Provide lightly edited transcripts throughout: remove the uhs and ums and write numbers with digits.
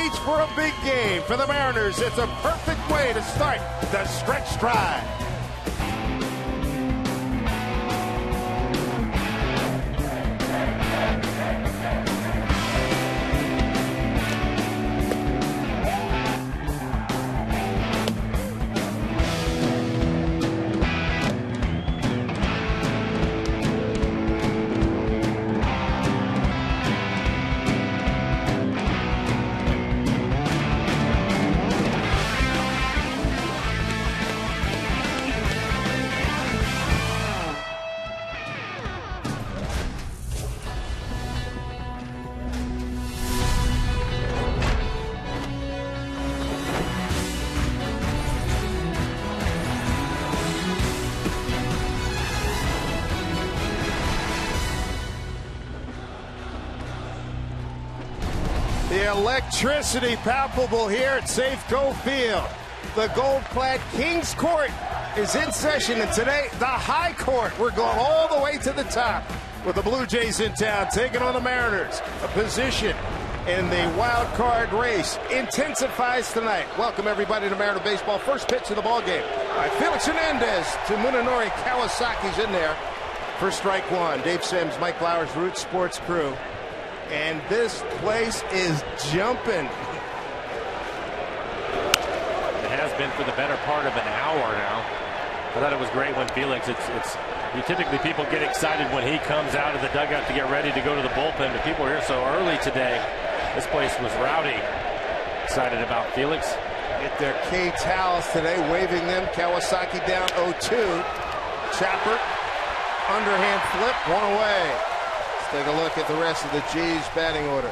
waits for a big game. For the Mariners, it's a perfect way to start the stretch drive. The electricity palpable here at Safeco Field. The gold-clad Kings Court is in session, and today, the High Court. We're going all the way to the top with the Blue Jays in town, taking on the Mariners. A position in the wild card race intensifies tonight. Welcome, everybody, to Mariner Baseball. First pitch of the ball game by Felix Hernandez to Munenori Kawasaki's in there for strike one. Dave Sims, Mike Blowers, Root Sports crew. And this place is jumping. It has been for the better part of an hour now. I thought it was great when Felix, typically people get excited when he comes out of the dugout to get ready to go to the bullpen, but people are here so early today. This place was rowdy. Excited about Felix. Get their K towels today, waving them. Kawasaki down 0-2. Chopper, underhand flip, one away. Take a look at the rest of the G's batting order.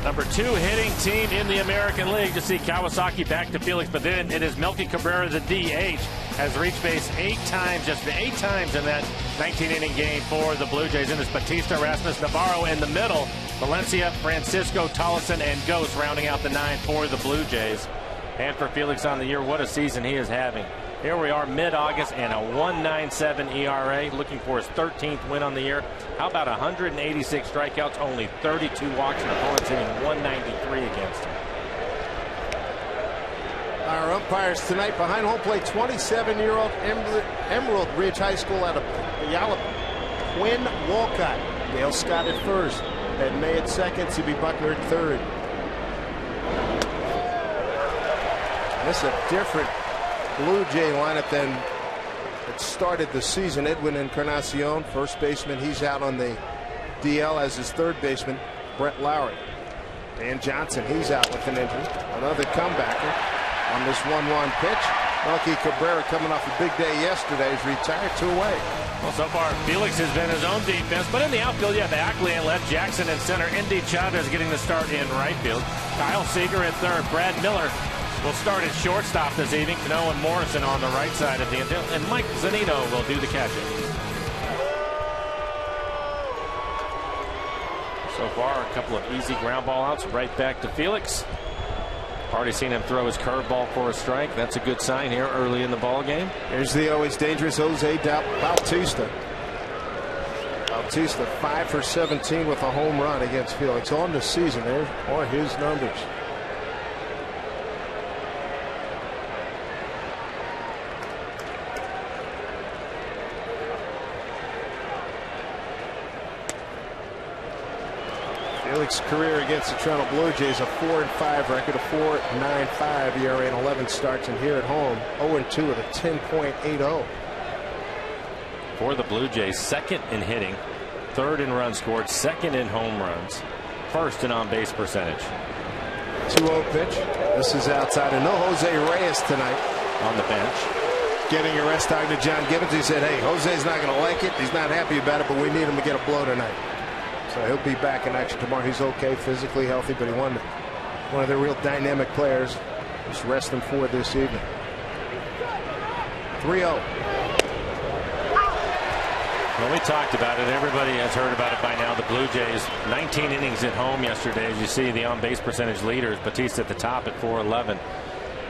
Number 2 hitting team in the American League to see Kawasaki back to Felix, but then it is Melky Cabrera, the DH, has reached base 8 times, just 8 times in that 19-inning game for the Blue Jays. And it's Batista, Rasmus, Navarro in the middle. Valencia, Francisco, Tollison, and Ghost rounding out the 9 for the Blue Jays. And for Felix on the year, what a season he is having. Here we are mid-August and a 1.97 ERA, looking for his 13th win on the year. How about 186 strikeouts, only 32 walks, and opponents hitting 193 against him. Our umpires tonight behind home plate, 27-year-old Emerald Ridge High School out of Yallop, Quinn Walcott. Dale Scott at first, Ed May at second, CB Buckner at third. This is a different Blue Jay lineup than it started the season. Edwin Encarnacion, first baseman, he's out on the DL as his third baseman. Brett Lowry. Dan Johnson, he's out with an injury. Another comebacker on this 1-1 pitch. Melky Cabrera, coming off a big day yesterday, is retired 2 away. Well, so far, Felix has been his own defense, but in the outfield, you have Ackley and left, Jackson in center. Indy Chavez getting the start in right field. Kyle Seager at third. Brad Miller will start at shortstop this evening. Cano and Morrison on the right side of the infield, and Mike Zunino will do the catching. So far, a couple of easy ground ball outs right back to Felix. Already seen him throw his curveball for a strike. That's a good sign here early in the ball game. Here's the always dangerous Jose Bautista. Bautista 5 for 17 with a home run against Felix on the season. There are his numbers. Felix's career against the Toronto Blue Jays, a 4-5 record, a 4.95 ERA in 11 starts, and here at home 0-2 with a 10.80. For the Blue Jays, second in hitting, third in runs scored, second in home runs, first in on-base percentage. 2-0 pitch. This is outside, and no Jose Reyes tonight on the bench. Getting a rest talking to John Gibbons. He said, hey, Jose's not going to like it. He's not happy about it, but we need him to get a blow tonight. So he'll be back in action tomorrow. He's okay, physically healthy, but he one of the real dynamic players. Just rest him for this evening. 3-0. Well, we talked about it. Everybody has heard about it by now. The Blue Jays, 19 innings at home yesterday. As you see, the on-base percentage leaders, Batista at the top at 411.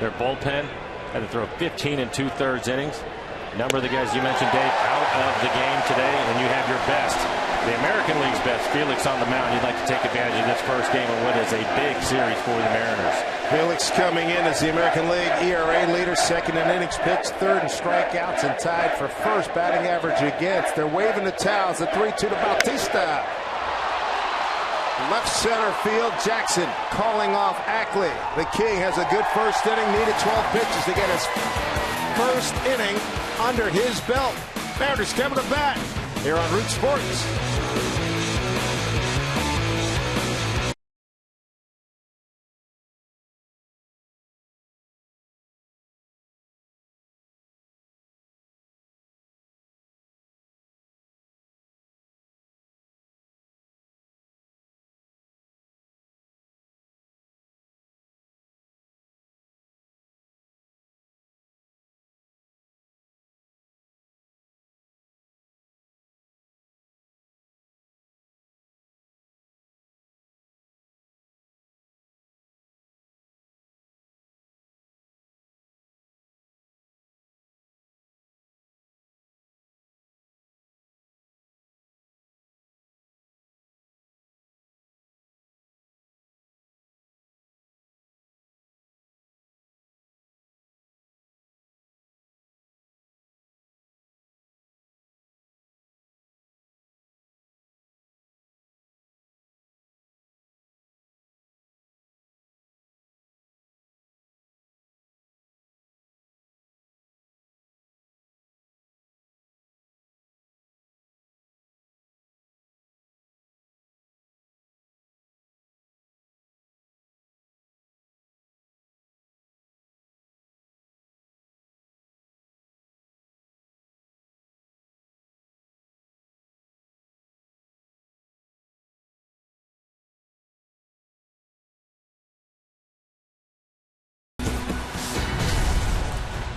Their bullpen had to throw 15 2/3 innings. A number of the guys you mentioned, Dave, out of the game today, and you have your best The American League's best, Felix on the mound. He'd like to take advantage of this first game of what is a big series for the Mariners. Felix coming in as the American League ERA leader, second in innings pitched, third in strikeouts, and tied for first batting average against. They're waving the towels. The 3-2 to Bautista. Left center field, Jackson calling off Ackley. The King has a good first inning, needed 12 pitches to get his first inning under his belt. Mariners coming to bat here on Root Sports.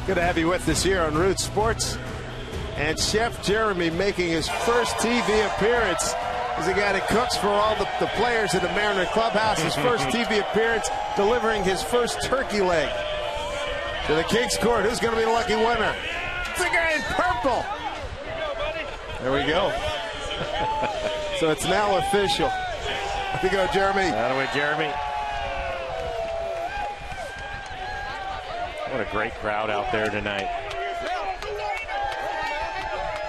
Good to have you with us here on Root Sports. And Chef Jeremy making his first TV appearance. He's a guy that cooks for all the players in the Mariner clubhouse. His first TV appearance, delivering his first turkey leg to the King's Court. Who's going to be the lucky winner? It's the guy in purple. There we go. So it's now official. There you go, Jeremy. That way, Jeremy. What a great crowd out there tonight.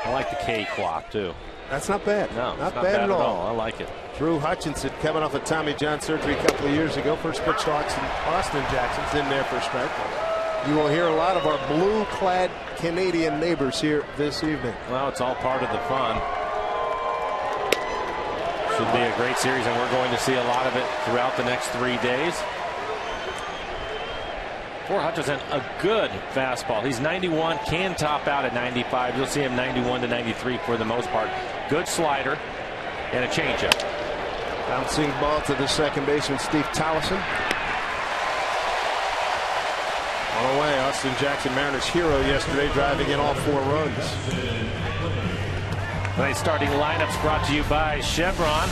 I like the K clock, too. That's not bad. No, not bad at all. I like it. Drew Hutchinson coming off a Tommy John surgery a couple of years ago. First pitch to Austin Jackson's in there for a strike. You will hear a lot of our blue-clad Canadian neighbors here this evening. Well, it's all part of the fun. Should be a great series, and we're going to see a lot of it throughout the next 3 days. For Hutchinson, a good fastball. He's 91, can top out at 95. You'll see him 91 to 93 for the most part. Good slider and a changeup. Bouncing ball to the second baseman, Steve Towson. On the way, Austin Jackson, Mariners hero yesterday, driving in all 4 runs. Tonight's starting lineups brought to you by Chevron.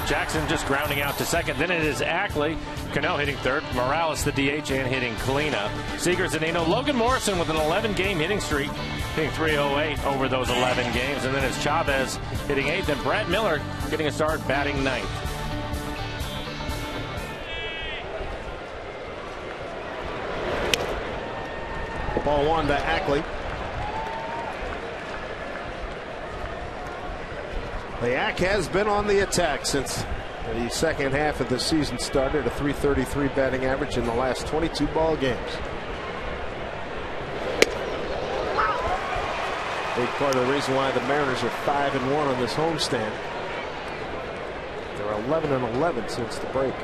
Jackson just grounding out to second. Then it is Ackley. Cano hitting third. Morales the DH and hitting cleanup. Seager Zunino. Logan Morrison with an 11-game hitting streak, hitting .308 over those 11 games. And then it's Chavez hitting 8th. And Brad Miller getting a start batting 9th. Ball 1 to Ackley. The Ack has been on the attack since the second half of the season started. A .333 batting average in the last 22 ball games. Big part of the reason why the Mariners are 5-1 on this homestand. They're 11-11 since the break.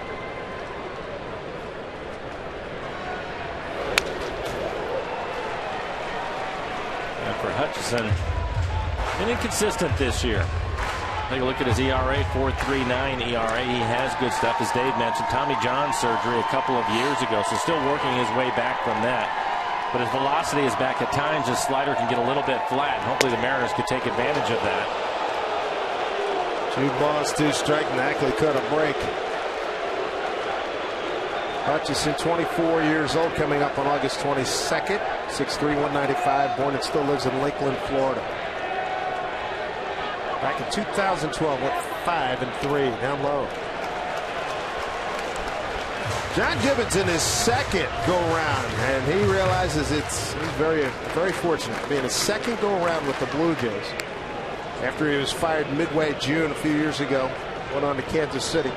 And for Hutchinson, been inconsistent this year. Take a look at his ERA, 4.39 ERA. He has good stuff, as Dave mentioned. Tommy John surgery a couple of years ago, so still working his way back from that. But his velocity is back at times. His slider can get a little bit flat, and hopefully the Mariners could take advantage of that. 2 balls, 2 strikes, and Ackley cut a break. Hutchinson, 24 years old, coming up on August 22nd. 6'3", 195, born and still lives in Lakeland, Florida. Back in 2012, went 5-3 down low. John Gibbons in his second go-round, and he realizes he's very, very fortunate being his second go-around with the Blue Jays. After he was fired midway June a few years ago, went on to Kansas City.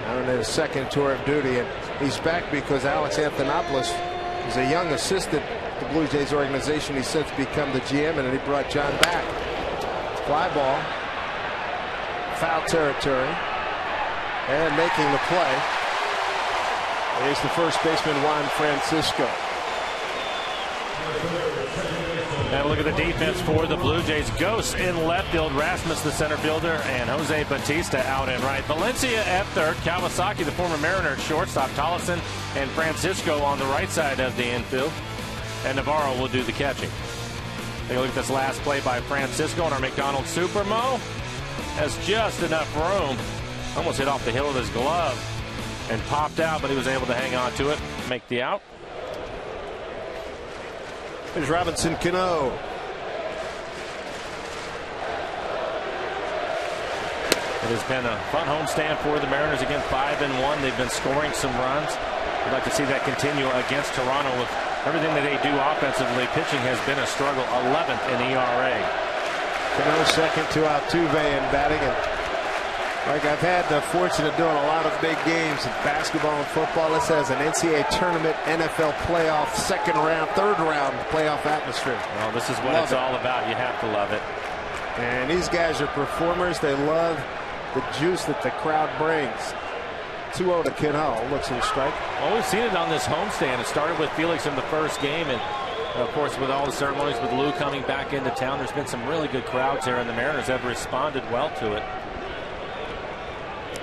Now in his second tour of duty, and he's back because Alex Anthopoulos is a young assistant to the Blue Jays organization. He's since become the GM, and he brought John back. Fly ball, foul territory, and making the play is the first baseman, Juan Francisco. Now look at the defense for the Blue Jays. Ghost in left field, Rasmus the center fielder, and Jose Batista out in right. Valencia at third, Kawasaki, the former Mariner, at shortstop, Tollefson and Francisco on the right side of the infield, and Navarro will do the catching. Take a look at this last play by Francisco on our McDonald's Supermo. Has just enough room. Almost hit off the heel of his glove and popped out, but he was able to hang on to it, make the out. There's Robinson Cano. It has been a fun homestand for the Mariners. Again, 5-1. They've been scoring some runs. I'd like to see that continue against Toronto. With everything that they do offensively, pitching has been a struggle. 11th in ERA. Cano second to Altuve in batting. And like I've had the fortune of doing a lot of big games in basketball and football. This has an NCAA tournament, NFL playoff, second round, third round playoff atmosphere. Well, this is what it's all about. You have to love it. And these guys are performers. They love the juice that the crowd brings. 2-0 to Cano. Looks in strike. Well, we've seen it on this homestand. It started with Felix in the first game, and of course with all the ceremonies with Lou coming back into town, there's been some really good crowds here, and the Mariners have responded well to it.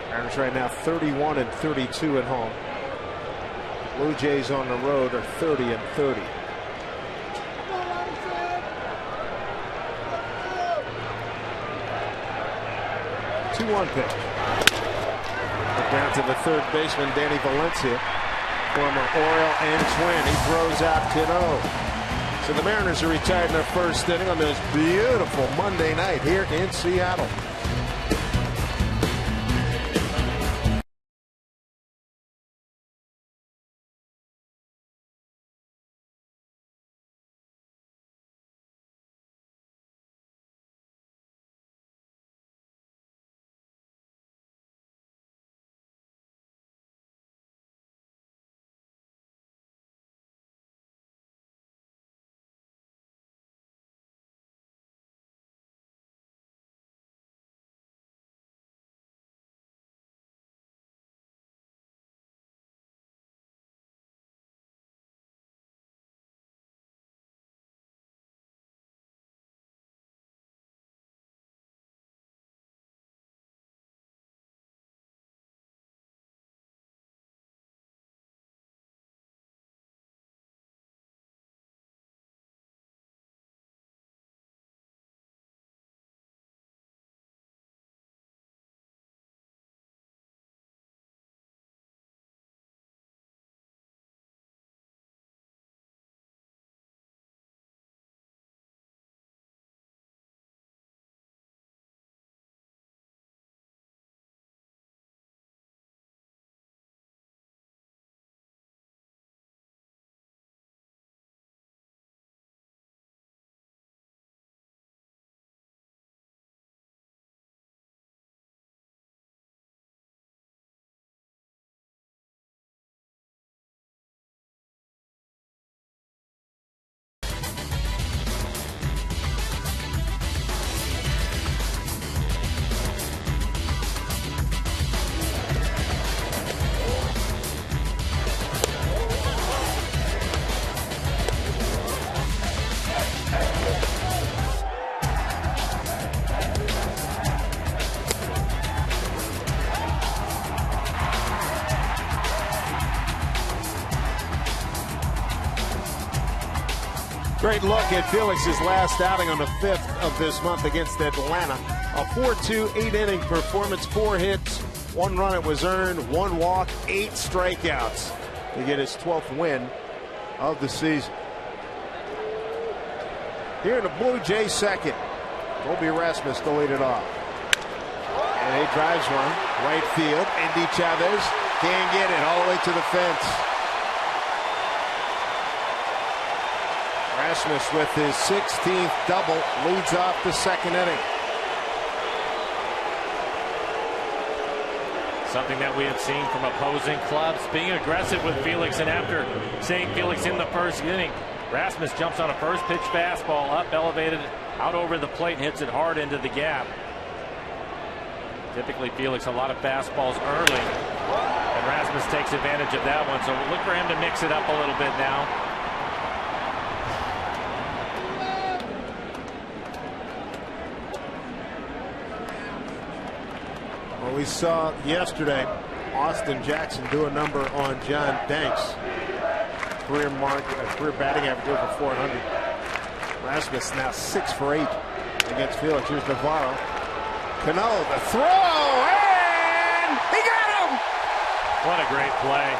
Mariners right now 31-32 at home. Blue Jays on the road are 30-30. One pitch. Down to the third baseman, Danny Valencia, former Oriole and Twin. He throws out Cano. So the Mariners are retired in their first inning on this beautiful Monday night here in Seattle. Great look at Felix's last outing on the 5th of this month against Atlanta. A 4-2, 8-inning performance, 4 hits, 1 run it was earned, 1 walk, 8 strikeouts to get his 12th win of the season. Here in the Blue Jays second, Colby Rasmus to lead it off. And he drives one. Right field. Andy Chavez can't get it all the way to the fence. Rasmus with his 16th double leads off the second inning. Something that we have seen from opposing clubs, being aggressive with Felix, and after seeing Felix in the first inning, Rasmus jumps on a first pitch fastball up, elevated, out over the plate, and hits it hard into the gap. Typically Felix a lot of fastballs early, and Rasmus takes advantage of that one, so we'll look for him to mix it up a little bit now. Well, we saw yesterday Austin Jackson do a number on John Danks. Career batting average over 400. Rasmus now 6 for 8 against Felix. Here's Navarro. Cano, the throw, and he got him! What a great play.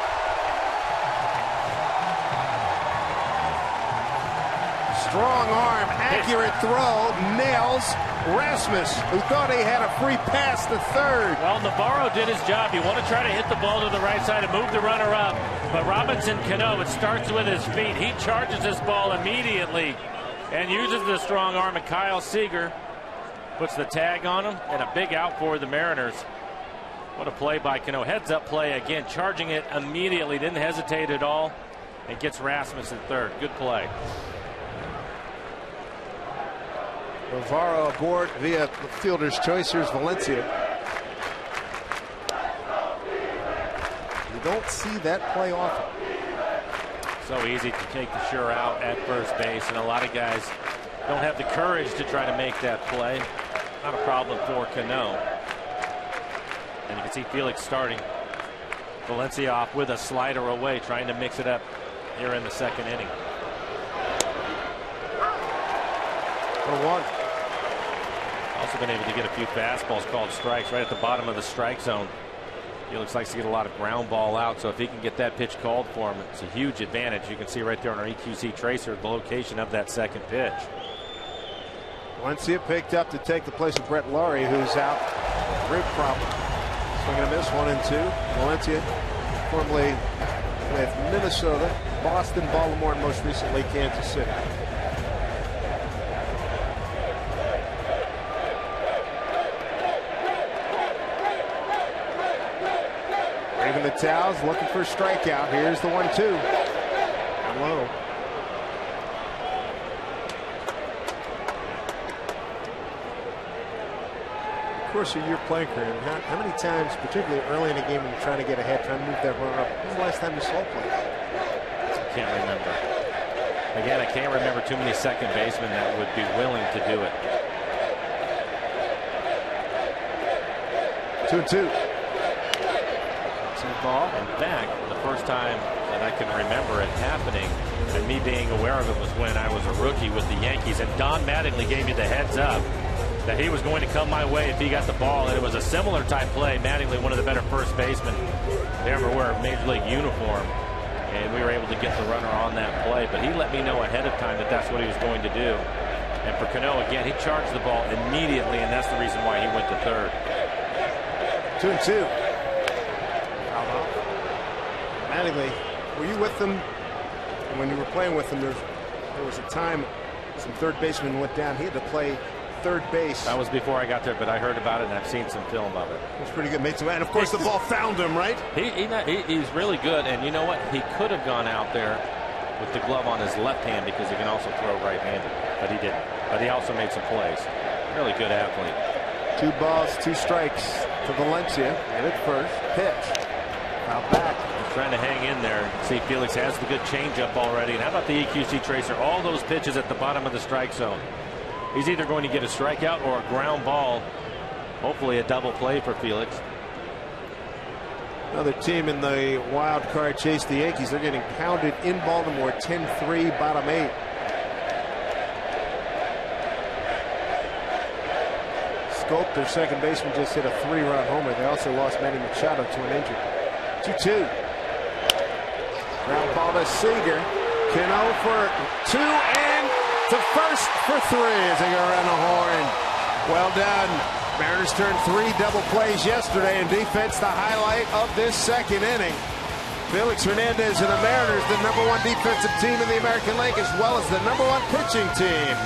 Strong arm, accurate throw, nails Rasmus, who thought he had a free pass to third. Well, Navarro did his job. You want to try to hit the ball to the right side and move the runner up. But Robinson Cano, it starts with his feet. He charges this ball immediately and uses the strong arm. And Kyle Seager puts the tag on him, and a big out for the Mariners. What a play by Cano. Heads up play again, charging it immediately. Didn't hesitate at all, and gets Rasmus at third. Good play. Navarro aboard via fielder's choice. Here's Valencia. You don't see that play often. So easy to take the sure out at first base, and a lot of guys don't have the courage to try to make that play. Not a problem for Cano. And you can see Felix starting. Valencia off with a slider away, trying to mix it up here in the second inning. 1-1. Also been able to get a few fastballs called strikes right at the bottom of the strike zone. Felix likes to get a lot of ground ball out, so if he can get that pitch called for him, it's a huge advantage. You can see right there on our EQC tracer the location of that second pitch. Valencia picked up to take the place of Brett Laurie, who's out. Rib problem. Swinging a miss, 1-2. Valencia, formerly with Minnesota, Boston, Baltimore, and most recently Kansas City. Waving the towels, looking for a strikeout. Here's the 1-2. Down low. Of course, of your playing career, how many times, particularly early in a game when you're trying to get ahead, trying to move that runner up, when's the last time you slow played? I can't remember. Again, I can't remember too many second basemen that would be willing to do it. 2-2. Ball. In fact, the first time that I can remember it happening and me being aware of it was when I was a rookie with the Yankees, and Don Mattingly gave me the heads up that he was going to come my way if he got the ball, and it was a similar type play. Mattingly, one of the better first basemen to ever wear a major league uniform, and we were able to get the runner on that play, but he let me know ahead of time that that's what he was going to do. And for Cano, again, he charged the ball immediately, and that's the reason why he went to third. 2-2. Mattingly, were you with them? And when you were playing with them, there was a time some third baseman went down. He had to play third base. That was before I got there, but I heard about it and I've seen some film of it. It was pretty good. Made some, and of course the ball found him, right? He's really good, and you know what? He could have gone out there with the glove on his left hand because he can also throw right-handed, but he didn't. But he also made some plays. Really good athlete. 2 balls, 2 strikes to Valencia. And at first, pitch. Out back. He's trying to hang in there. See, Felix has the good changeup already. And how about the EQC tracer? All those pitches at the bottom of the strike zone. He's either going to get a strikeout or a ground ball. Hopefully a double play for Felix. Another team in the wild card chase, the Yankees. They're getting pounded in Baltimore, 10-3, bottom 8. Scope, their second baseman, just hit a 3-run homer. They also lost Manny Machado to an injury. 2-2. Ground ball to Seager. Cano for 2 and to first for 3 as they go around the horn. Well done. Mariners turned 3 double plays yesterday, and defense the highlight of this second inning. Felix Hernandez and the Mariners, the #1 defensive team in the American League, as well as the #1 pitching team.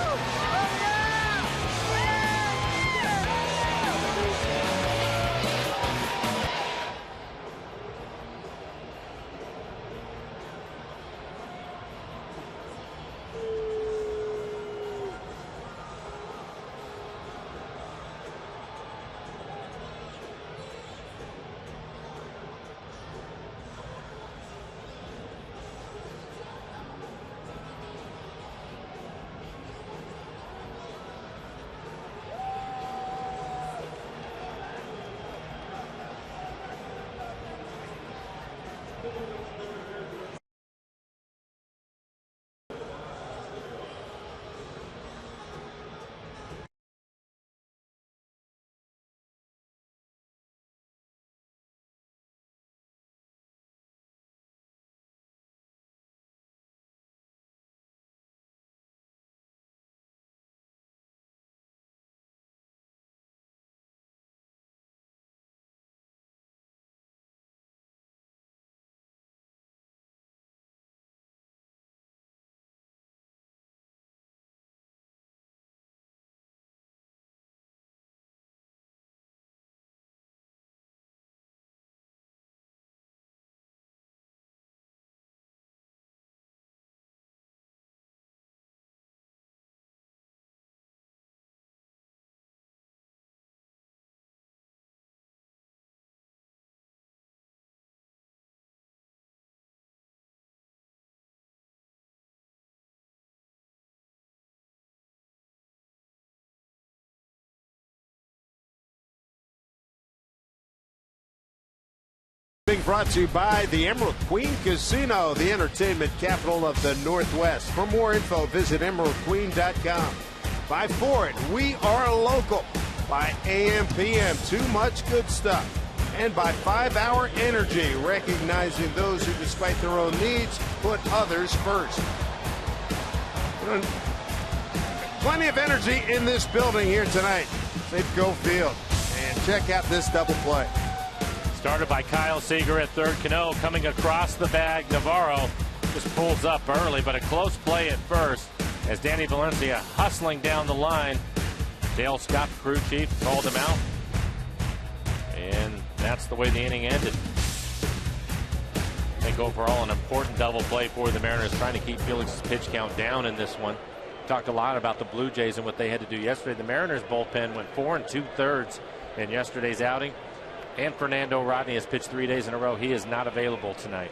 Being brought to you by the Emerald Queen Casino, the entertainment capital of the Northwest. For more info, visit emeraldqueen.com. By Ford, we are local. By AM/PM, too much good stuff. And by 5 Hour Energy, recognizing those who, despite their own needs, put others first. Plenty of energy in this building here tonight. Safeco Field. And check out this double play. Started by Kyle Seager at third. Cano coming across the bag. Navarro just pulls up early, but a close play at first as Danny Valencia hustling down the line. Dale Scott, crew chief, called him out. And that's the way the inning ended. I think overall an important double play for the Mariners, trying to keep Felix's pitch count down in this one. Talked a lot about the Blue Jays and what they had to do yesterday. The Mariners bullpen went 4 2/3 in yesterday's outing. And Fernando Rodney has pitched 3 days in a row. He is not available tonight.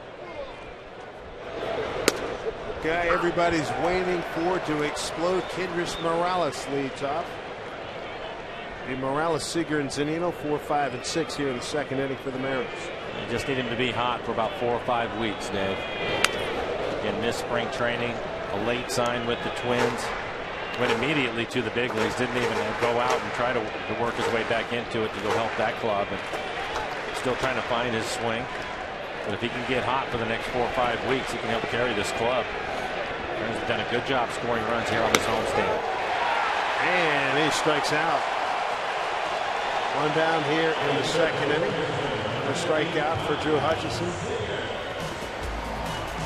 Guy everybody's waiting for to explode. Kendrys Morales leads off. And Morales, Seager, and Zunino 4, 5, and 6 here in the second inning for the Mariners. You just need him to be hot for about 4 or 5 weeks, Dave. Again, missed spring training, a late sign with the Twins. Went immediately to the big leagues. Didn't even go out and try to work his way back into it to go help that club. And still trying to find his swing. But if he can get hot for the next 4 or 5 weeks, he can help carry this club. He's done a good job scoring runs here on this homestand. And he strikes out. One down here in the second inning. A strikeout for Drew Hutchison.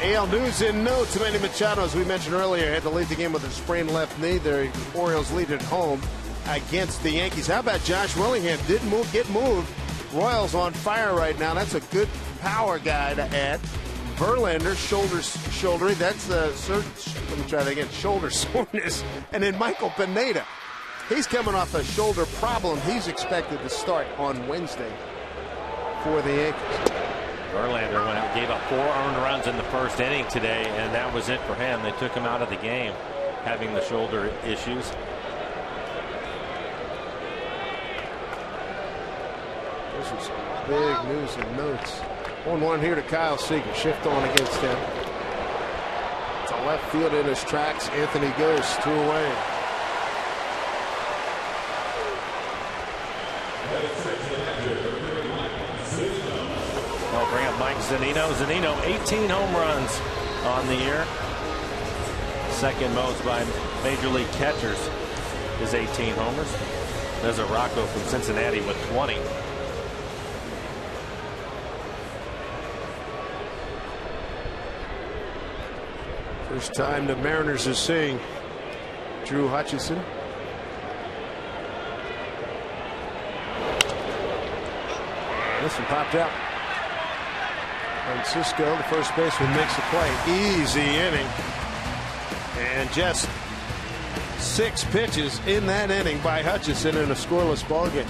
AL news in notes. Manny Machado, as we mentioned earlier, had to lead the game with a sprained left knee. The Orioles lead at home against the Yankees. How about Josh Willingham? Didn't get moved. Royals on fire right now. That's a good power guy to add. Verlander, shoulder. That's the let me try that again. Shoulder soreness. And then Michael Pineda. He's coming off a shoulder problem. He's expected to start on Wednesday for the Yankees. Verlander went out, gave up 4 earned runs in the first inning today, and that was it for him. They took him out of the game, having the shoulder issues. This is big news and notes. 1-1 here to Kyle Seager. Shift on against him. To left field in his tracks. Anthony goes 2 away. They'll bring up Mike Zunino. Zunino, 18 home runs on the year. Second most by Major League catchers is 18 homers. There's a Rocco from Cincinnati with 20. First time the Mariners are seeing Drew Hutchison. This one popped out. Francisco, the first baseman, makes the play. Easy inning. And just 6 pitches in that inning by Hutchison in a scoreless ballgame.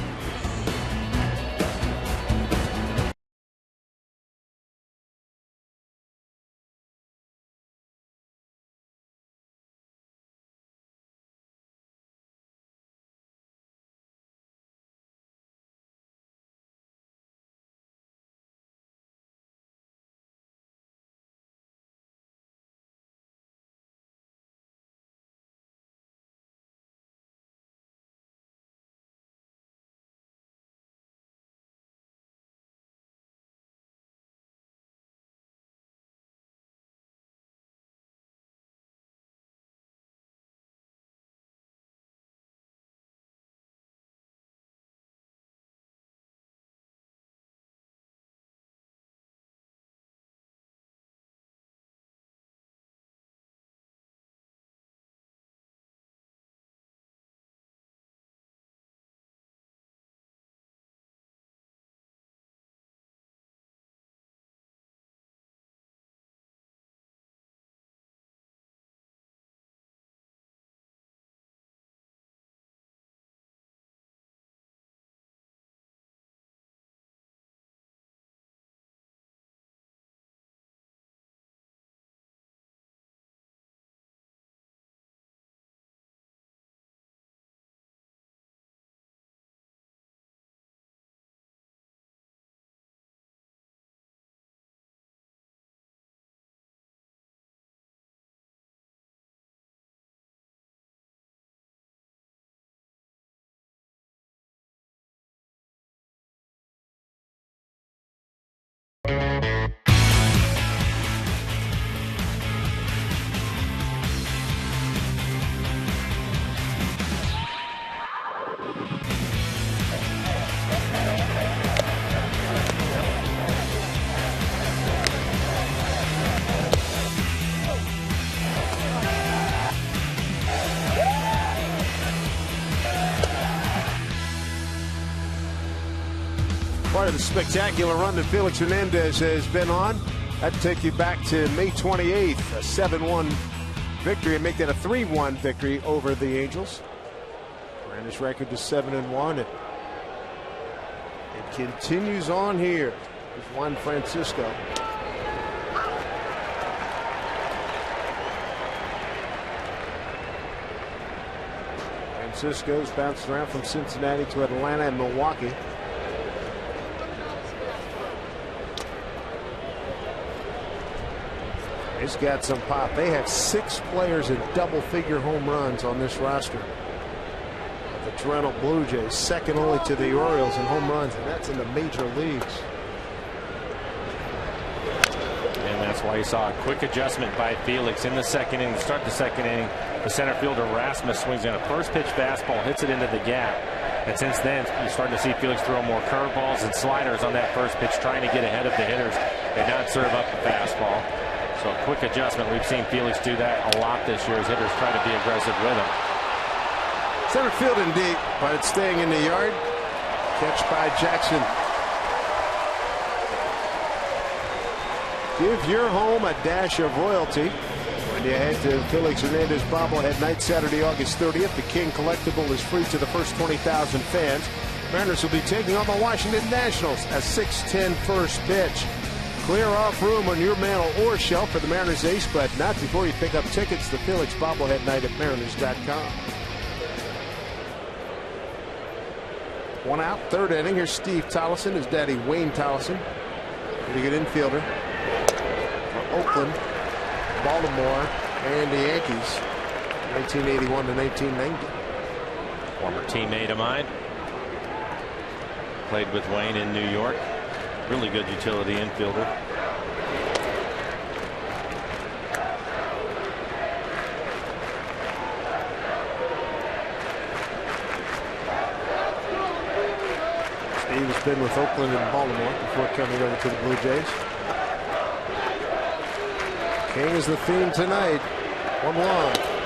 Part of the spectacular run that Felix Hernandez has been on. That'd take you back to May 28th, a 7-1 victory, and make that a 3-1 victory over the Angels. Ran his record to 7-1. It continues on here with Juan Francisco. Francisco's bounced around from Cincinnati to Atlanta and Milwaukee. He's got some pop. They have 6 players in double-figure home runs on this roster. The Toronto Blue Jays, second only to the Orioles in home runs, and that's in the major leagues. And that's why you saw a quick adjustment by Felix in the second inning. To start the second inning, the center fielder Rasmus swings in a first-pitch fastball, hits it into the gap. And since then, you're starting to see Felix throw more curveballs and sliders on that first pitch, trying to get ahead of the hitters and not serve up the fastball. So a quick adjustment. We've seen Felix do that a lot this year as hitters try to be aggressive with him. Center field and deep, but it's staying in the yard. Catch by Jackson. Give your home a dash of royalty when you head to Felix Hernandez bobblehead night, Saturday, August 30th. The King Collectible is free to the first 20,000 fans. Mariners will be taking on the Washington Nationals at 6:10 first pitch. Clear off room on your mantle or shelf for the Mariners ace, but not before you pick up tickets to Felix bobblehead night at Mariners.com. One out, third inning. Here's Steve Tollison, his daddy Wayne Tollison. Pretty good infielder for Oakland, Baltimore, and the Yankees, 1981 to 1990. Former teammate of mine. Played with Wayne in New York. Really good utility infielder. He was been with Oakland and Baltimore before coming over to the Blue Jays. King is the theme tonight. 1-1.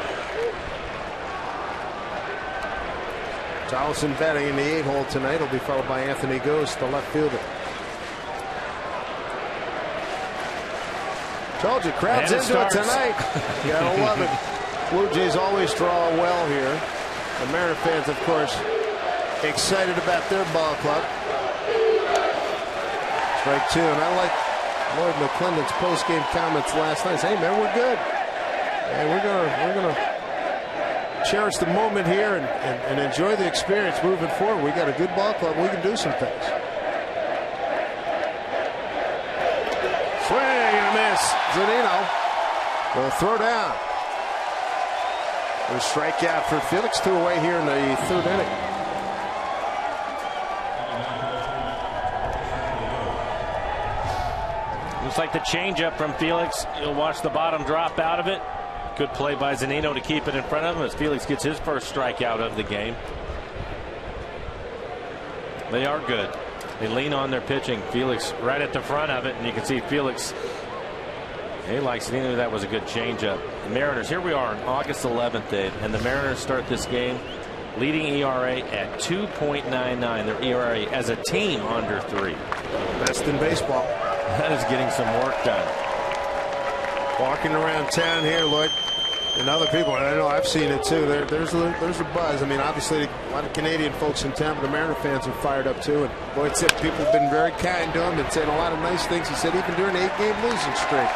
Donaldson batting in the 8-hole tonight. Will be followed by Anthony Ghost, the left fielder. Told you, crowd's into it tonight. You gotta love it. Blue Jays always draw well here. The Mariner fans, of course, excited about their ball club. Strike two, and I like Lloyd McClendon's post-game comments last night. Hey man, we're good. And we're gonna cherish the moment here and enjoy the experience moving forward. We got a good ball club. We can do some things. Swing and a miss. Zunino will throw down. A strikeout for Felix. 2 away here in the 3rd inning. Looks like the changeup from Felix. You'll watch the bottom drop out of it. Good play by Zunino to keep it in front of him as Felix gets his first strikeout of the game. They are good. They lean on their pitching. Felix right at the front of it, and you can see Felix. He likes Zunino. That was a good changeup. The Mariners, here we are on August 11th, Dave, and the Mariners start this game leading ERA at 2.99. Their ERA as a team under 3. Best in baseball. That is getting some work done. Walking around town here, Lloyd, and other people, and I know I've seen it too. There's a buzz. I mean, obviously, a lot of Canadian folks in Tampa, the Mariner fans are fired up too. And Lloyd said people have been very kind to him and saying a lot of nice things. He said even during the 8-game losing streak.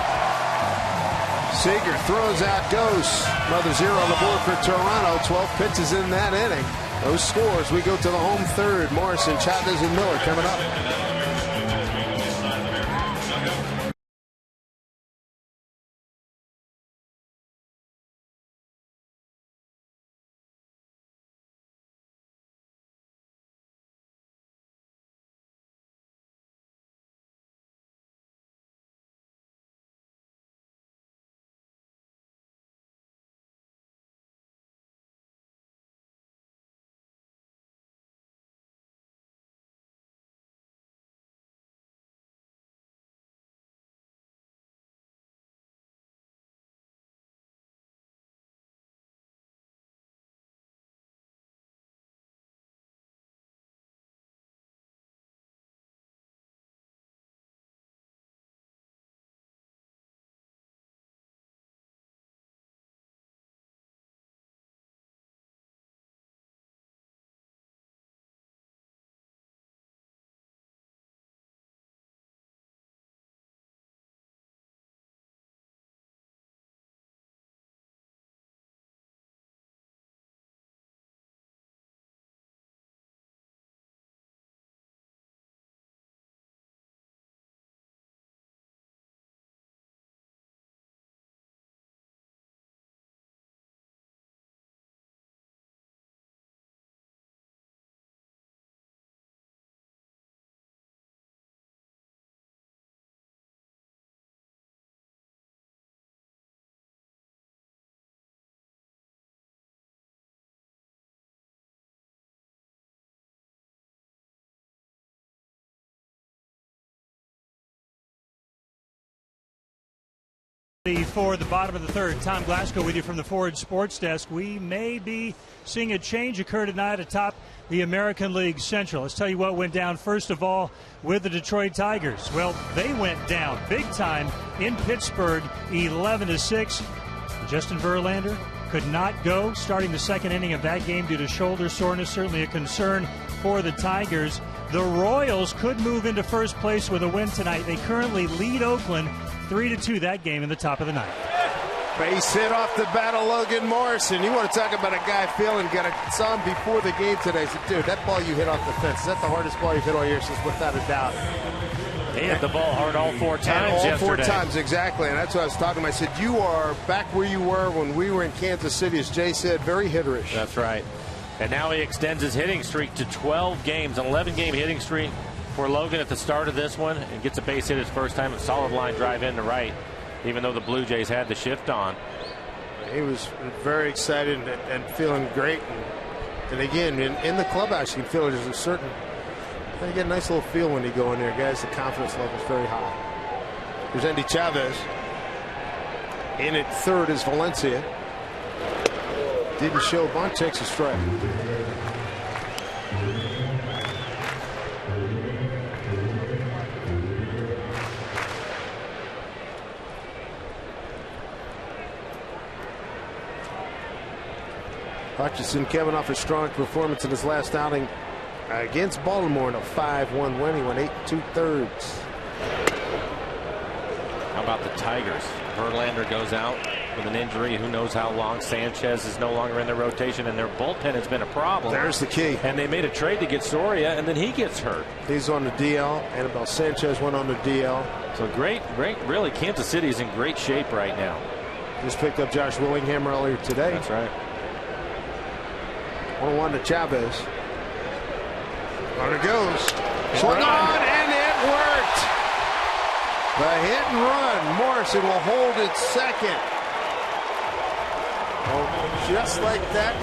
Seager throws out Ghost. Another 0 on the board for Toronto. 12 pitches in that inning. Those scores. We go to the home 3rd. Morrison, Chavez, and Miller coming up. For the bottom of the 3rd, Tom Glasgow with you from the Ford Sports Desk. We may be seeing a change occur tonight atop the American League Central. Let's tell you what went down first of all with the Detroit Tigers. Well, they went down big time in Pittsburgh, 11-6. Justin Verlander could not go starting the 2nd inning of that game due to shoulder soreness. Certainly a concern for the Tigers. The Royals could move into first place with a win tonight. They currently lead Oakland 3-2 that game in the top of the 9th. Base hit off the bat of Logan Morrison. You want to talk about a guy feeling, saw him before the game today. I said, dude, that ball you hit off the fence, is that the hardest ball you've hit all year? Says, without a doubt. He hit the ball hard all 4 times all yesterday. 4 times, exactly. And that's what I was talking about. I said, you are back where you were when we were in Kansas City, as Jay said, very hitterish. That's right. And now he extends his hitting streak to 12 games, an 11-game hitting streak for Logan at the start of this one, and gets a base hit his first time, a solid line drive in to right, even though the Blue Jays had the shift on. He was very excited and feeling great. And again, in the clubhouse, you can feel there's a certain You get a nice little feel when you go in there, guys. The confidence level is very high. Here's Andy Chavez. In at third is Valencia. Didn't show bunt, takes a strike. Hutchinson coming off a strong performance in his last outing against Baltimore in a 5-1 win. He went 8 2/3. How about the Tigers? Verlander goes out with an injury. Who knows how long? Sanchez is no longer in their rotation, and their bullpen has been a problem. There's the key. And they made a trade to get Soria, and then he gets hurt. He's on the DL. Anibal Sanchez went on the DL. So great. Really, Kansas City is in great shape right now. Just picked up Josh Willingham earlier today. That's right. 1-1 to Chavez. Runner goes. Swung on, and it worked. The hit and run. Morrison will hold it second. Oh, just like that,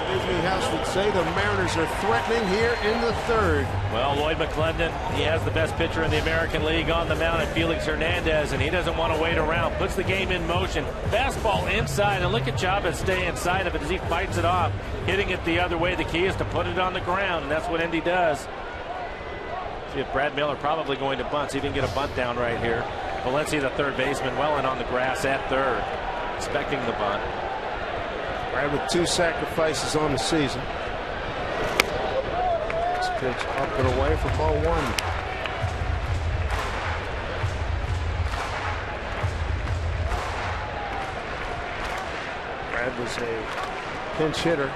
Disney House would say, the Mariners are threatening here in the third. Well, Lloyd McClendon, he has the best pitcher in the American League on the mound, at Felix Hernandez, and he doesn't want to wait around. Puts the game in motion. Fastball inside, and look at Chavez stay inside of it as he fights it off, hitting it the other way. The key is to put it on the ground, and that's what Indy does. See if Brad Miller probably going to bunt. See if he can get a bunt down right here. Valencia, the third baseman, well in on the grass at third, expecting the bunt. Brad with 2 sacrifices on the season. This pitch up and away for ball 1. Brad was a pinch hitter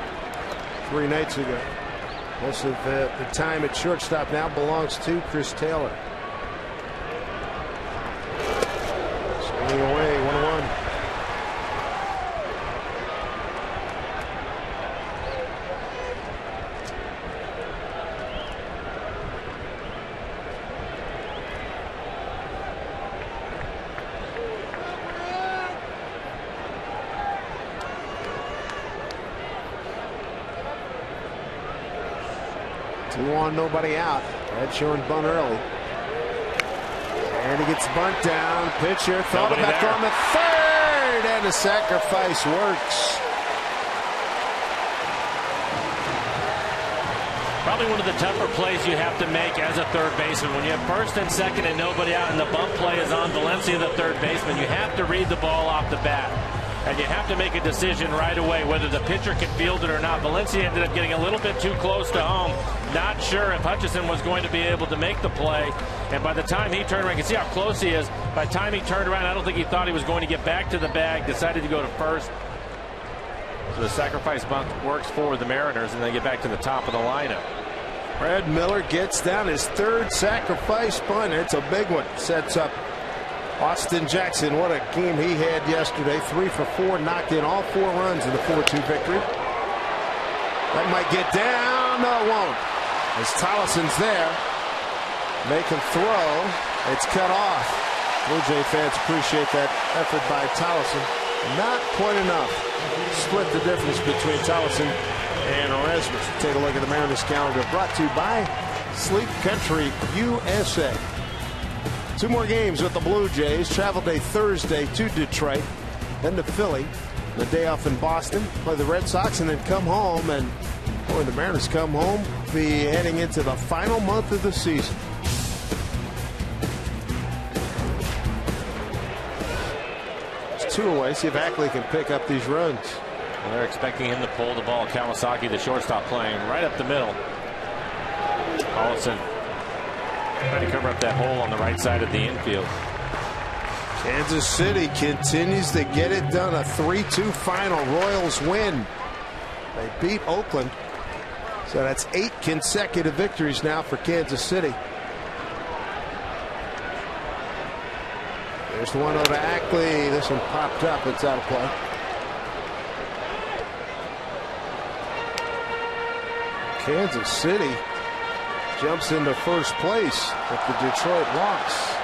3 nights ago. Most of the time at shortstop now belongs to Chris Taylor. Swinging away, 1-1. Nobody out. Red showing bunt early. And he gets bunt down. Pitcher thought about going to third, and the sacrifice works. Probably one of the tougher plays you have to make as a third baseman. When you have first and second and nobody out, and the bump play is on Valencia, the third baseman, you have to read the ball off the bat. And you have to make a decision right away whether the pitcher can field it or not. Valencia ended up getting a little bit too close to home. Not sure if Hutchinson was going to be able to make the play. And by the time he turned around, you can see how close he is. By the time he turned around, I don't think he thought he was going to get back to the bag. Decided to go to first. So the sacrifice bunt works for the Mariners, and they get back to the top of the lineup. Brad Miller gets down his third sacrifice bunt. It's a big one. Sets up Austin Jackson. What a game he had yesterday. 3 for 4, knocked in all 4 runs in the 4-2 victory. That might get down. No, it won't. As Tollison's there. Make him throw. It's cut off. Blue Jay fans appreciate that effort by Tollison. Not quite enough. Split the difference between Tollison and Erasmus. Take a look at the Mariners calendar, brought to you by Sleep Country USA. 2 more games with the Blue Jays. Travel day Thursday to Detroit, then to Philly. The day off in Boston, play the Red Sox, and then come home. And when the Mariners come home, be heading into the final month of the season. It's 2 away. See if Ackley can pick up these runs. Well, they're expecting him to pull the ball. Kawasaki, the shortstop, playing right up the middle. Collison trying to cover up that hole on the right side of the infield. Kansas City continues to get it done. A 3-2 final. Royals win. They beat Oakland. So that's 8 consecutive victories now for Kansas City. There's the 1-0 to Ackley. This one popped up. It's out of play. Kansas City jumps into first place with the Detroit loss.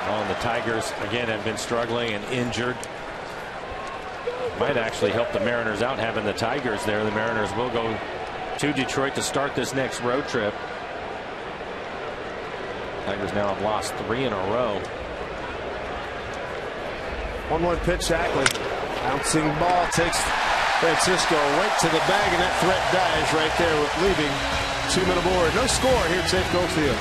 Well, and the Tigers again have been struggling and injured. Might actually help the Mariners out having the Tigers there. The Mariners will go to Detroit to start this next road trip. Tigers now have lost 3 in a row. 1-1 pitch, Ackley. Bouncing ball takes Francisco right to the bag, and that threat dies right there, leaving 2 men aboard. No score here at Safeco Field.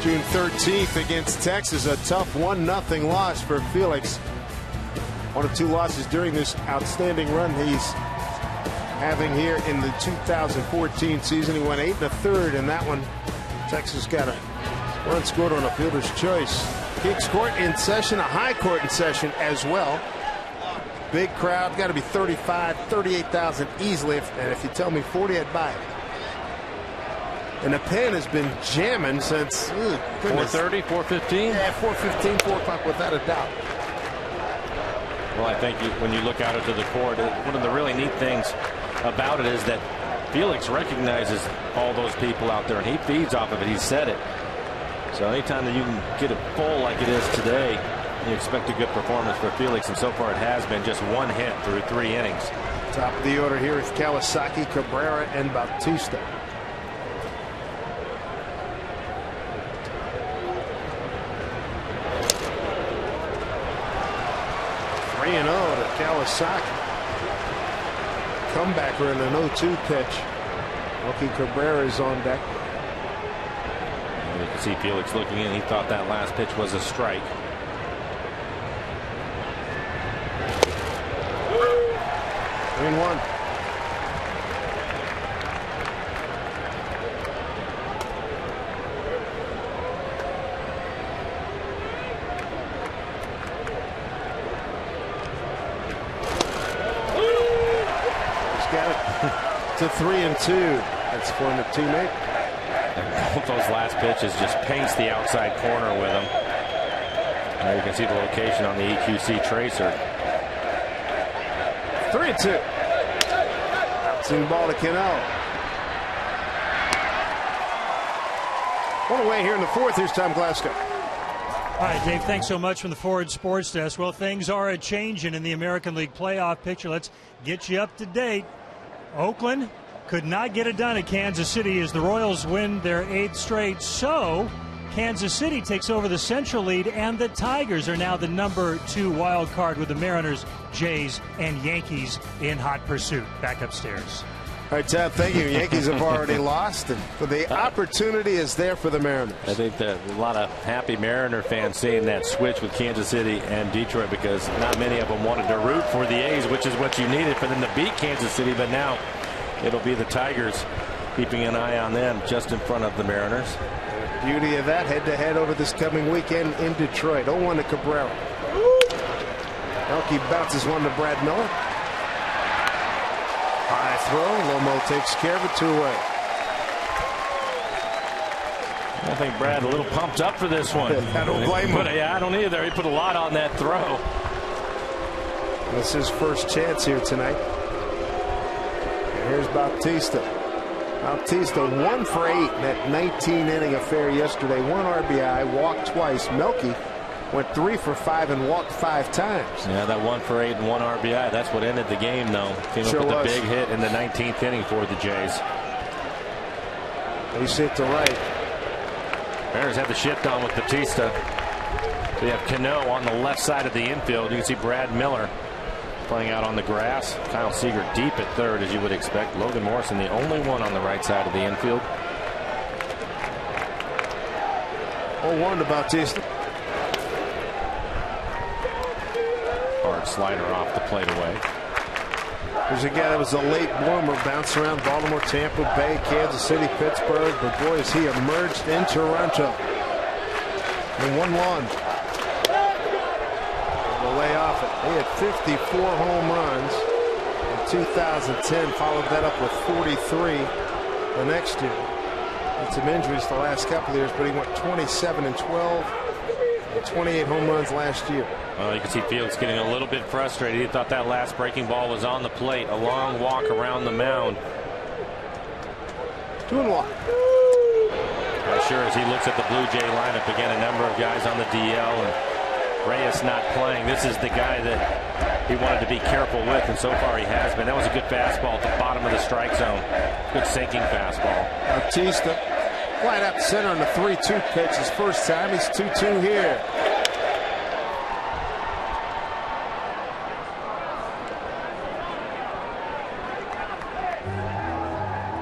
June 13th against Texas, a tough 1-0 loss for Felix. 1 of 2 losses during this outstanding run he's having here in the 2014 season. He went 8 1/3 in that one. Texas got a run scored on a fielder's choice. Kings Court in session, a high court in session as well. Big crowd, got to be 35, 38,000 easily. And if you tell me 40, I'd buy it. And the pen has been jamming since 4:30, 4:15? Yeah, 4:15, 4 o'clock without a doubt. Well, I think when you look out into the court, one of the really neat things about it is that Felix recognizes all those people out there, and he feeds off of it. He said it. So anytime that you can get it full like it is today, you expect a good performance for Felix, and so far it has been just 1 hit through 3 innings. Top of the order here is Kawasaki, Cabrera, and Bautista. 3-0 to Kawasaki. Comebacker in an 0-2 pitch. Rookie Cabrera is on deck. And you can see Felix looking in. He thought that last pitch was a strike. Green 1. To 3-2. That's for the teammate. Both those last pitches just paints the outside corner with them. Now you can see the location on the EQC tracer. 3-2. Bouncing the ball to Cano. One away here in the 4th. Here's Tom Glasgow. All right, Dave, thanks so much from the Forward Sports Desk. Well, things are a-changing in the American League playoff picture. Let's get you up to date. Oakland could not get it done at Kansas City as the Royals win their 8th straight. So Kansas City takes over the Central lead, and the Tigers are now the number 2 wild card with the Mariners, Jays, and Yankees in hot pursuit. Back upstairs. All right, Tab, thank you. Yankees have already lost, and the opportunity is there for the Mariners. I think that a lot of happy Mariner fans seeing that switch with Kansas City and Detroit, because not many of them wanted to root for the A's, which is what you needed for them to beat Kansas City. But now it'll be the Tigers keeping an eye on them just in front of the Mariners. Beauty of that head-to-head over this coming weekend in Detroit. 0-1 to Cabrera. Melky bounces one to Brad Miller. High throw. Lomo takes care of it. 2 away. I think Brad a little pumped up for this one. I don't blame him. Yeah, I don't either. He put a lot on that throw. This is his first chance here tonight. And here's Bautista. Bautista 1 for 8 in that 19-inning affair yesterday. 1 RBI, walked twice. Melky went 3 for 5 and walked 5 times. Yeah, that 1 for 8 and 1 RBI. That's what ended the game, though. Came up with a big hit in the 19th inning for the Jays. They sit to right. Mariners have the shift on with Bautista. We have Cano on the left side of the infield. You can see Brad Miller playing out on the grass. Kyle Seager deep at third, as you would expect. Logan Morrison the only one on the right side of the infield. 0-1 to Bautista. Hard slider off the plate away. There's a guy that was a late bloomer, bounced around Baltimore, Tampa Bay, Kansas City, Pittsburgh, but boy, has he emerged in Toronto. And 1-1. The lay off it. He had 54 home runs in 2010, followed that up with 43 the next year. Had some injuries the last couple of years, but he went 27 and 12 and 28 home runs last year. Well, you can see Felix getting a little bit frustrated. He thought that last breaking ball was on the plate. A long walk around the mound. 2-1. Sure, as he looks at the Blue Jay lineup again, a number of guys on the DL, and Reyes not playing. This is the guy that he wanted to be careful with, and so far he has been. That was a good fastball at the bottom of the strike zone. Good sinking fastball. Bautista flat out center on the 3-2 pitch. His first time. He's 2-2 here.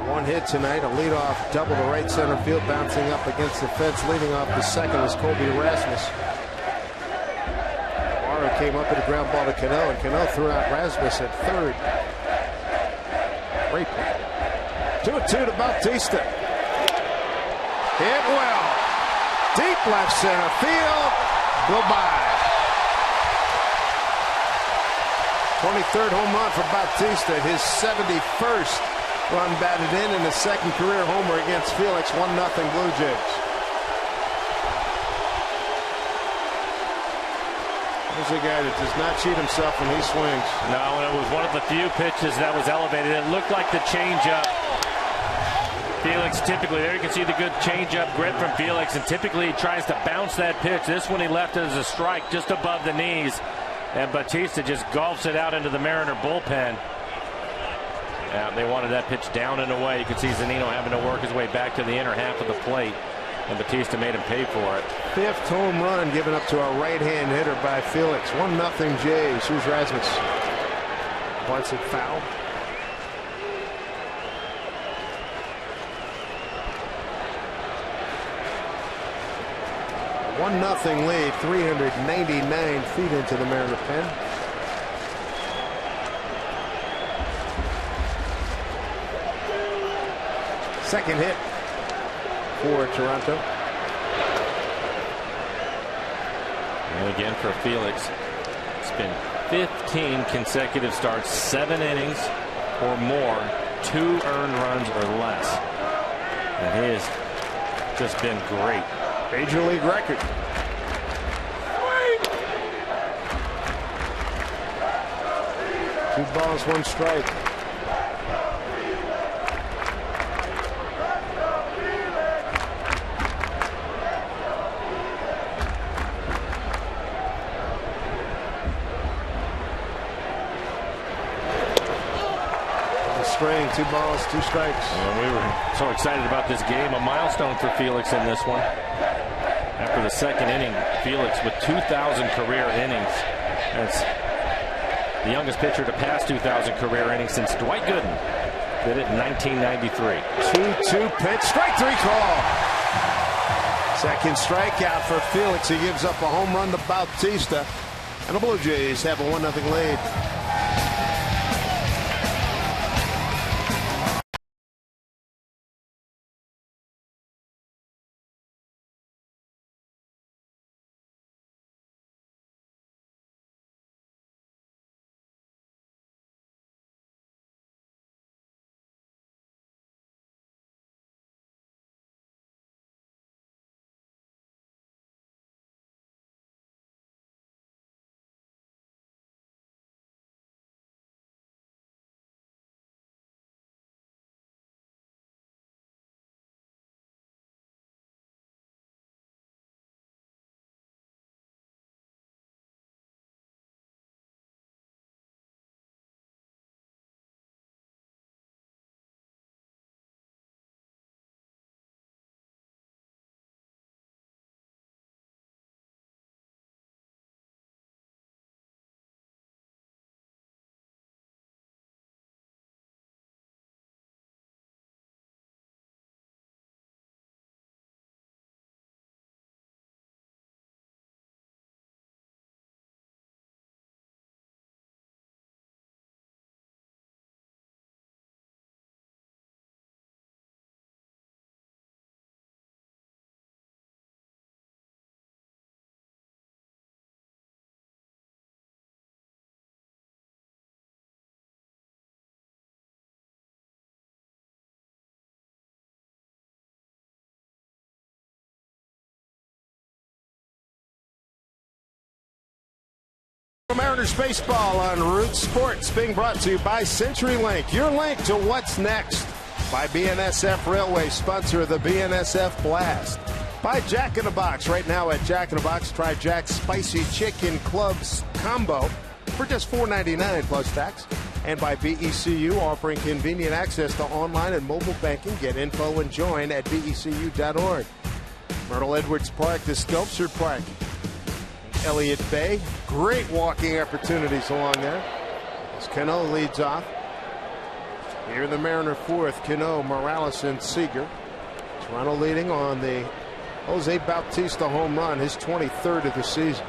One hit tonight, a leadoff double to right center field, bouncing up against the fence. Leading off the second was Colby Rasmus. Morrow came up with a ground ball to Cano, and Cano threw out Rasmus at third. Great play. 2-2 to Bautista. Hit well. Deep left center field. Goodbye. 23rd home run for Bautista. His 71st run batted in the second career homer against Felix. 1-0 Blue Jays. There's a guy that does not cheat himself when he swings. No, and it was one of the few pitches that was elevated. It looked like the changeup. Felix typically, there you can see the good changeup grip from Felix, and typically he tries to bounce that pitch. This one he left as a strike just above the knees, and Bautista just golfs it out into the Mariner bullpen. Yeah, they wanted that pitch down and away. You can see Zunino having to work his way back to the inner half of the plate, and Bautista made him pay for it. 5th home run given up to a right-hand hitter by Felix. 1-0 Jays. Here's Rasmus. Once it foul. A 1-0 lead, 399 feet into the Mariner pen. Second hit for Toronto. And again for Felix, it's been 15 consecutive starts, 7 innings or more, 2 earned runs or less. And he has just been great. Major league record. Two balls, 1 strike. String, 2 balls, 2 strikes. Well, we were so excited about this game. A milestone for Felix in this one. After the second inning, Felix with 2,000 career innings. That's the youngest pitcher to pass 2,000 career innings since Dwight Gooden did it in 1993. 2-2 pitch, strike 3 call. Second strikeout for Felix. He gives up a home run to Bautista, and the Blue Jays have a 1-0 lead. Mariners baseball on Root Sports, being brought to you by CenturyLink. Your link to what's next. By BNSF Railway, sponsor of the BNSF Blast. By Jack in the Box. Right now at Jack in the Box, try Jack's Spicy Chicken Clubs Combo for just $4.99 plus tax. And by BECU, offering convenient access to online and mobile banking. Get info and join at becu.org. Myrtle Edwards Park, the Sculpture Park. Elliott Bay, great walking opportunities along there. As Cano leads off. Here in the Mariner fourth, Cano, Morales, and Seager. Toronto leading on the Jose Bautista home run, his 23rd of the season.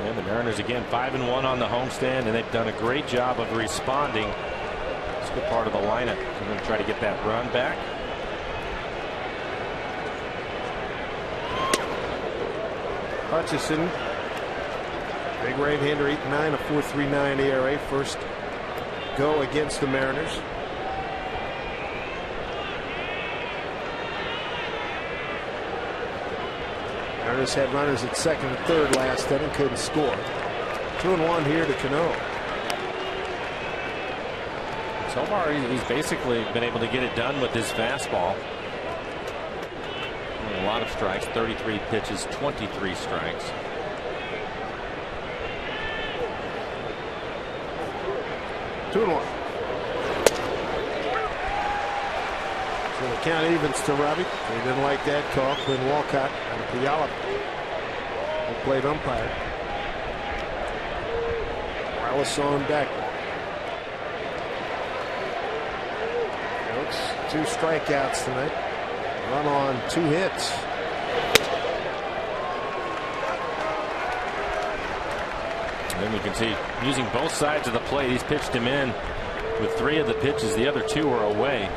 And the Mariners again 5-1 on the homestand, and they've done a great job of responding. It's a good part of the lineup. They're going to try to get that run back. Hutchison, big right-hander, 8.9, a 4.39 ERA. First go against the Mariners. Mariners had runners at second and third last inning, couldn't score. 2-1 here to Cano. So far, he's basically been able to get it done with his fastball. A lot of strikes, 33 pitches, 23 strikes. Two and one. So the count evens to Robbie. He didn't like that call. Quinn Walcott and Puyallup, who played umpire. Morales on deck. Felix, 2 strikeouts tonight. Run on 2 hits. And you can see using both sides of the plate. He's pitched him in with 3 of the pitches. The other 2 are away.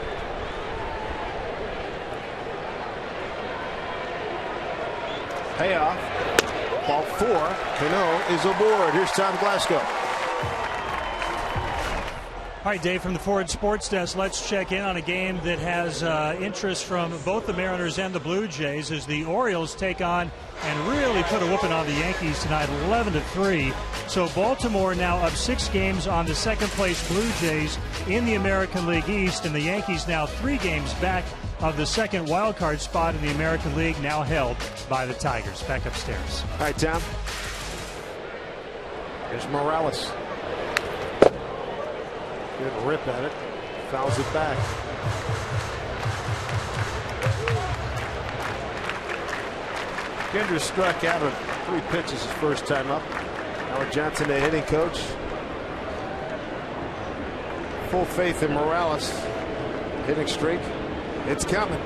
Payoff. Ball 4. Cano is aboard. Here's Tom Glasgow. All right, Dave, from the Forward Sports Desk, let's check in on a game that has interest from both the Mariners and the Blue Jays as the Orioles take on and really put a whooping on the Yankees tonight, 11-3. So Baltimore now up 6 games on the second-place Blue Jays in the American League East, and the Yankees now 3 games back of the second wild card spot in the American League, now held by the Tigers. Back upstairs. All right, Tom. Here's Morales. Good rip at it. Fouls it back. Kendra struck out of 3 pitches his first time up. Howard Johnson, the hitting coach. Full faith in Morales. Hitting streak. It's coming.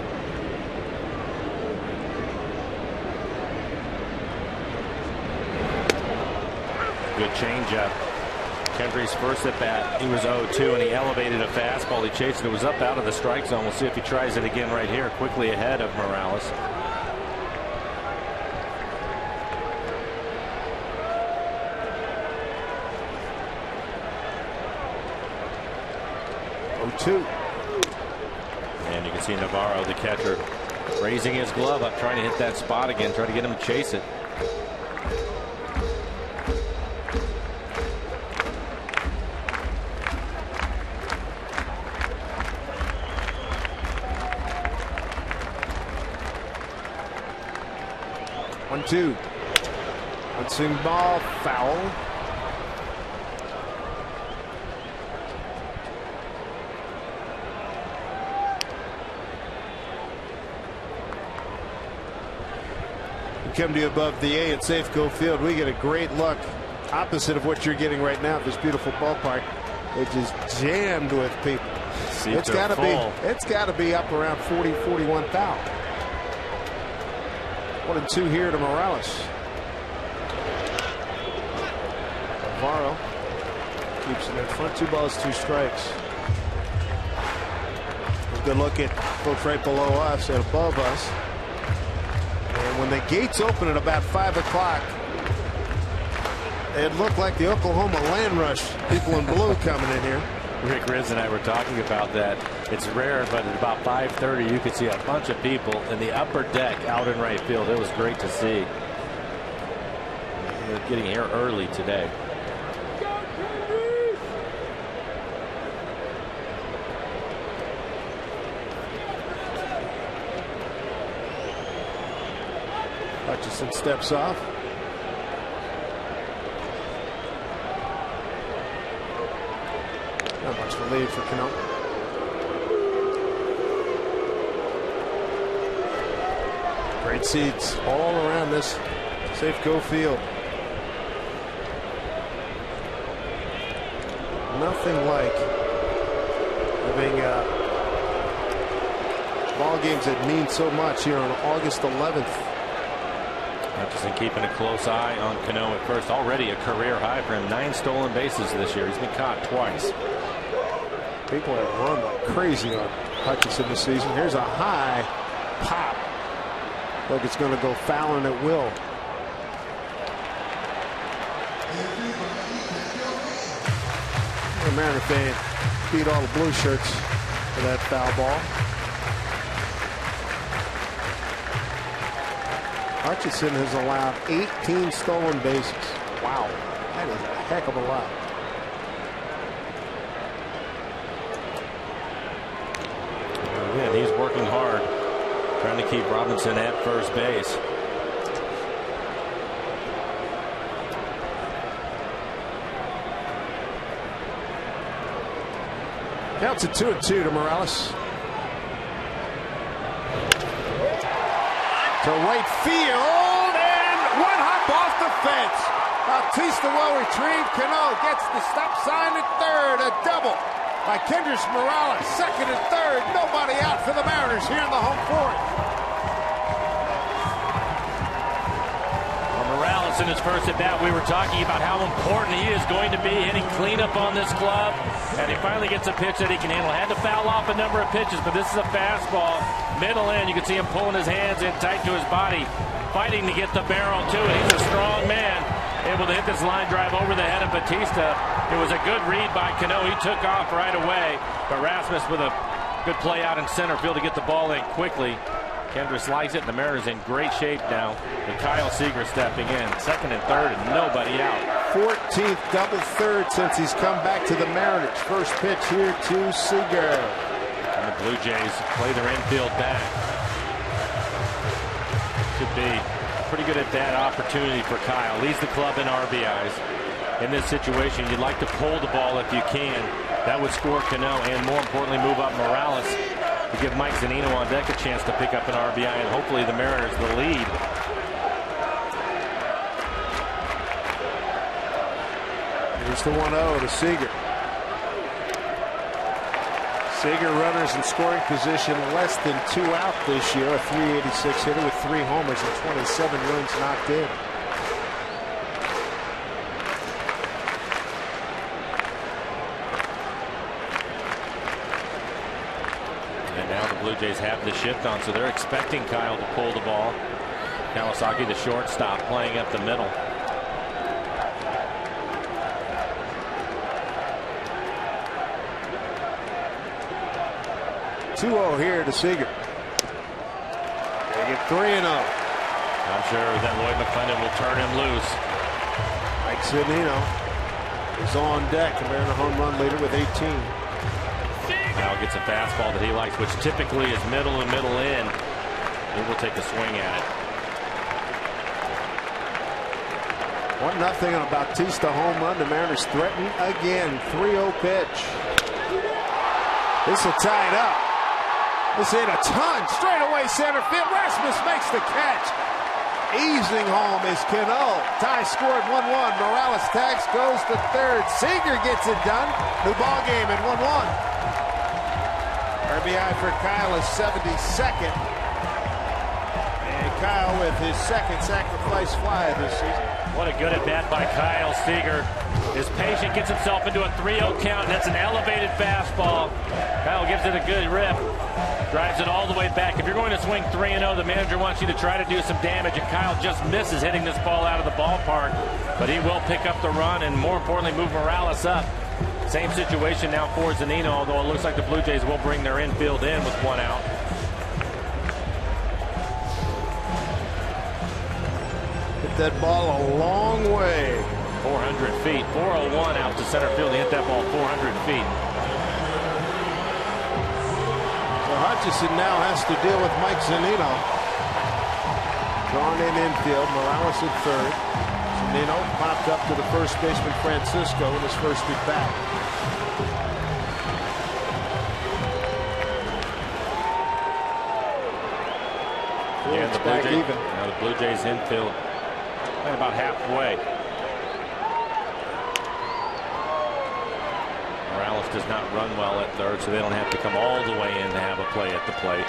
Good changeup. Kendry's first at bat, he was 0-2, and he elevated a fastball. He chased it. It was up out of the strike zone. We'll see if he tries it again right here, quickly ahead of Morales. And you can see Navarro, the catcher, raising his glove up, trying to hit that spot again, trying to get him to chase it. One-two. One-swing ball, foul. We come to you above the A at Safeco Field. We get a great look opposite of what you're getting right now at this beautiful ballpark, which is jammed with people. It's got to be up around 40, 41,000. 1-2 here to Morales. Navarro keeps it in front. 2 balls, 2 strikes. A good look at folks right below us and above us. And when the gates open at about 5 o'clock, it looked like the Oklahoma land rush. People in blue coming in here. Rick Riz and I were talking about that. It's rare, but at about 5:30 you could see a bunch of people in the upper deck out in right field. It was great to see. They're getting here early today. Hutchinson steps off. Not much of a lead for Cano. Great seats all around this Safeco field. Nothing like having ball games that mean so much here on August 11th. Hutchinson keeping a close eye on Cano at first. Already a career high for him. 9 stolen bases this year. He's been caught twice. People have run like crazy on Hutchinson this season. Here's a high pop. Like it's going to go fouling at will. The Mariner fan beat all the blue shirts for that foul ball. Hutchinson has allowed 18 stolen bases. Wow, that is a heck of a lot. Yeah, he's working hard, trying to keep Robinson at first base. Counts at 2-2 to Morales. To right field, and one hop off the fence. Bautista well retrieved. Cano gets the stop sign at third. A double by Kendrys Morales. Second and third. Nobody out for the Mariners here in the home fourth. Well, Morales in his first at bat, we were talking about how important he is going to be hitting cleanup on this club. And he finally gets a pitch that he can handle. Had to foul off a number of pitches, but this is a fastball. Middle in, you can see him pulling his hands in tight to his body, fighting to get the barrel to it. He's a strong man, able to hit this line drive over the head of Bautista. It was a good read by Cano. He took off right away, but Rasmus with a good play out in center field to get the ball in quickly. Kendrys likes it, and the Mariners in great shape now with Kyle Seager stepping in. Second and third, and nobody out. 14th double third since he's come back to the Mariners. First pitch here to Seager. And the Blue Jays play their infield back. Should be pretty good at that opportunity for Kyle. Leads the club in RBIs. In this situation, you'd like to pull the ball if you can. That would score Cano and, more importantly, move up Morales to give Mike Zunino on deck a chance to pick up an RBI and hopefully the Mariners the lead. Here's the 1-0 to Seager. Seager runners in scoring position, less than 2 out this year. A .386 hitter with 3 homers and 27 runs knocked in. And now the Blue Jays have the shift on, so they're expecting Kyle to pull the ball. Kawasaki, the shortstop, playing up the middle. 2-0 here to Seager. They get 3-0. I'm sure that Lloyd McClendon will turn him loose. Mike Zunino is on deck. The Mariner home run leader with 18. Now gets a fastball that he likes, which typically is middle and middle in. He will take a swing at it. 1-0 on a Bautista home run. The Mariners threaten again. 3-0 pitch. This will tie it up. This hit a ton. Straight away center field. Rasmus makes the catch. Easing home is Cano. Tie scored 1-1. Morales tags, goes to third. Seager gets it done. New ball game at 1-1. RBI for Kyle is 72nd. And Kyle with his second sacrifice fly this season. What a good at bat by Kyle Seager. Is patient, gets himself into a 3-0 count, and that's an elevated fastball. Kyle gives it a good rip. Drives it all the way back. If you're going to swing 3-0, the manager wants you to try to do some damage, and Kyle just misses hitting this ball out of the ballpark. But he will pick up the run and, more importantly, move Morales up. Same situation now for Zunino, although it looks like the Blue Jays will bring their infield in with 1 out. Hit that ball a long way. 400 feet. 401 out to center field. He hit that ball 400 feet. So Hutchison now has to deal with Mike Zunino. Drawn in infield. Morales at third. Zunino popped up to the first baseman Francisco in his first at bat. Yeah, the Blue Jays infield right about halfway. Morales does not run well at third, so they don't have to come all the way in to have a play at the plate.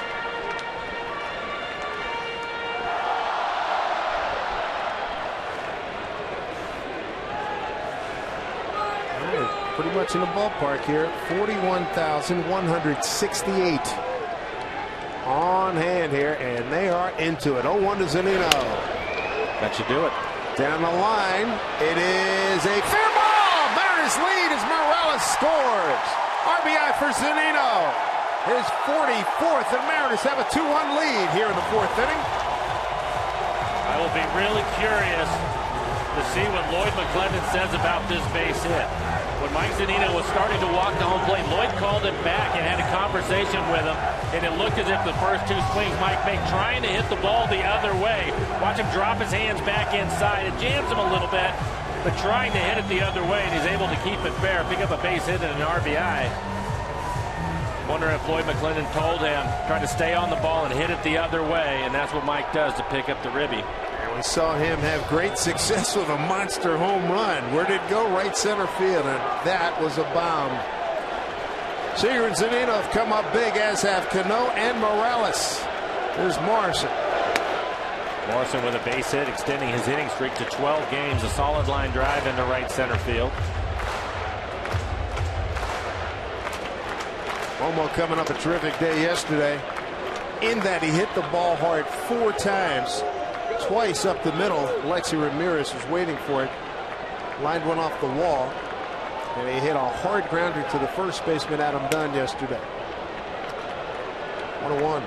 Pretty much in the ballpark here. 41,168 on hand here, and they are into it. 0-1 to Zunino. That should do it. Down the line, it is a fair ball. Mariners lead as Morales scores. RBI for Zunino. His 44th, and Mariners have a 2-1 lead here in the 4th inning. I will be really curious to see what Lloyd McClendon says about this base hit. When Mike Zunino was starting to walk the home plate, Lloyd called him back and had a conversation with him, and it looked as if the first 2 swings Mike made trying to hit the ball the other way. Watch him drop his hands back inside. It jams him a little bit, but trying to hit it the other way, and he's able to keep it fair, pick up a base hit and an RBI. Wonder if Lloyd McClendon told him, try to stay on the ball and hit it the other way, and that's what Mike does to pick up the ribby. We saw him have great success with a monster home run. Where did it go? Right center field, and that was a bomb. Seager and Zunino have come up big, as have Cano and Morales. There's Morrison. Morrison with a base hit, extending his hitting streak to 12 games. A solid line drive into right center field. Romo coming up a terrific day yesterday, in that he hit the ball hard 4 times. Twice up the middle. Alexi Ramirez was waiting for it. Lined one off the wall. And he hit a hard grounder to the first baseman Adam Dunn yesterday. 1-1.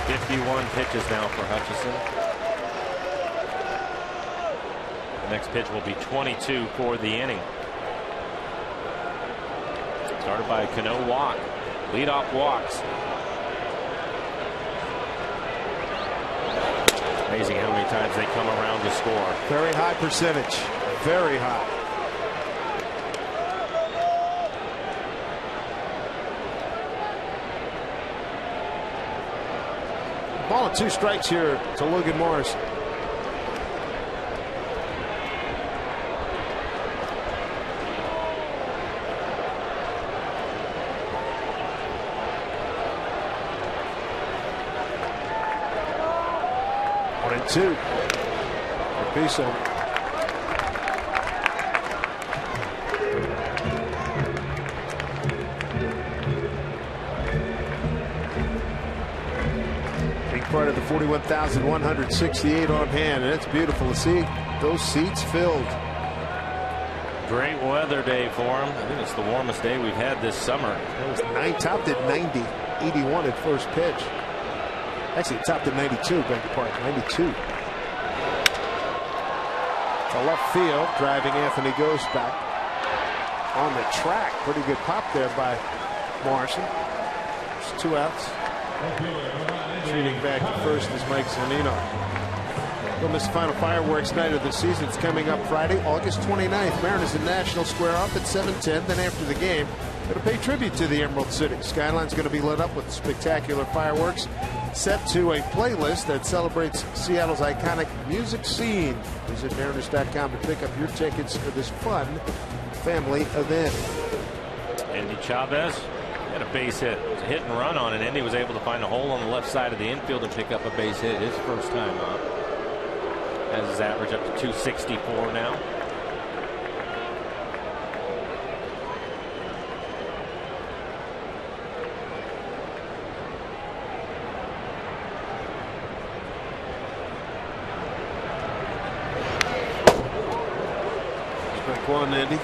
.51 pitches now for Hutchison. Next pitch will be 22 for the inning. Started by a Cano walk. Leadoff walks. Amazing how many times they come around to score. Very high percentage. Very high. Ball and 2 strikes here to Logan Morrison. Two. Piso. Big part of the 41,168 on hand, and it's beautiful to see those seats filled. Great weather day for him. I think it's the warmest day we've had this summer. It was topped at 90, 81 at first pitch. Actually, it topped at 92, beg your pardon, 92. To left field, driving Anthony Ghostback on the track. Pretty good pop there by Morrison. There's 2 outs. Shooting back to first is Mike Zunino. Don't miss the final fireworks night of the season. It's coming up Friday, August 29th. Mariners in National Square up at 7:10. Then after the game, going to pay tribute to the Emerald City. Skyline's going to be lit up with spectacular fireworks, set to a playlist that celebrates Seattle's iconic music scene. Visit Mariners.com to pick up your tickets for this fun family event. Andy Chavez had a base hit. It was a hit and run on it. Andy was able to find a hole on the left side of the infield and pick up a base hit his first time up. Has his average up to 264 now. one, Indy.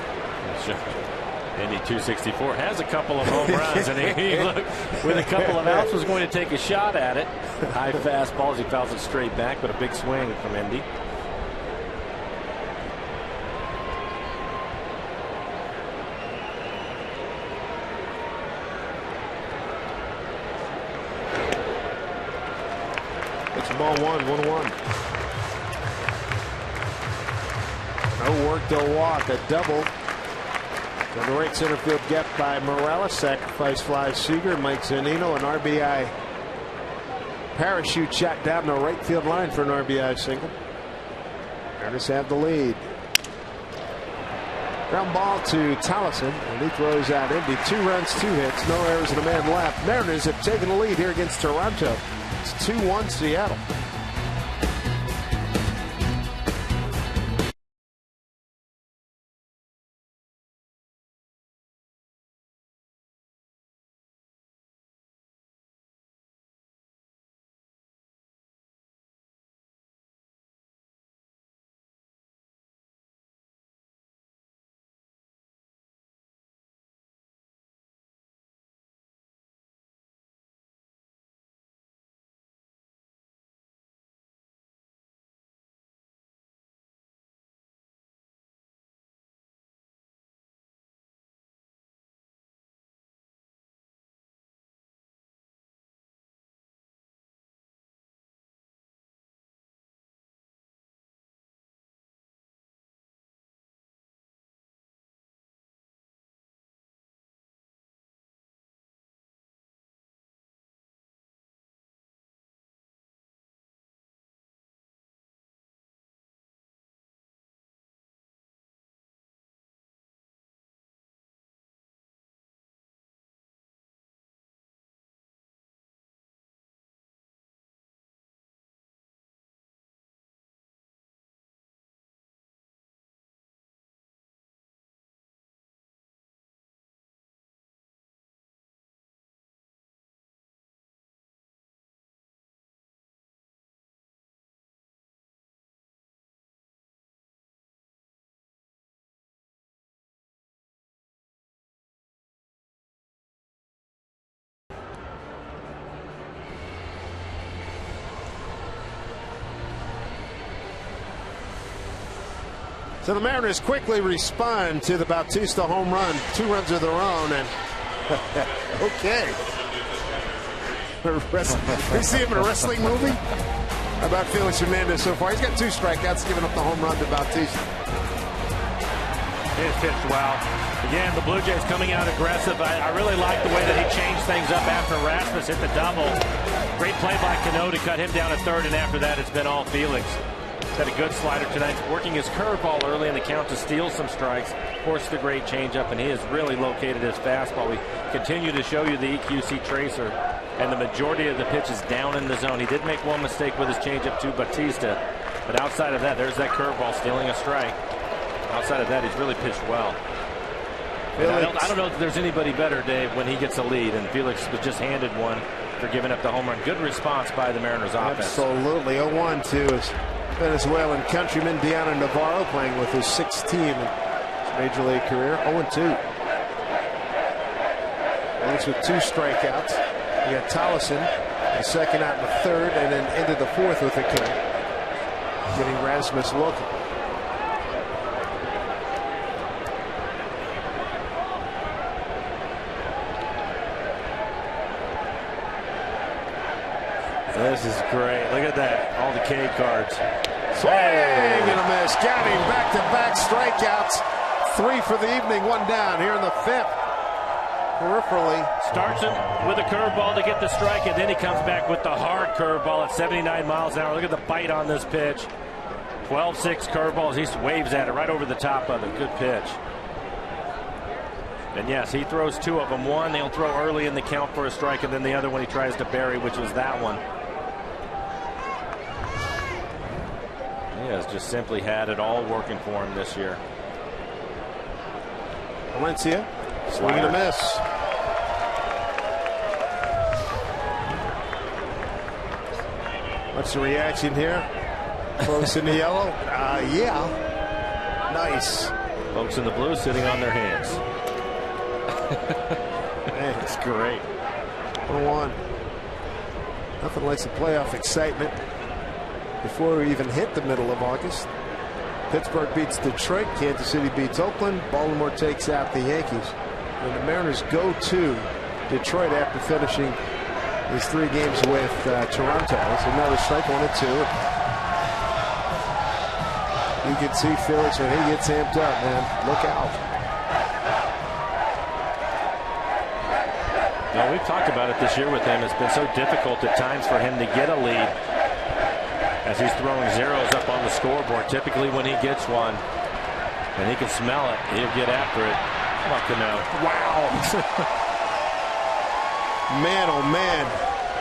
Indy 264 has a couple of home runs, and he look, with a couple of outs was going to take a shot at it. High fastballs, he fouls it straight back, but a big swing from Indy. It's ball 1-1. No work, to walk, a double. On the right center field gap by Morales. Sacrifice fly Seager. Mike Zunino, an RBI parachute shot down the right field line for an RBI single. Mariners have the lead. Ground ball to Tallison, and he throws out Indy. 2 runs, 2 hits, no errors, and a man left. Mariners have taken the lead here against Toronto. It's 2-1 Seattle. So the Mariners quickly respond to the Bautista home run. 2 runs of their own, and okay. You see him in a wrestling movie? How about Felix Hernandez so far? He's got 2 strikeouts, giving up the home run to Bautista. He has pitched well. Again, the Blue Jays coming out aggressive. I really like the way that he changed things up after Rasmus hit the double. Great play by Cano to cut him down at third, and after that it's been all Felix. Had a good slider tonight, working his curveball early in the count to steal some strikes, forced a great changeup, and he has really located his fastball. We continue to show you the EQC tracer, and the majority of the pitch is down in the zone. He did make one mistake with his changeup to Bautista, but outside of that, there's that curveball stealing a strike. Outside of that, he's really pitched well. I don't know if there's anybody better, Dave, when he gets a lead, and Felix was just handed one for giving up the home run. Good response by the Mariners offense. Absolutely. 0-1 to his Venezuelan countryman Deanna Navarro, playing with his 6th team in his major league career. 0-2. Felix with 2 strikeouts. You got Tallison, the second out in the 3rd, and then into the 4th with a kill, getting Rasmus looking. This is great. Look at that. All the K cards. Swing and a miss. Counting back-to-back strikeouts. 3 for the evening. 1 down here in the 5th. Peripherally. Starts him with a curveball to get the strike, and then he comes back with the hard curveball at 79 miles an hour. Look at the bite on this pitch. 12-6 curveballs. He waves at it right over the top of it. Good pitch. And yes, he throws 2 of them. One he'll throw early in the count for a strike, and then the other one he tries to bury, which was that one. He has just simply had it all working for him this year. Valencia, swing and a miss. What's the reaction here? Close in the yellow. Yeah. Nice. Folks in the blue sitting on their hands. Man, it's great. 1-1. Nothing like some playoff excitement before we even hit the middle of August. Pittsburgh beats Detroit. Kansas City beats Oakland. Baltimore takes out the Yankees. And the Mariners go to Detroit after finishing these 3 games with Toronto. It's another strike, 1-2. You can see Felix when he gets amped up, man. Look out. Now, we've talked about it this year with him. It's been so difficult at times for him to get a lead as he's throwing zeros up on the scoreboard. Typically when he gets one and he can smell it, he'll get after it. Fucking no. Wow. Man, oh man.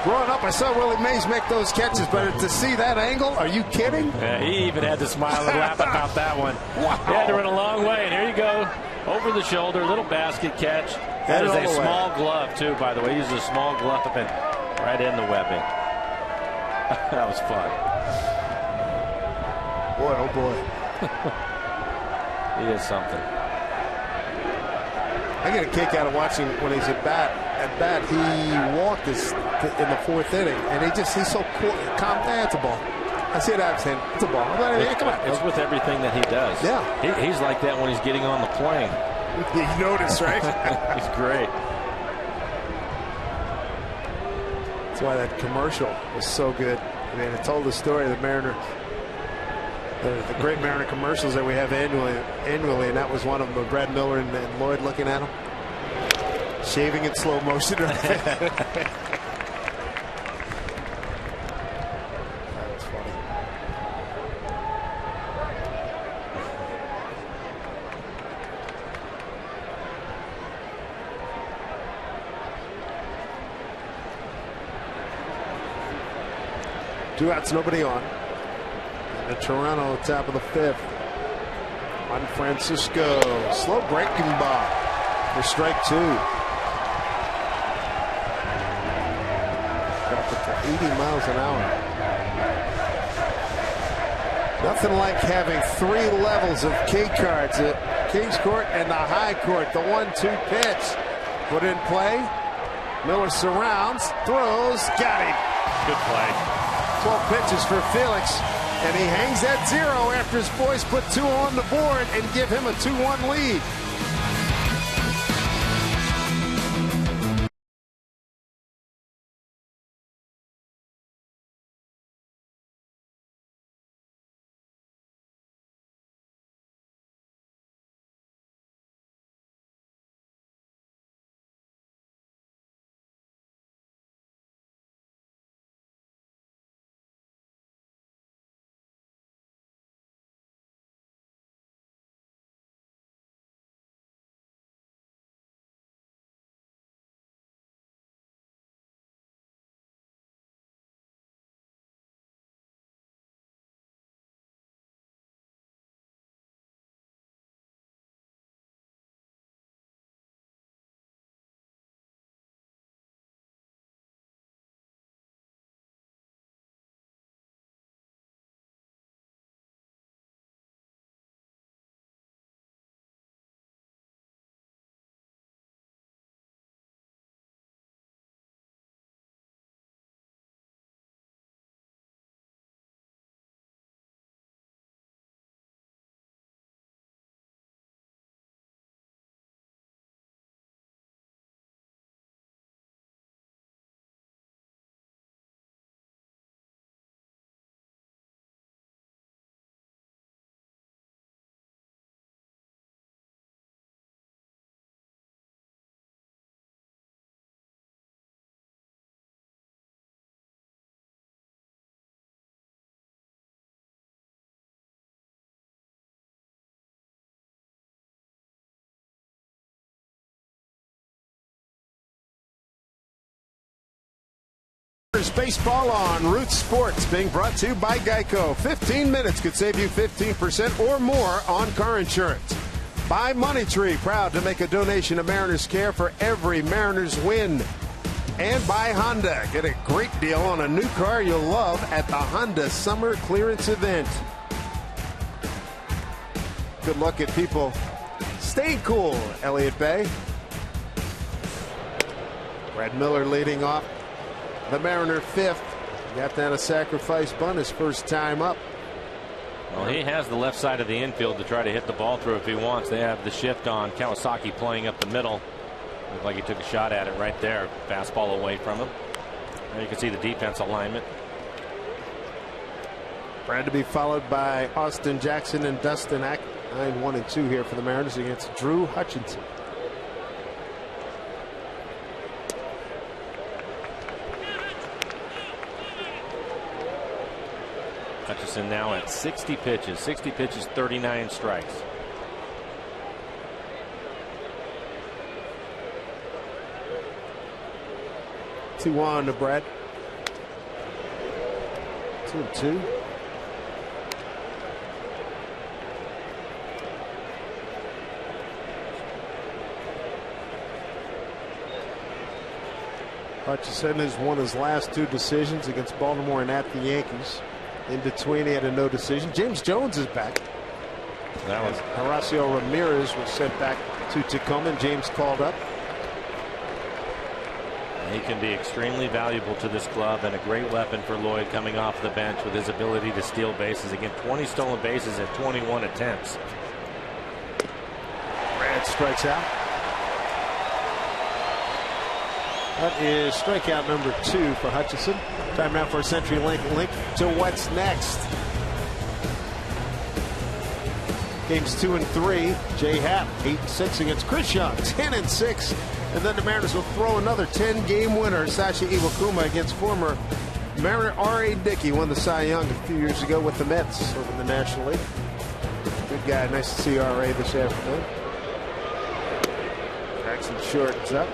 Growing up, I saw Willie Mays make those catches, but to see that angle, are you kidding? Yeah, he even had to smile and laugh about that one. Wow. He had to run a long way, and here you go. Over the shoulder, little basket catch. That is a small glove, too, by the way. He uses a small glove up and right in the webbing. That was fun. Boy, oh boy. He is something. I get a kick out of watching when he's at bat. He walked in the 4th inning, and he's so cool, calm. It's a ball. I see it out of his hand. It's a ball. Come on. It's with everything that he does. Yeah. He's like that when he's getting on the plane. You notice, right? He's great. That's why that commercial was so good. I mean, it told the story of the Mariner, the great Mariner commercials that we have annually, and that was one of them. Brad Miller and Lloyd looking at him, shaving in slow motion. That was funny. Two outs, nobody on. And the Toronto top of the 5th. Juan Francisco, slow breaking ball for strike 2. Got it to 80 miles an hour. Nothing like having 3 levels of K cards at Kings Court and the High Court. The 1-2 pitch put in play. Miller surrounds, throws, got him. Good play. 12 pitches for Felix, and he hangs at 0 after his boys put 2 on the board and give him a 2-1 lead. Baseball on Root Sports, being brought to you by Geico. 15 minutes could save you 15% or more on car insurance. By Money Tree, proud to make a donation to Mariners Care for every Mariners win. And by Honda, get a great deal on a new car you'll love at the Honda Summer Clearance Event. Good luck at people stayed cool, Elliott Bay. Brad Miller leading off the Mariner fifth. Got down a sacrifice bunt his first time up. Well, he has the left side of the infield to try to hit the ball through if he wants. They have the shift on. Kawasaki playing up the middle. Looked like he took a shot at it right there. Fastball away from him. There you can see the defense alignment. Brad to be followed by Austin Jackson and Dustin Ack. 9-1-2 here for the Mariners against Drew Hutchinson. Hutchinson now at 60 pitches. 60 pitches, 39 strikes. Two on to Brad. 2-2. Hutchinson has won his last two decisions against Baltimore and at the Yankees. In between, he had a no decision. James Jones is back. That was Horacio Ramirez was sent back to Tacoma, and James called up. He can be extremely valuable to this club and a great weapon for Lloyd coming off the bench with his ability to steal bases. Again, 20 stolen bases at 21 attempts. Brad strikes out. That is strikeout number 2 for Hutchinson. Time now for a CenturyLink link to what's next. Games 2 and 3. Jay Happ 8-6 against Chris Young, 10-6. And then the Mariners will throw another 10-game winner, Sashi Iwakuma, against former Mariner R.A. Dickey. Won the Cy Young a few years ago with the Mets over in the National League. Good guy. Nice to see R.A. this afternoon. Jackson shortens up.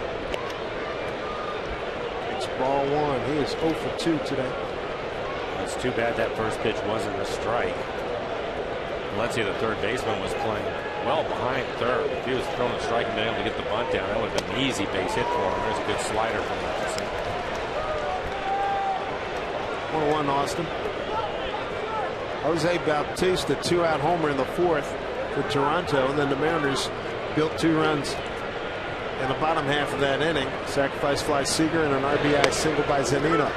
Ball one. He is 0 for 2 today. It's too bad that first pitch wasn't a strike. Let's see, the third baseman was playing well behind third. If he was throwing a strike and been able to get the bunt down, that would have been an easy base hit for him. There's a good slider from Hutchinson. 1-1 Austin. Jose Bautista, 2-out homer in the fourth for Toronto, and then the Mariners built 2 runs in the bottom half of that inning. Sacrifice fly Seager and an RBI single by Zunino.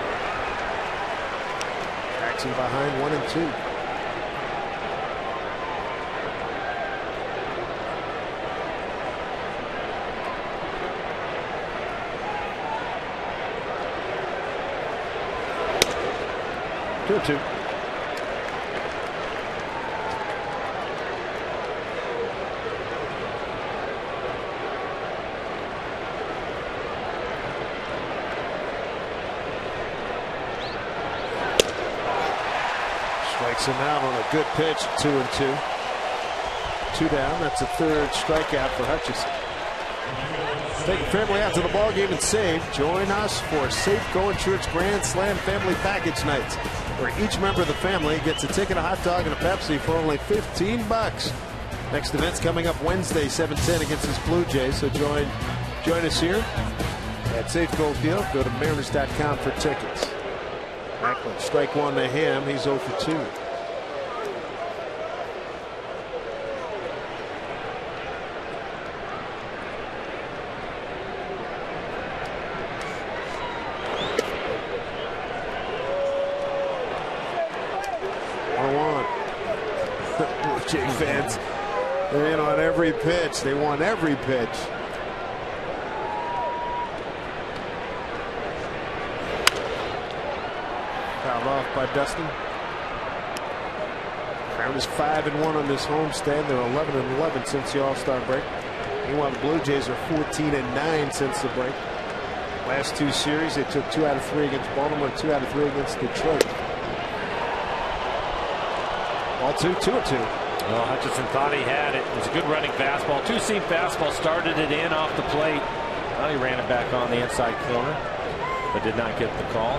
Jackson behind 1-2. Two. Strikes him out on a good pitch. 2-2. 2 down. That's a third strikeout for Hutchinson. Take your family out to the ball game and save. Join us for Safeco Insurance Grand Slam Family Package Nights, where each member of the family gets a ticket, a hot dog, and a Pepsi for only $15. Next event's coming up Wednesday, 7-10 against his Blue Jays. So join us here at Safeco Field. Go to Mariners.com for tickets. Macklin, strike one to him. He's 0 for 2. Jay fans, they're in on every pitch. They want every pitch. Fouled off by Dustin. Mariners 5-1 on this homestand. They're 11-11 since the All-Star break. Meanwhile, the Blue Jays are 14-9 since the break. Last 2 series, they took 2 out of 3 against Baltimore, 2 out of 3 against Detroit. Ball 2-2. Well, Hutchinson thought he had it. It was a good running fastball. Two-seam fastball, started it in off the plate. Well, he ran it back on the inside corner, but did not get the call.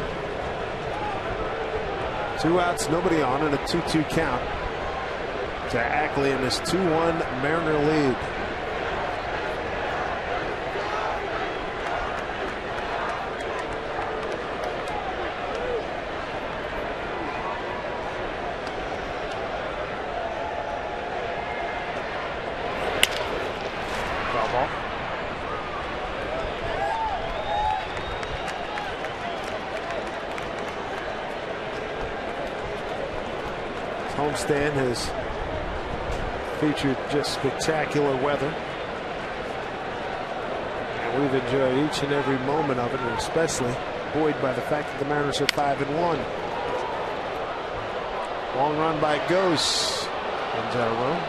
2 outs, nobody on, and a 2-2 count to Ackley in this 2-1 Mariner lead. homestand has featured just spectacular weather. And we've enjoyed each and every moment of it, and especially buoyed by the fact that the Mariners are 5-1. Long run by Gose. Comes out of room.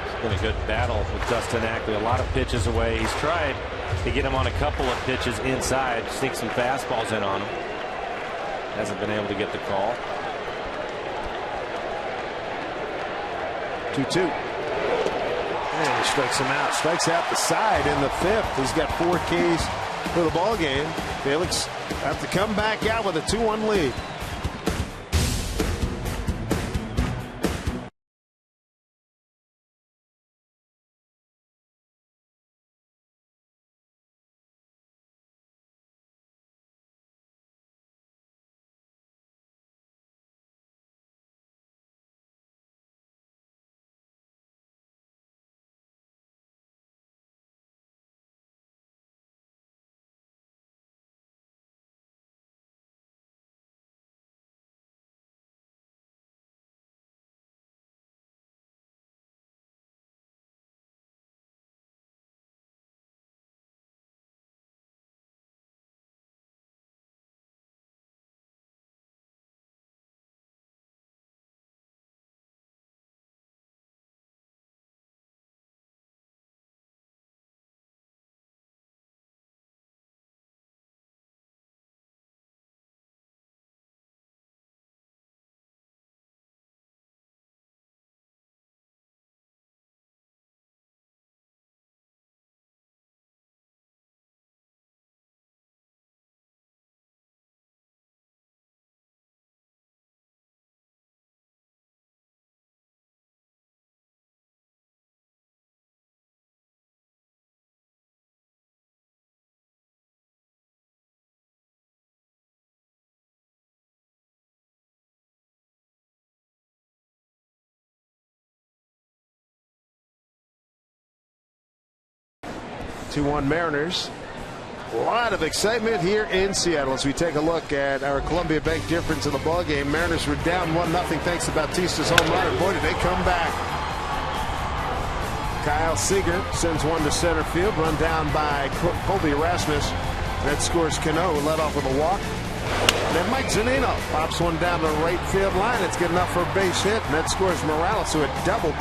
It's been a good battle with Dustin Ackley. A lot of pitches away. He's tried to get him on a couple of pitches inside, sneak some fastballs in on him. Hasn't been able to get the call. 2-2. And he strikes him out. Strikes out the side in the 5th. He's got 4 Ks for the ball game. Felix have to come back out with a 2-1 lead. Two-1 Mariners. A lot of excitement here in Seattle as we take a look at our Columbia Bank difference in the ball game. Mariners were down 1-0 thanks to Bautista's home run, and boy, did they come back. Kyle Seager sends one to center field, run down by Colby Rasmus. That scores Cano, who led off with a walk. And then Mike Zunino pops one down the right field line. It's good enough for a base hit, and that scores Morales, who had doubled,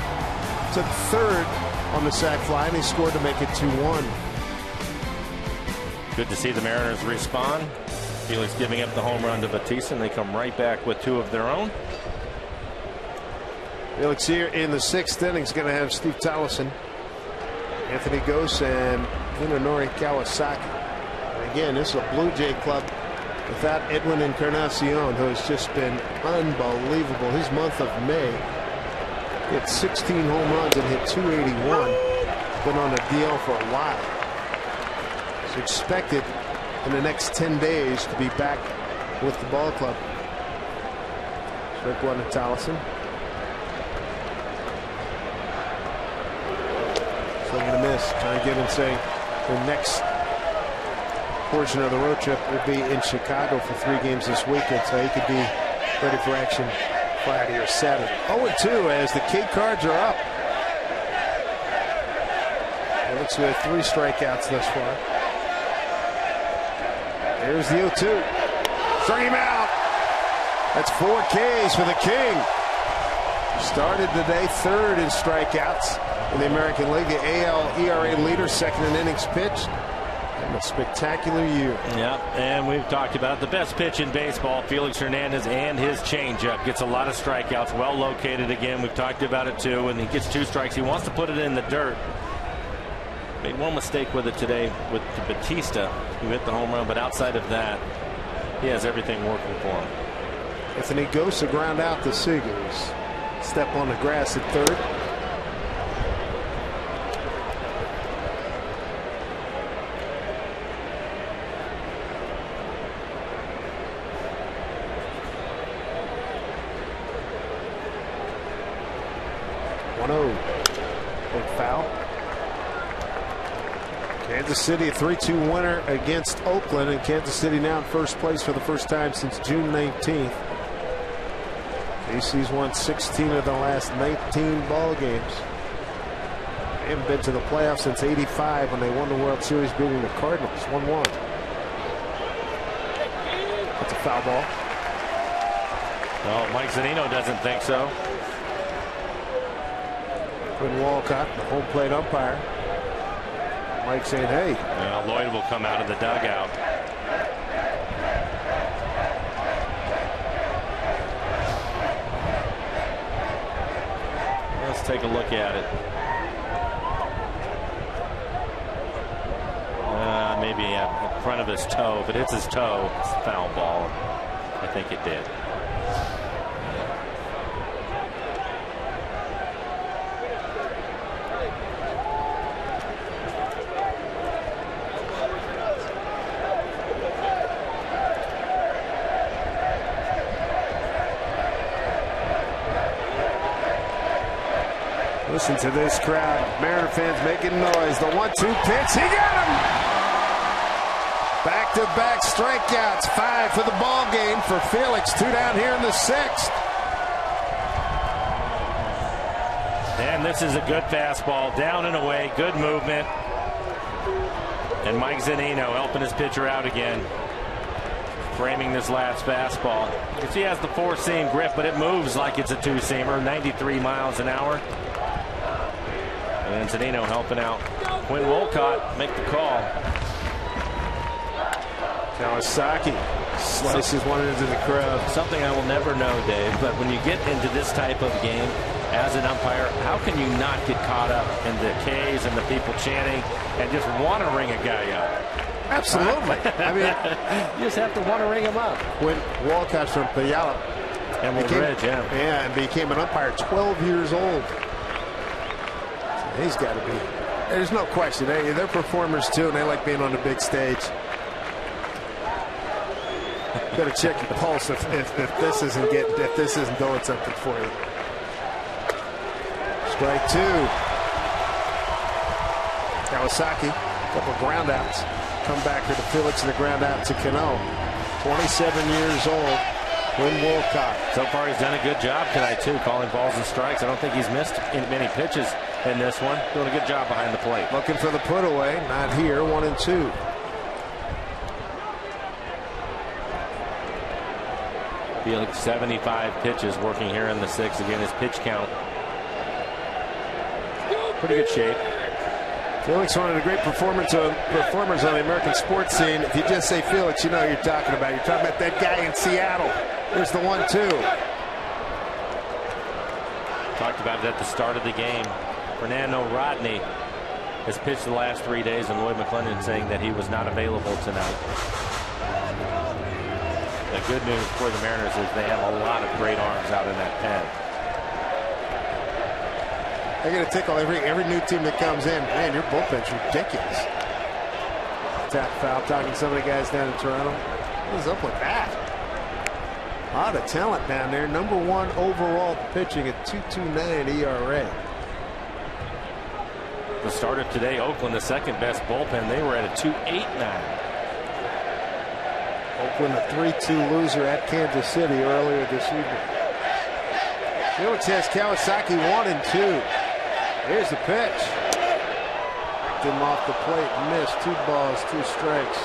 took third on the sac fly, and he scored to make it 2-1. Good to see the Mariners respond. Felix giving up the home run to Bautista, and they come right back with 2 of their own. Felix here in the 6th inning is going to have Steve Tollefson, Anthony Gose, and Hinonori Kawasaki. And again, this is a Blue Jay club without Edwin Encarnacion, who has just been unbelievable. His month of May, he hit 16 home runs and hit 281. Been on a deal for a while. He's expected in the next 10 days to be back with the ball club. Strike one to Tollefson. Swing and a miss. John Gibbons saying the next portion of the road trip will be in Chicago for 3 games this weekend, so he could be ready for action Friday or Saturday. 0-2 as the K Cards are up. Felix with 3 strikeouts thus far. There's the 0-2. Struck him out. That's 4 Ks for the King. Started today 3rd in strikeouts in the American League. The AL ERA leader, 2nd in innings pitched. And a spectacular year. Yeah, and we've talked about the best pitch in baseball, Felix Hernandez, and his changeup. Gets a lot of strikeouts, well located again. We've talked about it too. When he gets 2 strikes, he wants to put it in the dirt. Made one mistake with it today with Bautista, who hit the home run, but outside of that, he has everything working for him. Anthony Gose, a ground out to Seagers. Step on the grass at 3rd. Big foul. Kansas City a 3-2 winner against Oakland, and Kansas City now in first place for the first time since June 19th. KC's won 16 of the last 19 ball games. They haven't been to the playoffs since '85 when they won the World Series beating the Cardinals 1-1. That's a foul ball. Well, Mike Zunino doesn't think so. Quinn Walcott, the home plate umpire. Mike saying, hey. Well, Lloyd will come out of the dugout. Let's take a look at it. Maybe in front of his toe. If it hits his toe, it's a foul ball. I think it did. Listen to this crowd. Mariner fans making noise. The 1-2 pitch. He got him! Back-to-back strikeouts. 5 for the ball game for Felix. 2 down here in the 6th. And this is a good fastball. Down and away. Good movement. And Mike Zunino helping his pitcher out again. Framing this last fastball. You can see he has the 4-seam grip, but it moves like it's a 2-seamer. 93 miles an hour. And Zunino helping out. Quinn Walcott make the call. Kawasaki slices one into the crowd. Something I will never know, Dave, but when you get into this type of game as an umpire, how can you not get caught up in the K's and the people chanting and just want to ring a guy up? Absolutely. I mean, you just have to want to ring him up. When Walcott from Puyallup and Ridge, and became an umpire 12 years old. He's got to be. There's no question. They're performers too, and they like being on the big stage. Got to check your pulse if this isn't doing something for you. Strike 2. Kawasaki, couple groundouts. Comebacker to Felix and the groundout to Cano. 27 years old. Quinn Walcott. So far, he's done a good job tonight too, calling balls and strikes. I don't think he's missed many pitches in this one. Doing a good job behind the plate. Looking for the put away. Not here. 1-2. Felix 75 pitches working here in the 6th. Again, his pitch count. Pretty good shape. Felix, one of the great performers on the American sports scene. If you just say Felix, you know who you're talking about. You're talking about that guy in Seattle. There's the 1-2. Talked about it at the start of the game. Fernando Rodney has pitched the last 3 days, and Lloyd McClendon saying that he was not available tonight. The good news for the Mariners is they have a lot of great arms out in that pen. They're going to tickle every new team that comes in. Man, your bullpen's ridiculous. Tap foul, talking to some of the guys down in Toronto. What is up with that? A lot of talent down there. Number 1 overall pitching at 2.29 ERA. The start of today, Oakland, the second best bullpen. They were at a 2.89. Oakland a 3-2 loser at Kansas City earlier this evening. Felix has Kawasaki 1-2. Here's the pitch. Knocked him off the plate. Missed. 2 balls, 2 strikes.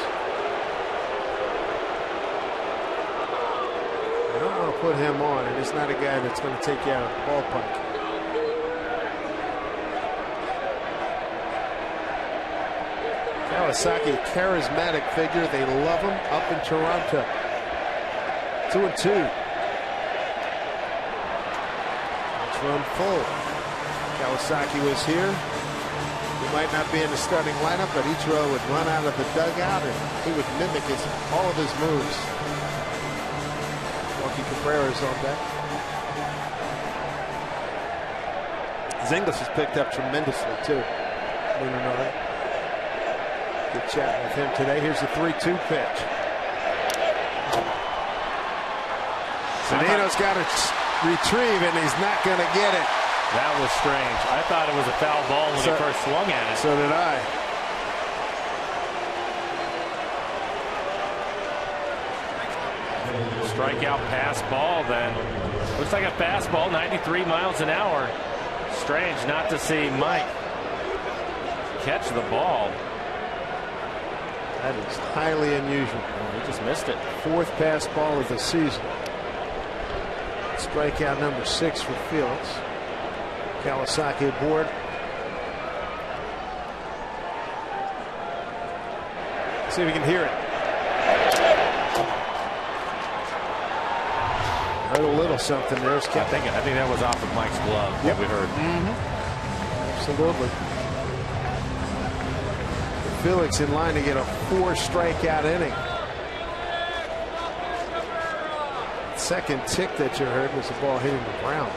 I don't want to put him on, and it's not a guy that's going to take you out of the ballpark. Kawasaki, a charismatic figure. They love him up in Toronto. 2-2. Let's run full. Kawasaki was here. He might not be in the starting lineup, but Ichiro would run out of the dugout and he would mimic all of his moves. Milwaukee Cabrera's on deck. His English has picked up tremendously too. You know that. Good chatting with him today. Here's the 3-2 pitch. Zunino's got to retrieve, and he's not going to get it. That was strange. I thought it was a foul ball when he first swung at it. So did I. Strikeout pass ball then. Looks like a fastball, 93 miles an hour. Strange not to see Mike catch the ball. That is highly unusual. He just missed it. 4th pass ball of the season. Strikeout number 6 for Felix. Kawasaki aboard. See if we can hear it. Heard a little something there. I think that was off of Mike's glove. Yep. We heard. Absolutely. Felix in line to get a 4-strikeout inning. Second tick that you heard was the ball hitting the ground.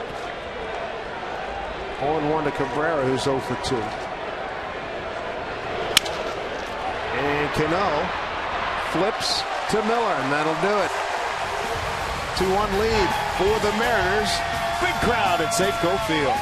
0-1 to Cabrera, who's 0 for 2. And Cano flips to Miller, and that'll do it. 2-1 lead for the Mariners. Big crowd at Safeco Field.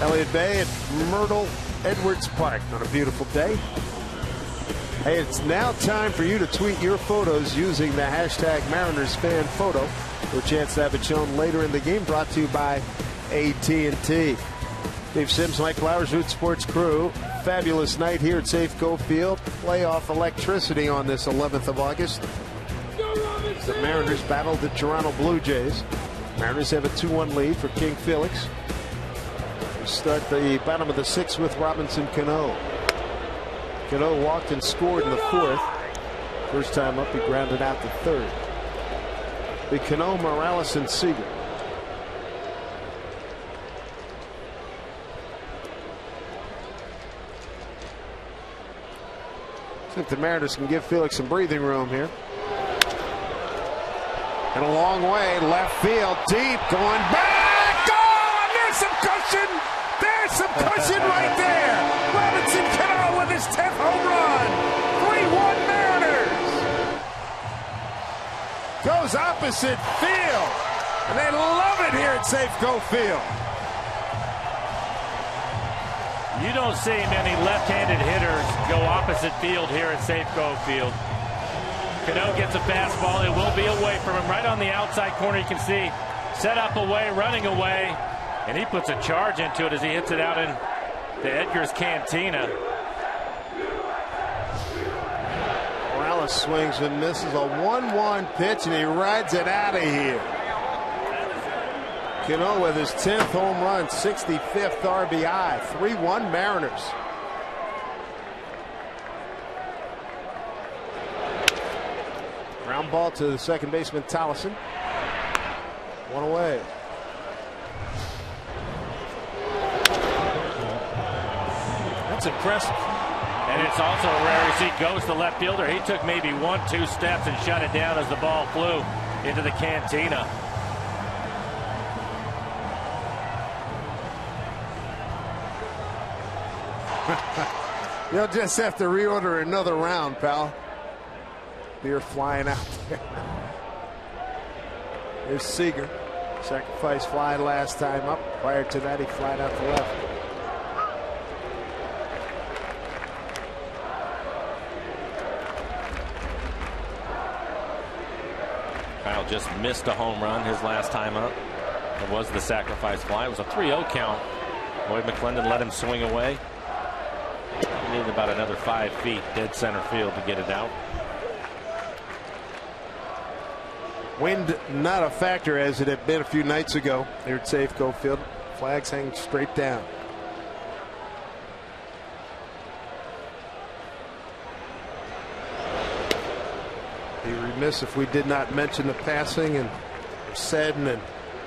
Elliott Bay at Myrtle Edwards Park on a beautiful day. Hey, it's now time for you to tweet your photos using the hashtag Mariners Fan Photo for a chance to have it shown later in the game. Brought to you by AT&T. Dave Sims, Mike Flowers, Root Sports crew. Fabulous night here at Safeco Field. Playoff electricity on this 11th of August. The Mariners battled the Toronto Blue Jays. Mariners have a 2-1 lead for King Felix. We start the bottom of the 6th with Robinson Cano. Cano walked and scored in the 4th. First time up, he grounded out the 3rd. The Cano, Morales, and Seager. I think the Mariners can give Felix some breathing room here. And a long way, left field, deep, going back. Oh, and there's some cushion. There's some cushion right there. Robinson Cano with his 10th home run. 3-1 Mariners. Goes opposite field. And they love it here at Safeco Field. You don't see many left-handed hitters go opposite field here at Safeco Field. Cano gets a fastball. It will be away from him. Right on the outside corner, you can see set up away, running away. And he puts a charge into it as he hits it out in the Edgar's Cantina. Morales swings and misses a 1-1 pitch, and he rides it out of here. Cano with his 10th home run, 65th RBI, 3-1 Mariners. Ground ball to the second baseman, Tallison. One away. That's impressive. And it's also rare to see Ghost, the left fielder. He took maybe 1-2 steps and shut it down as the ball flew into the cantina. You'll just have to reorder another round, pal. Beer flying out there. There's Seager. Sacrifice fly last time up. Prior to that, he flied out to left. Kyle just missed a home run his last time up. It was the sacrifice fly. It was a 3-0 count. Lloyd McClendon let him swing away. He needed about another 5 feet dead center field to get it out. Wind not a factor as it had been a few nights ago here at Safeco Field. Flags hang straight down. Be remiss if we did not mention the passing and saddened and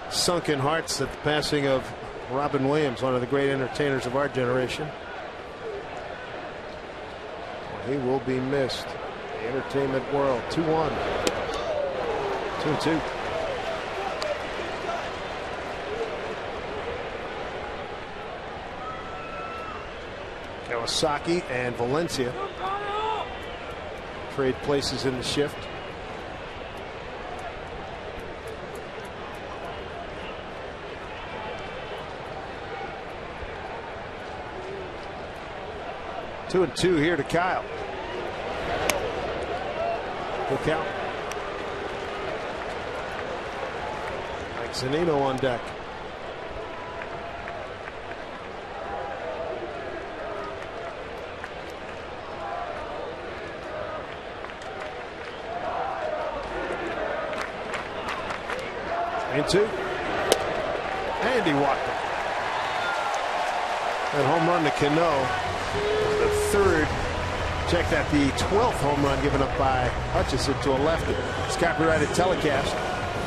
sunken hearts at the passing of Robin Williams, one of the great entertainers of our generation. He will be missed. The entertainment world. 2-1. 2-2. Kawasaki and Valencia trade places in the shift. Two and two here to Kyle. Good count. Mike Zunino on deck. And two. And he walked it. That home run to Cano. The third. Check that, the 12th home run given up by Hutchison to a lefty. It's copyrighted telecast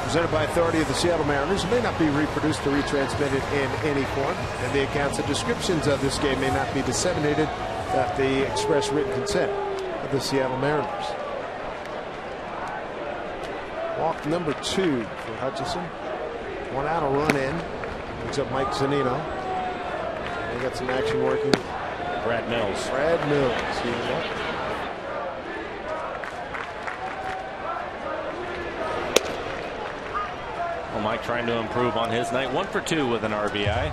presented by authority of the Seattle Mariners. It may not be reproduced or retransmitted in any form, and the accounts and descriptions of this game may not be disseminated without the express written consent of the Seattle Mariners. Walk number 2 for Hutchison. 1 out, a run in. Brings up Mike Zunino. They got some action working. Brad Mills. Brad Mills. Heating up. Well, Mike trying to improve on his night. 1 for 2 with an RBI.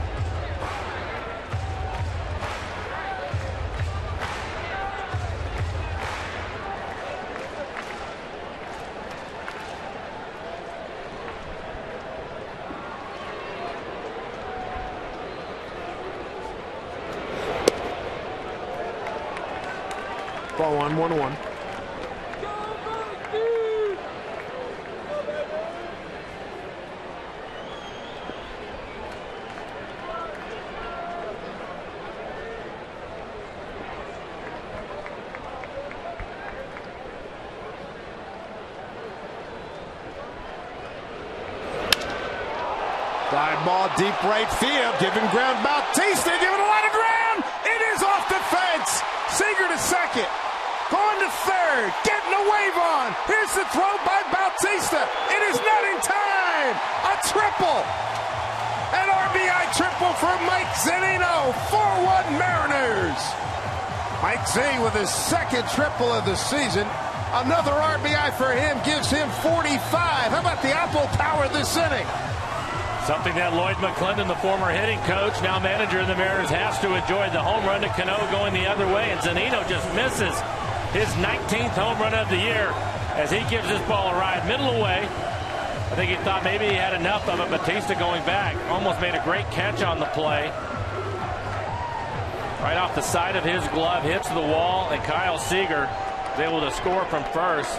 Ball 1-1. Fly ball deep right field, giving ground. Bautista giving a lot of ground. It is off the fence. Seager to second. Going to third, getting a wave on. Here's the throw by Bautista. It is not in time. A triple. An RBI triple for Mike Zunino. 4-1 Mariners. Mike Z with his second triple of the season. Another RBI for him gives him 45. How about the apple power this inning? Something that Lloyd McClendon, the former hitting coach, now manager of the Mariners, has to enjoy. The home run to Cano going the other way, and Zunino just misses his 19th home run of the year as he gives this ball a ride middle away. I think he thought maybe he had enough of it. Bautista going back almost made a great catch on the play. Right off the side of his glove, hits the wall, and Kyle Seager is able to score from first.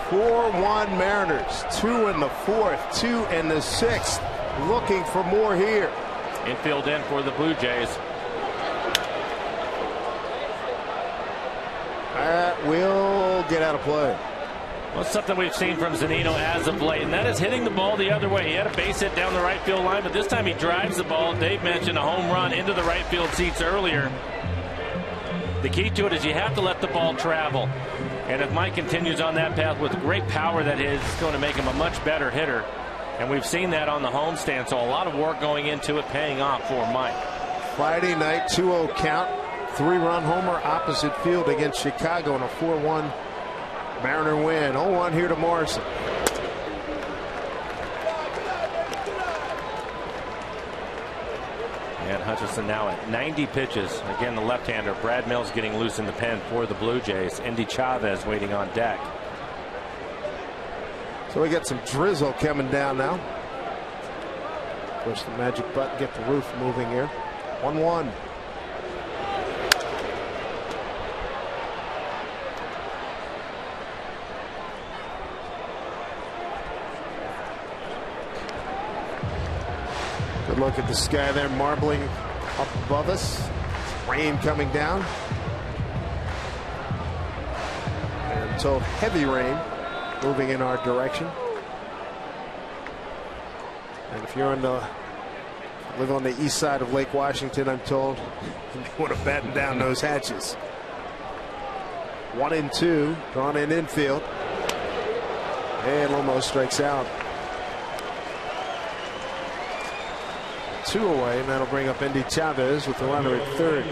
4-1 Mariners. 2 in the 4th, 2 in the 6th. Looking for more here. Infield in for the Blue Jays. That will get out of play. Well, something we've seen from Zunino as of late, and that is hitting the ball the other way. He had a base hit down the right field line, but this time he drives the ball. Dave mentioned a home run into the right field seats earlier. The key to it is you have to let the ball travel. And if Mike continues on that path with great power that is, it's going to make him a much better hitter. And we've seen that on the homestand, so a lot of work going into it paying off for Mike. Friday night, 2-0 count. 3-run homer opposite field against Chicago in a 4-1 Mariner win. 0-1 here to Morrison. And Hutchison now at 90 pitches. Again, the left-hander. Brad Mills getting loose in the pen for the Blue Jays. Indy Chavez waiting on deck. So we got some drizzle coming down now. Push the magic button, get the roof moving here. 1-1. Good look at the sky there, marbling up above us. Rain coming down. And so heavy rain moving in our direction. And if you're on the live on the east side of Lake Washington, I'm told you may want to batten down those hatches. 1-2, drawn in infield. And Lomo strikes out. 2 away, and that'll bring up Indy Chavez with the runner at third.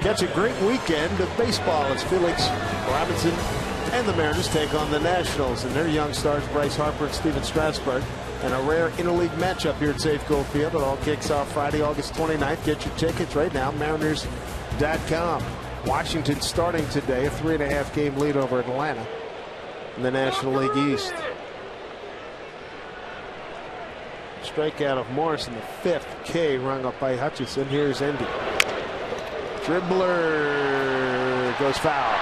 Catch a great weekend of baseball as Felix, Robinson, and the Mariners take on the Nationals and their young stars Bryce Harper and Steven Strasburg. And a rare interleague matchup here at Safeco Field. It all kicks off Friday, August 29th. Get your tickets right now, Mariners.com. Washington starting today, a 3.5 game lead over Atlanta in the National League East. Strikeout of Morrison, the 5th K rung up by Hutchison. Here's Indy. Dribbler goes foul.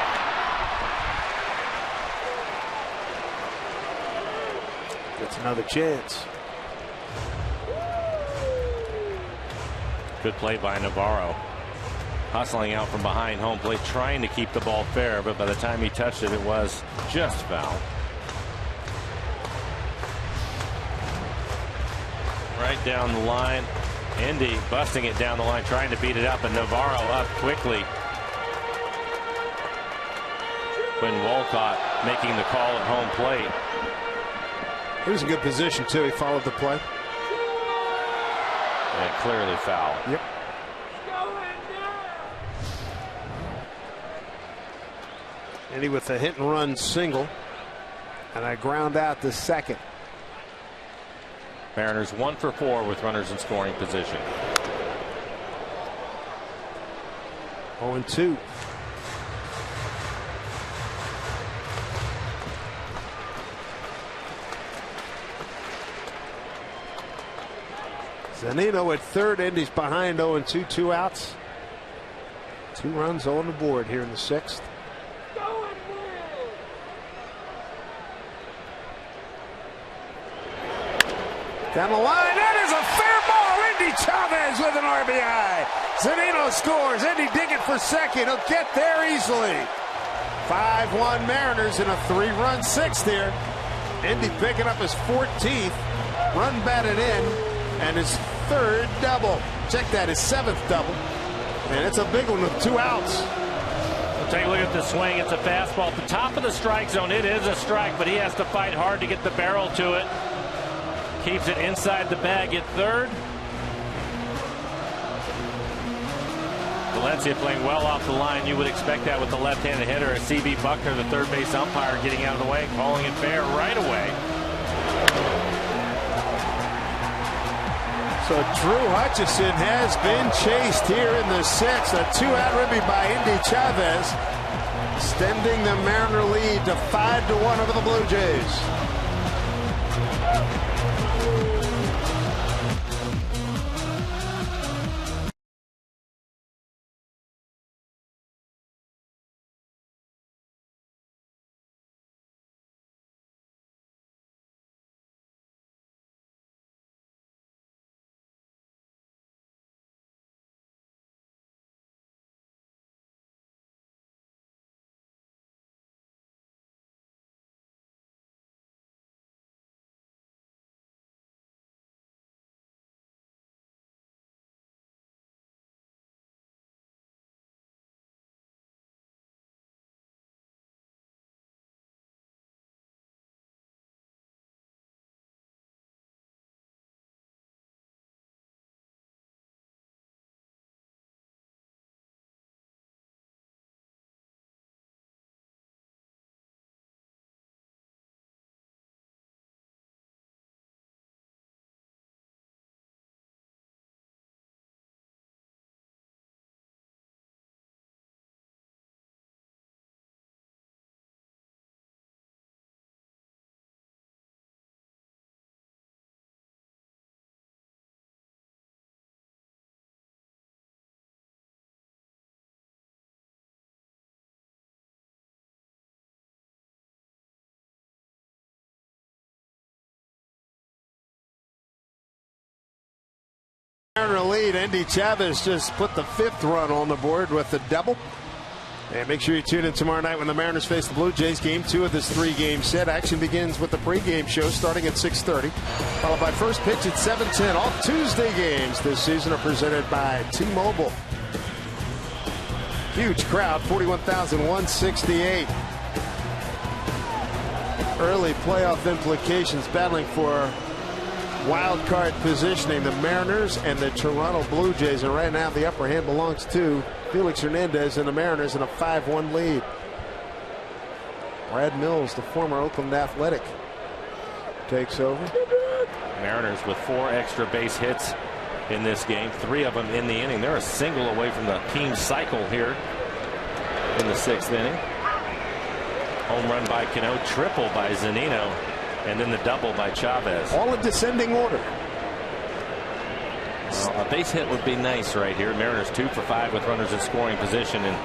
Gets another chance. Good play by Navarro. Hustling out from behind home plate, trying to keep the ball fair, but by the time he touched it, it was just foul. Right down the line. Indy busting it down the line, trying to beat it up, and Navarro up quickly. Quinn Wolcott making the call at home plate. He was in good position, too. He followed the play. And clearly foul. Yep. Indy with a hit and run single. And a ground out to second. Mariners 1 for 4 with runners in scoring position. 0-2. Zunino at third. Indy's behind 0-2. 2 outs. 2 runs on the board here in the 6th. Down the line, that is a fair ball. Indy Chavez with an RBI. Zunino scores. Indy digging for second. He'll get there easily. 5-1 Mariners in a 3-run 6th here. Indy picking up his 14th run batted in and his 3rd double. Check that, his 7th double. And it's a big one with 2 outs. We'll take a look at the swing. It's a fastball at the top of the strike zone. It is a strike, but he has to fight hard to get the barrel to it. Keeps it inside the bag at third. Valencia playing well off the line. You would expect that with the left-handed hitter. C.B. Buckner, the third base umpire, getting out of the way, calling it fair right away. So Drew Hutchison has been chased here in the 6th. A 2-out ribby by Indy Chavez, extending the Mariner lead to 5-1 over the Blue Jays. Mariner lead. Andy Chavez just put the 5th run on the board with the double. And make sure you tune in tomorrow night when the Mariners face the Blue Jays. Game 2 of this 3-game set. Action begins with the pregame show starting at 6:30, followed by first pitch at 7:10. All Tuesday games this season are presented by T-Mobile. Huge crowd, 41,168. Early playoff implications, battling for wild card positioning, the Mariners and the Toronto Blue Jays. And right now the upper hand belongs to Felix Hernandez and the Mariners in a 5-1 lead. Brad Mills, the former Oakland Athletic, takes over. Mariners with 4 extra base hits in this game, 3 of them in the inning. They're a single away from the team cycle here in the 6th inning. Home run by Cano, triple by Zunino, and then the double by Chavez. All in descending order. Well, a base hit would be nice right here. Mariners 2 for 5 with runners in scoring position, and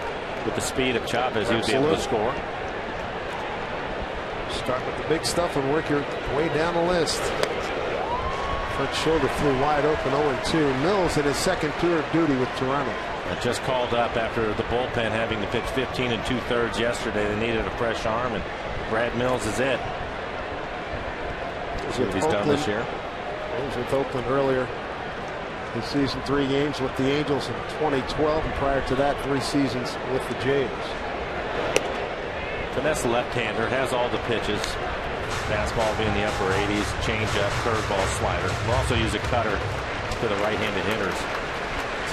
with the speed of Chavez, he would be able to score. Start with the big stuff and work your way down the list. Front shoulder flew wide open, 0-2. Mills in his second tour of duty with Toronto. Just called up after the bullpen having to pitch 15 2/3 yesterday. They needed a fresh arm, and Brad Mills is it. That's what he's done this year. He was with Oakland earlier this season, 3 games with the Angels in 2012, and prior to that 3 seasons with the Jays. Finesse left-hander, has all the pitches. Fastball being the upper 80s, changeup, curveball, slider. We'll also use a cutter to the right-handed hitters.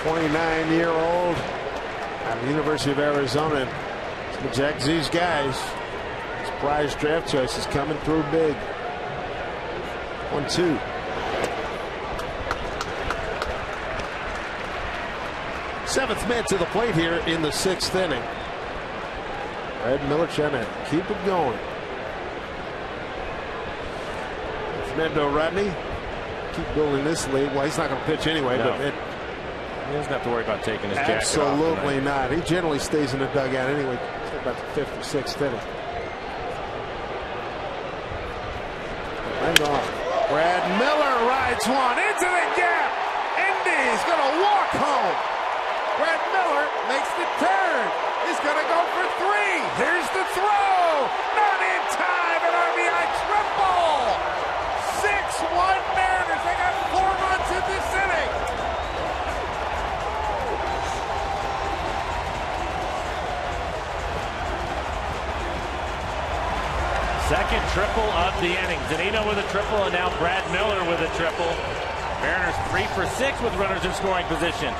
29-year-old out of the University of Arizona. The Jack Z's guys. His prize draft choice is coming through big. 1-2. Seventh man to the plate here in the 6th inning. Brad Miller trying to keep it going. Fernando Rodney keep building this lead. Well, he's not going to pitch anyway, no. but he doesn't have to worry about taking his jacket off. Absolutely not. He generally stays in the dugout anyway. It's about the 5th or 6th inning. Right off. Brad Miller rides one into the gap. Indy's going to walk home. Brad Miller makes the turn. He's going to go for 3. Here's the throw. Not in time. An RBI triple. 6-1 Mariners. They got 4 runs in this inning. Second triple of the inning. Zunino with a triple, and now Brad Miller with a triple. Mariners 3 for 6 with runners in scoring position.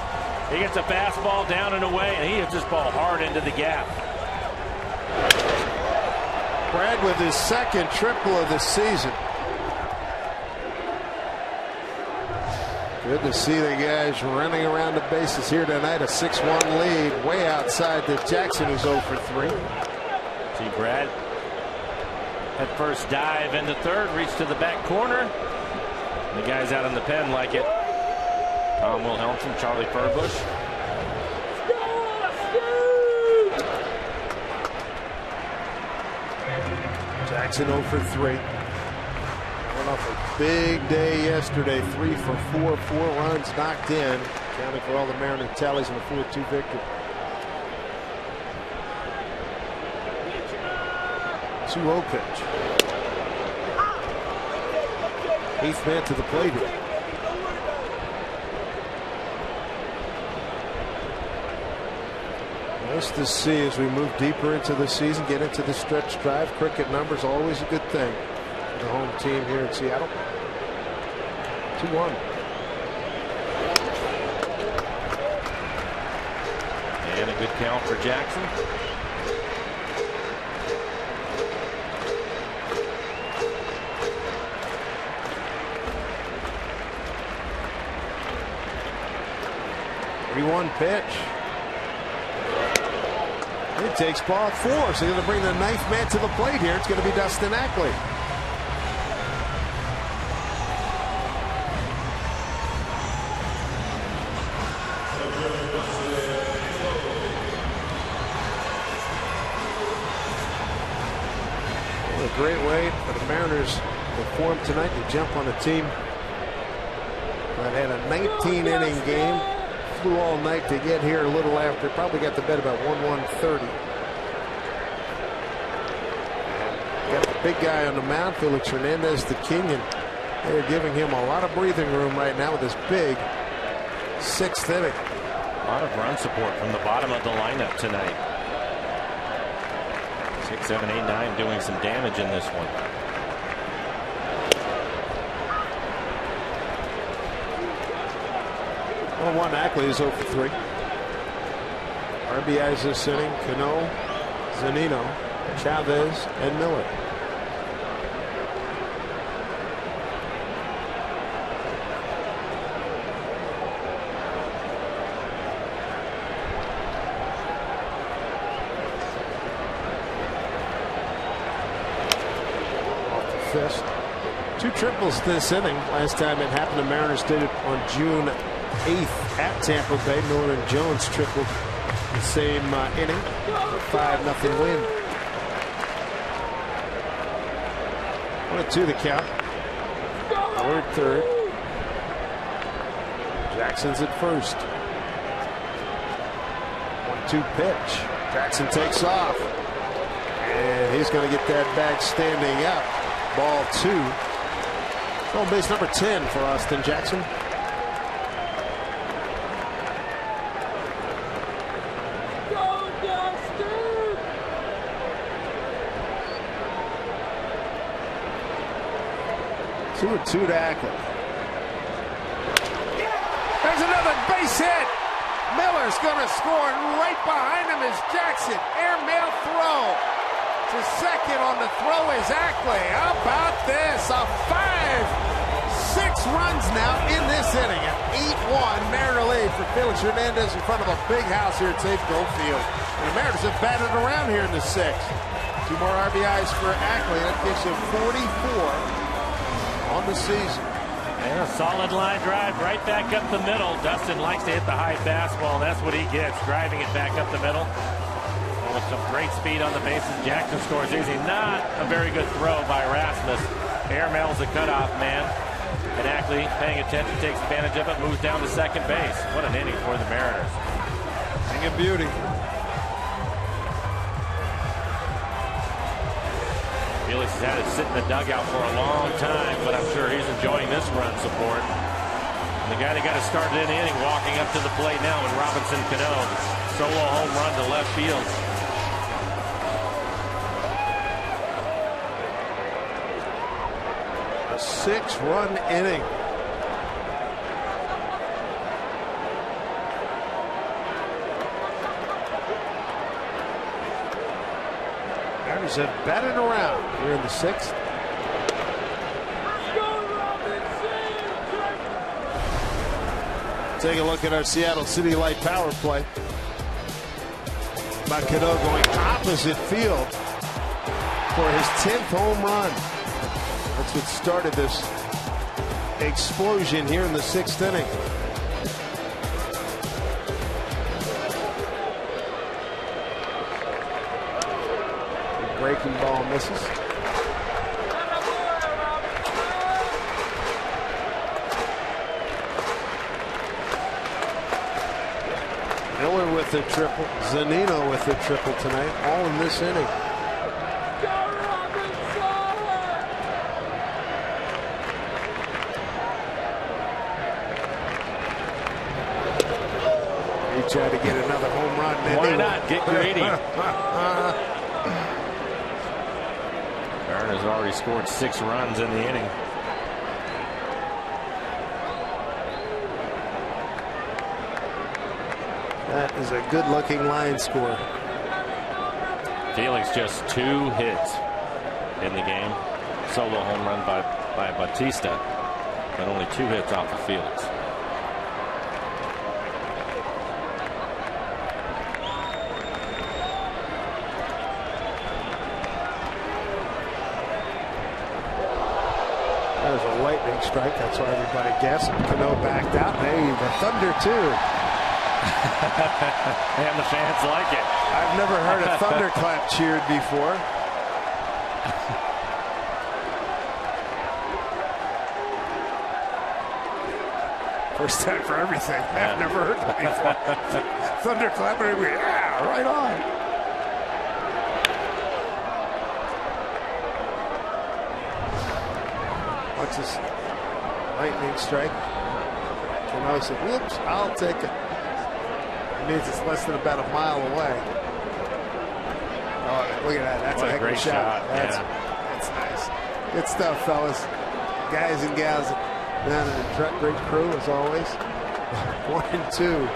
He gets a fastball down and away, and he hits this ball hard into the gap. Brad with his second triple of the season. Good to see the guys running around the bases here tonight. A 6-1 lead way outside the Jackson, who's 0 for 3. See Brad at first dive into third, reach to the back corner. The guys out in the pen like it. Tom Wilhelmsen, Charlie Furbush. Jackson 0 for 3. Went off a big day yesterday. 3 for 4, 4 runs knocked in, counting for all the Mariners tallies in a 4-2 victory. 2-0 pitch. 8th man to the plate here. Nice to see as we move deeper into the season, get into the stretch drive. Cricket numbers always a good thing for the home team here in Seattle. 2-1. And a good count for Jackson. One pitch. It takes ball 4, so they're going to bring the 9th man to the plate here. It's going to be Dustin Ackley. What a great way for the Mariners to perform tonight to jump on a team Oakland had a 19-inning game. Flew all night to get here a little after. Probably got to bed about 1:30. Got the big guy on the mound, Felix Hernandez, the king, and they're giving him a lot of breathing room right now with this big 6th inning. A lot of run support from the bottom of the lineup tonight. 6, 7, 8, 9 doing some damage in this one. Well, Ackley is 0 for 3. RBIs this inning: Cano, Zunino, Chavez, and Miller. Off the fist. 2 triples this inning. Last time it happened, the Mariners did it on June 8th at Tampa Bay. Miller and Jones tripled the same inning. 5-0 win. 1-2 the count. 3rd. Jackson's at first. 1-2 pitch. Jackson takes off. And he's going to get that bag standing up. Ball 2. On base number 10 for Austin Jackson. Two and 2 to Ackley. There's another base hit. Miller's going to score, and right behind him is Jackson. Airmail throw to second. On the throw is Ackley. How about this? A 5-6 runs now in this inning. An 8-1 Mariner lead for Felix Hernandez in front of a big house here at Safeco Field. And the Mariners have batted around here in the 6th. 2 more RBIs for Ackley. That gives him 44 on the season. And a solid line drive right back up the middle. Dustin likes to hit the high fastball, and that's what he gets, driving it back up the middle. And with some great speed on the bases, Jackson scores easy. Not a very good throw by Rasmus. Airmail's the cutoff man. And Ackley, paying attention, takes advantage of it, moves down to second base. What an inning for the Mariners. Thing of beauty. Felix has had it sit in the dugout for a long time, but I'm sure he's enjoying this run support. And the guy that got it started in the inning walking up to the plate now is Robinson Cano. Solo home run to left field. A 6-run inning. Mariners have batted around here in the 6th. Take a look at our Seattle City Light power play. Cano going opposite field for his 10th home run. That's what started this explosion here in the 6th inning. Breaking ball misses. Miller with the triple. Zunino with the triple tonight. All in this inning. He tried to get another home run. Why not? Get greedy. Mariners already scored 6 runs in the inning. That is a good-looking line score. Felix just 2 hits in the game. Solo home run by Bautista, but only 2 hits off of Felix. That was a lightning strike. That's why everybody guessed. Cano backed out. Hey, the thunder too. And the fans like it. I've never heard a thunderclap cheered before. First time for everything. Yeah. I've never heard that before. Thunderclap, yeah, right on. Watch this lightning strike. Cano said, whoops, I'll take it. It means it's less than about a mile away. Oh, look at that. That's a heck of a shot. That's nice. Good stuff, fellas. Guys and gals down in the truck. Great crew, as always. 1 and 2.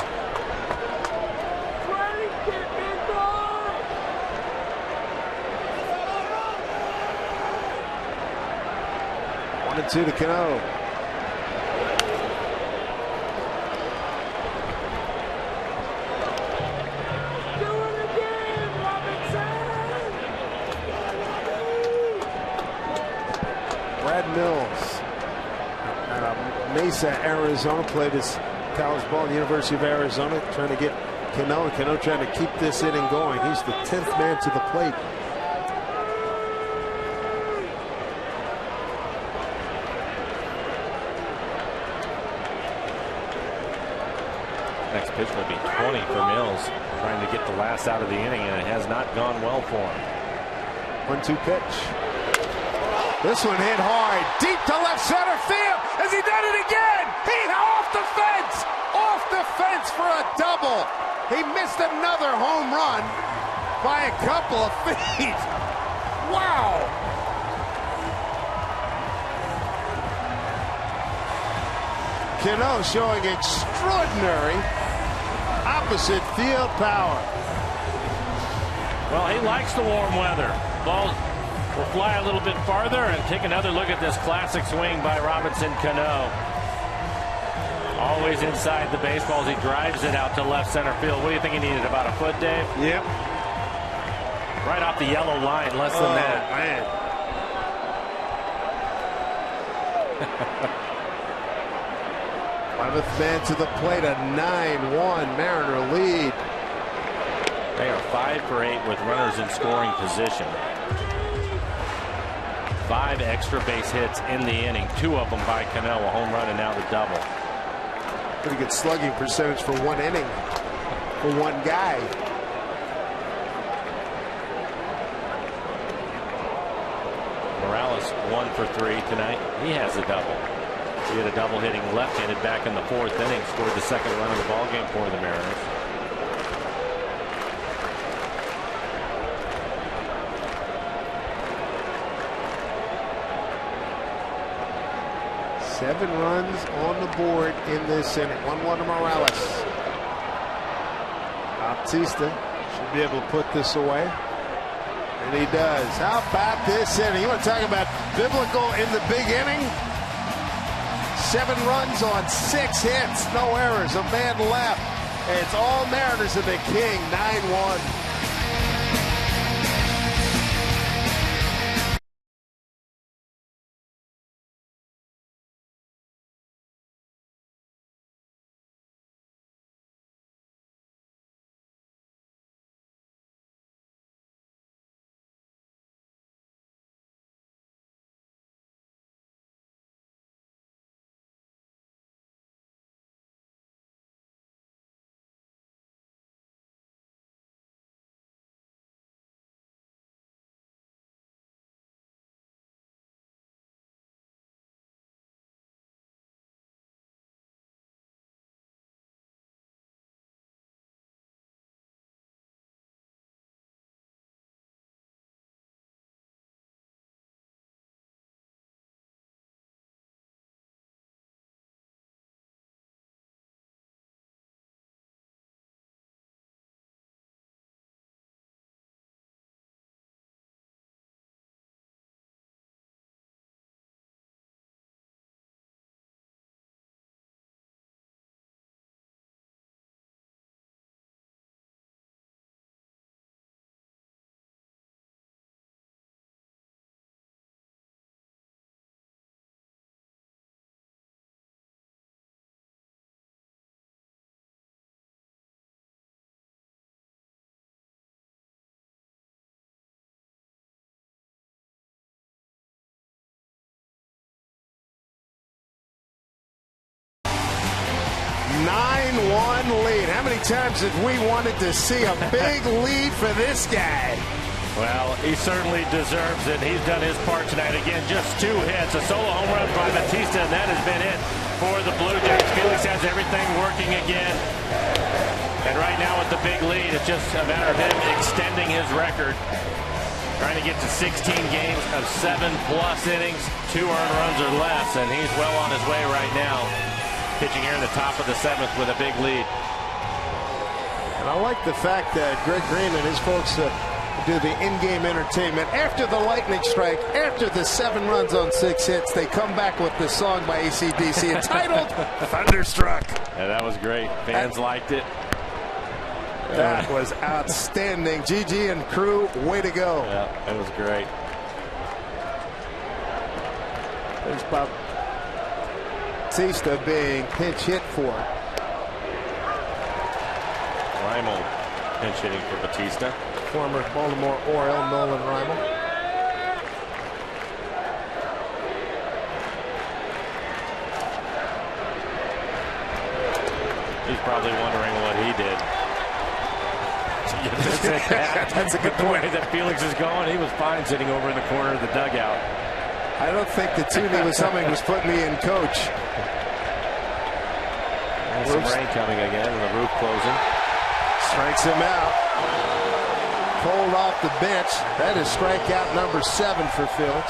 One and 2 to Cano. Mills out of Mesa, Arizona, played his college ball at the University of Arizona, trying to get Cano, and Cano trying to keep this inning going. He's the 10th man to the plate. Next pitch will be 20 for Mills, trying to get the last out of the inning, and it has not gone well for him. 1-2 pitch. This one hit hard, deep to left center field. Has he done it again? He off the fence for a double. He missed another home run by a couple of feet. Wow. Cano showing extraordinary opposite field power. Well, he likes the warm weather. Ball will fly a little bit farther, and take another look at this classic swing by Robinson Cano. Always inside the baseballs. He drives it out to left center field. What do you think he needed? About a foot, Dave? Yep. Right off the yellow line, less than that. Man. 11th man to the plate, a 9-1 Mariner lead. They are 5 for 8 with runners in scoring position. 5 extra base hits in the inning, 2 of them by Cano, a home run and now the double. Pretty good slugging percentage for one inning for one guy. Morales 1 for 3 tonight. He has a double. He had a double hitting left-handed back in the 4th inning, scored the second run of the ballgame for the Mariners. Seven runs on the board in this inning. 1-1 to Morales. Bautista should be able to put this away. And he does. How about this inning? You want to talk about biblical in the big inning? 7 runs on 6 hits. No errors. A man left. And it's all Mariners and the King. 9-1. 9-1 lead. How many times have we wanted to see a big lead for this guy? Well, he certainly deserves it. He's done his part tonight. Again, just 2 hits. A solo home run by Bautista, and that has been it for the Blue Jays. Felix has everything working again. And right now with the big lead, it's just a matter of him extending his record. Trying to get to 16 games of 7+ innings, 2 earned runs or less, and he's well on his way right now. Pitching here in the top of the 7th with a big lead. And I like the fact that Greg Green and his folks do the in-game entertainment. After the lightning strike, after the 7 runs on 6 hits, they come back with this song by AC/DC entitled Thunderstruck. Yeah, that was great. Fans liked it. That was outstanding. Gigi and crew, way to go. Yeah, it was great. There's Bautista being pinch hit for. Reimel pinch hitting for Bautista. Former Baltimore Oriole Nolan Reimel. He's probably wondering what he did. That's a good point. The way that Felix is going, he was fine sitting over in the corner of the dugout. I don't think the tune he was humming was putting me in, coach. And some rain coming again, and the roof closing. Strikes him out. Cold off the bench. That is strikeout number 7 for Felix.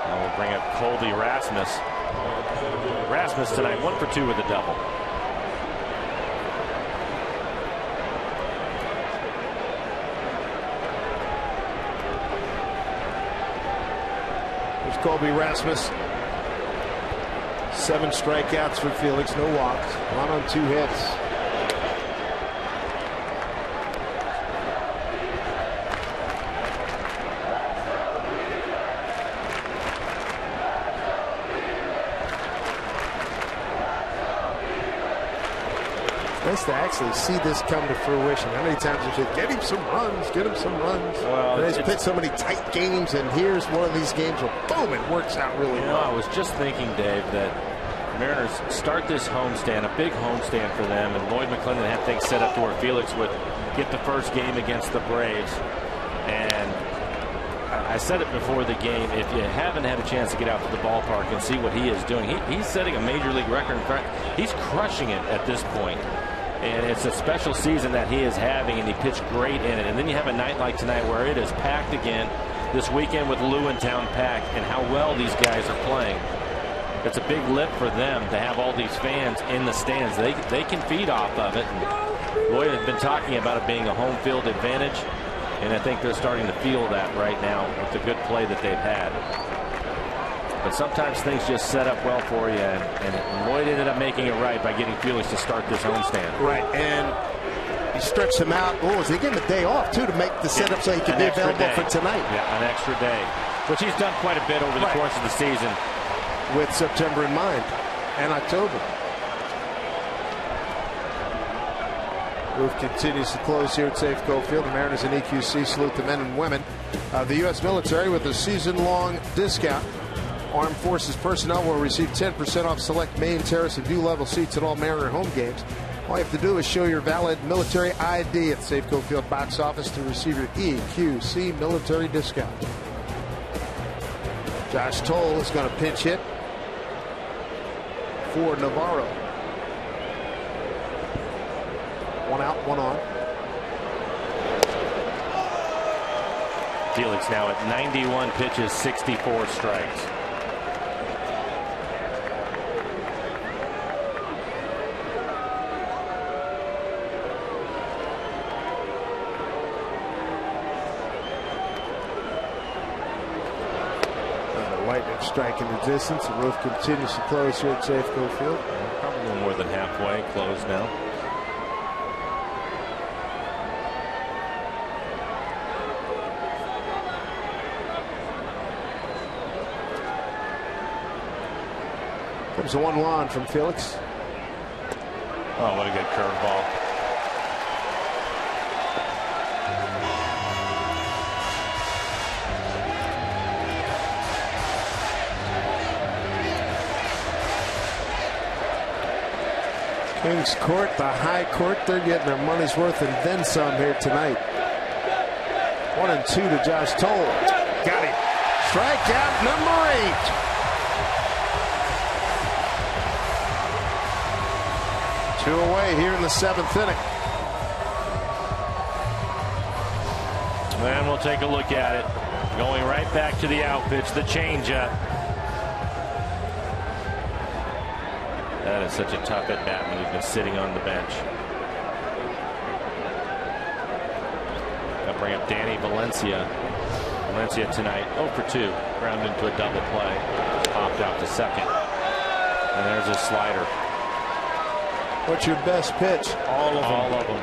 Now we'll bring up Colby Rasmus. Rasmus tonight 1 for 2 with a double. There's Colby Rasmus. 7 strikeouts for Felix, no walks, 1 on 2 hits. Nice to actually see this come to fruition. How many times have you said, get him some runs, get him some runs? Well, he's pitched so many tight games, and here's one of these games where, boom, it works out really well. I was just thinking, Dave, that Mariners start this homestand, a big homestand for them, and Lloyd McClendon had things set up to where Felix would get the first game against the Braves. And I said it before the game, if you haven't had a chance to get out to the ballpark and see what he is doing, he's setting a major league record. In fact, he's crushing it at this point. And it's a special season that he is having, and he pitched great in it. And then you have a night like tonight where it is packed again this weekend with Lewintown packed, and how well these guys are playing. It's a big lift for them to have all these fans in the stands. They can feed off of it. And Lloyd has been talking about it being a home field advantage, and I think they're starting to feel that right now with the good play that they've had. But sometimes things just set up well for you, and Lloyd ended up making it right by getting Felix to start this homestand. Right, and he stretched him out. Oh, he gave him a day off, too, to make the setup so he could be available for tonight. Yeah, an extra day, which he's done quite a bit over the course of the season. With September in mind, and October. Roof continues to close here at Safeco Field. The Mariners and EQC salute the men and women of the U.S. military with a season-long discount. Armed Forces personnel will receive 10% off select main, terrace, and view-level seats at all Mariner home games. All you have to do is show your valid military ID at the Safeco Field box office to receive your EQC military discount. Josh Toll is going to pinch hit for Navarro. 1 out, 1 on. Felix now at 91 pitches, 64 strikes. Lightning strike in the distance. The roof continues to close here at Safeco Field. Probably more than halfway closed now. Comes a 1-1 from Felix. Oh, what a good curveball. Kings Court, the high court, they're getting their money's worth and then some here tonight. 1-2 to Josh Toll. Got him. Strikeout number 8. 2 away here in the 7th inning. And we'll take a look at it. Going right back to the out pitch, the changeup. That is such a tough at bat when you've been sitting on the bench. I'll bring up Danny Valencia. Valencia tonight 0 for 2. Ground into a double play. Popped out to second. And there's a slider. What's your best pitch? All of them. All of them.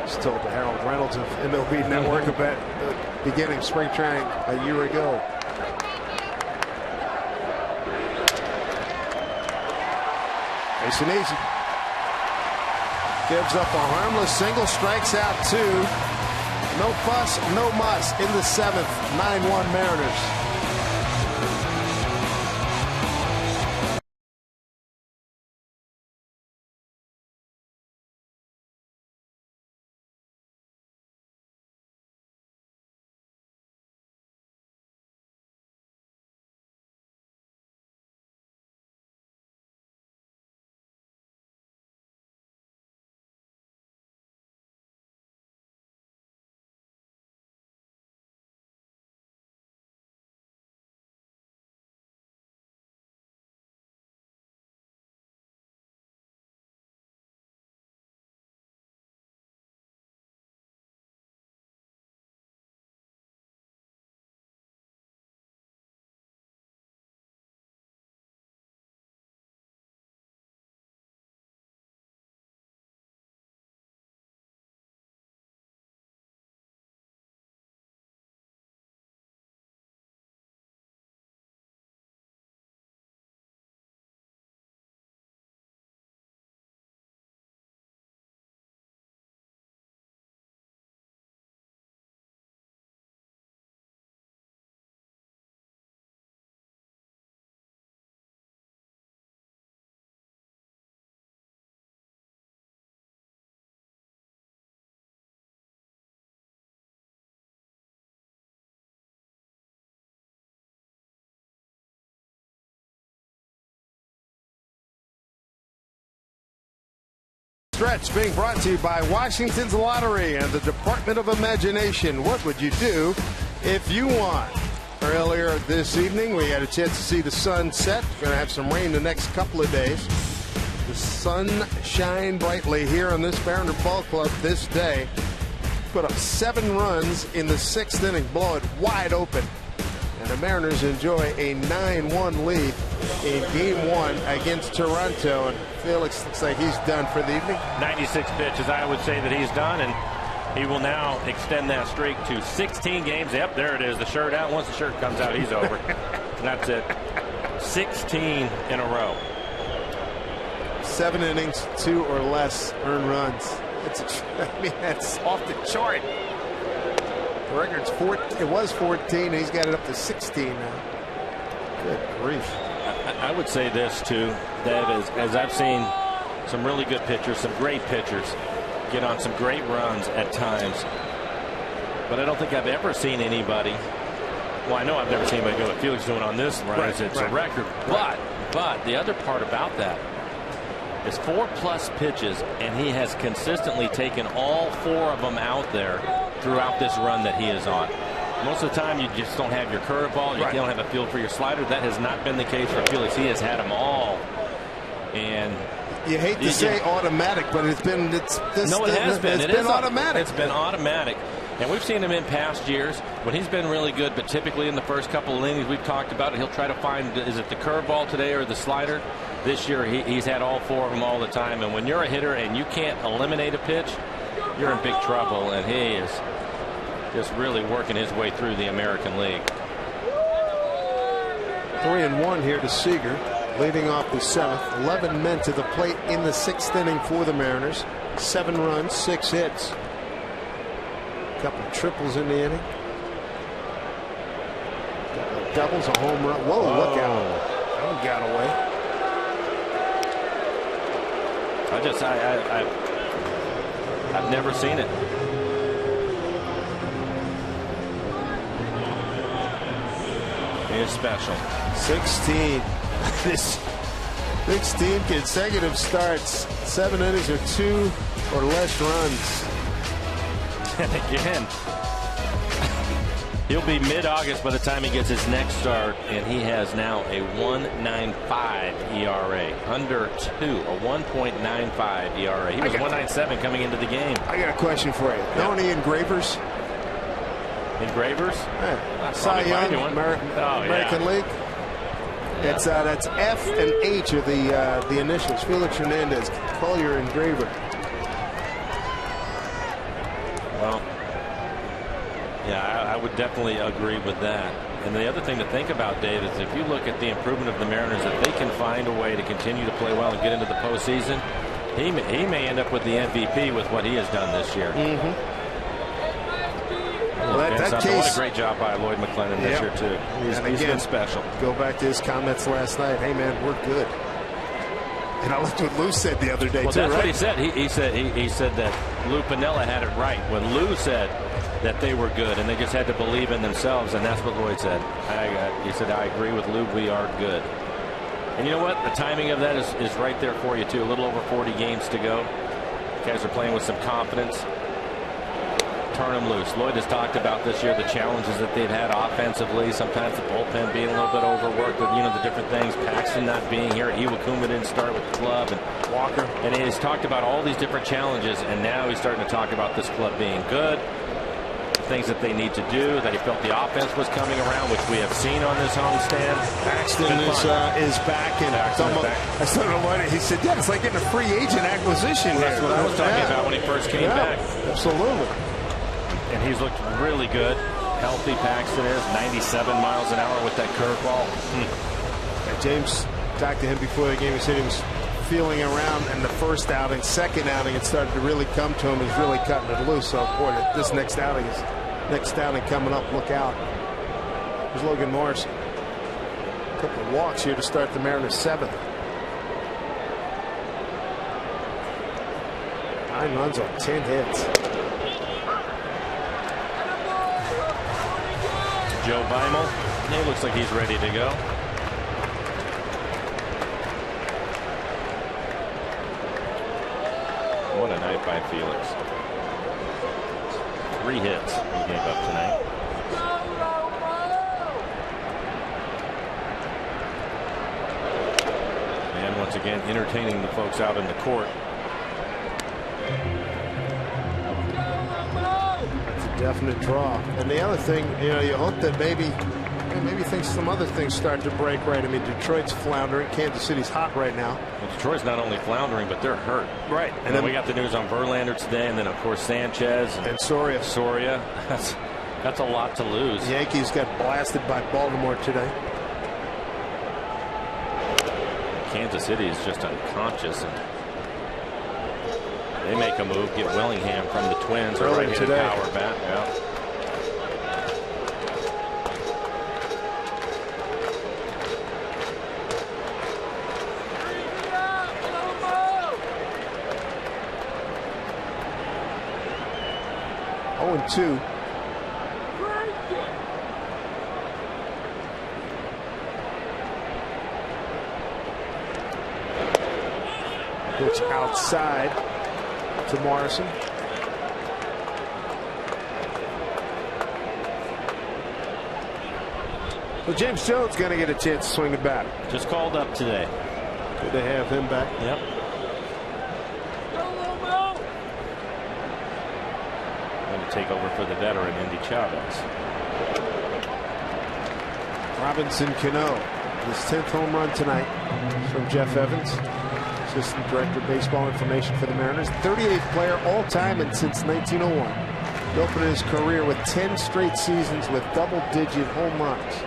Just told Harold Reynolds of MLB Network about the beginning of spring training a year ago. Nice and easy. Gives up a harmless single, strikes out 2. No fuss, no muss in the 7th. 9-1 Mariners. Stretch being brought to you by Washington's Lottery and the Department of Imagination. What would you do if you won? Earlier this evening, we had a chance to see the sun set. Going to have some rain the next couple of days. The sun shined brightly here on this Mariner Ball Club this day. Put up 7 runs in the 6th inning, blow it wide open. And the Mariners enjoy a 9-1 lead in Game 1 against Toronto. And Felix looks like he's done for the evening. 96 pitches, I would say that he's done, and he will now extend that streak to 16 games. Yep, there it is, the shirt out. Once the shirt comes out, he's over. And that's it. 16 in a row. 7 innings, 2 or less earned runs. That's off the chart. The record's 14. It was 14. He's got it up to 16 now. Good grief. I would say this too, Dave, as I've seen some really good pitchers, some great pitchers get on some great runs at times, but I don't think I've ever seen anybody. Well, I know I've never seen anybody go what Felix doing on this run. It's a record. But the other part about that is 4+ pitches, and he has consistently taken all 4 of them out there throughout this run that he is on. Most of the time, you just don't have your curveball. You don't have a feel for your slider. That has not been the case for Felix. He has had them all. And you hate to say automatic, but it's been. No, it has been. It's been automatic. It's been automatic. And we've seen him in past years when he's been really good, but typically in the first couple of innings we've talked about it, he'll try to find, is it the curveball today or the slider? This year he's had all 4 of them all the time. And when you're a hitter and you can't eliminate a pitch, you're in big trouble. And he is just really working his way through the American League. 3-1 here to Seager, leading off the 7th. 11 men to the plate in the 6th inning for the Mariners. 7 runs, 6 hits. A couple of triples in the inning. A couple of doubles, a home run. Whoa, look out. That one got away. I've never seen it. It's special. 16. This 16 consecutive starts, 7 innings or 2 or less runs. And again, he'll be mid-August by the time he gets his next start, and he has now a 1.95 ERA. Under 2, a 1.95 ERA. He was 1.97 coming into the game. I got a question for you. Know any engravers? Engravers? Yeah. Cy Young, American League. Yeah. That's F and H are the initials. Felix Hernandez, call your engraver. Well, yeah, I would definitely agree with that. And the other thing to think about, Dave, is if you look at the improvement of the Mariners, if they can find a way to continue to play well and get into the postseason, he may end up with the MVP with what he has done this year. Well, that case, what a great job by Lloyd McClendon this year too. He's been special. Go back to his comments last night. Hey man, we're good. And I liked what Lou said the other day too. That's right? what he said. He said that Lou Piniella had it right when Lou said that they were good and they just had to believe in themselves, and that's what Lloyd said. He said, I agree with Lou. We are good. And you know what? The timing of that is right there for you too. A little over 40 games to go. You guys are playing with some confidence. Turn them loose. Lloyd has talked about this year the challenges that they've had offensively. Sometimes the bullpen being a little bit overworked with the different things. Paxton not being here. Iwakuma didn't start with the club, and Walker. And he's talked about all these different challenges, and now he's starting to talk about this club being good. Things that they need to do. That he felt the offense was coming around, which we have seen on this homestand. Paxton is back, and I started to learn it. He said, "Yeah, it's like getting a free agent acquisition." That's what I was talking about when he first came back. Absolutely. And he's looked really good. Healthy Paxton is 97 miles an hour with that curveball. James talked to him before the game. He said he was feeling around in the first outing. Second outing, it started to really come to him. He's really cutting it loose. So important. This next outing coming up. Look out. There's Logan Morrison. A couple of walks here to start the Mariners' 7th. 9 runs on 10 hits. Joe Beimel, he looks like he's ready to go. What a night by Felix. 3 hits he gave up tonight. And once again, entertaining the folks out in the court. Definite draw. And the other thing, you hope that maybe some other things start to break right. I mean, Detroit's floundering. Kansas City's hot right now. Well, Detroit's not only floundering, but they're hurt. Right. And then we got the news on Verlander today, and then of course Sanchez and Soria. That's a lot to lose. The Yankees got blasted by Baltimore today. Kansas City is just unconscious, and they make a move, get Willingham from the Twins, a right-handed power bat. Yeah. Oh, and 2. Pitch outside to Morrison. Well, James Jones going to get a chance to swing it back. Just called up today. Good to have him back. Yep. Going to take over for the veteran Indy Chavez. Robinson Cano, his 10th home run tonight from Jeff Evans, Assistant Director of Baseball Information for the Mariners. 38th player all-time and since 1901. He opened his career with 10 straight seasons with double-digit home runs.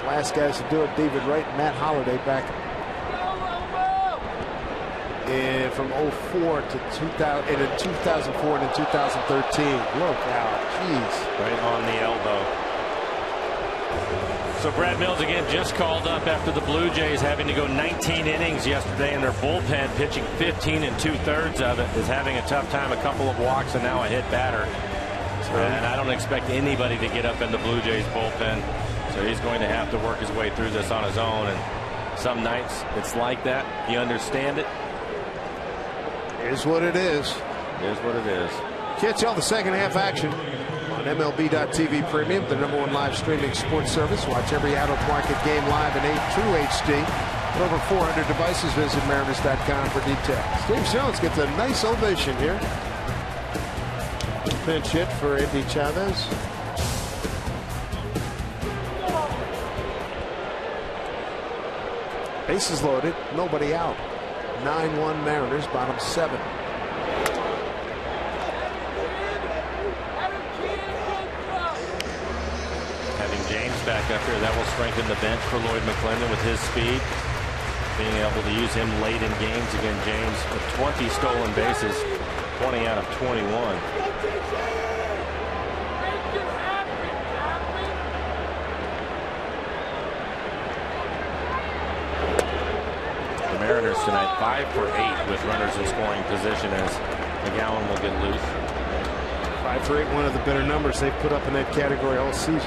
Last guys to do it, David Wright and Matt Holliday back from 04 to 2000, and in 2004 and in 2013. Look out, jeez. Right on the elbow. So Brad Mills again just called up after the Blue Jays having to go 19 innings yesterday in their bullpen, pitching 15 2/3 of it, is having a tough time. A couple of walks and now a hit batter. And I don't expect anybody to get up in the Blue Jays bullpen. So he's going to have to work his way through this on his own. And some nights it's like that. You understand it. Here's what it is. Here's what it is. Catch all the second half action on MLB.TV Premium, the #1 live streaming sports service. Watch every out-of-market game live in true HD. With over 400 devices, visit Mariners.com for details. James Jones gets a nice ovation here. Pinch hit for Andy Chavez. Bases loaded, nobody out. 9-1 Mariners, bottom 7. Having James back up here, that will strengthen the bench for Lloyd McClendon with his speed. Being able to use him late in games. Again, James with 20 stolen bases, 20 out of 21. Mariners tonight 5 for 8 with runners in scoring position as McGowan will get loose. 5 for 8, one of the better numbers they've put up in that category all season.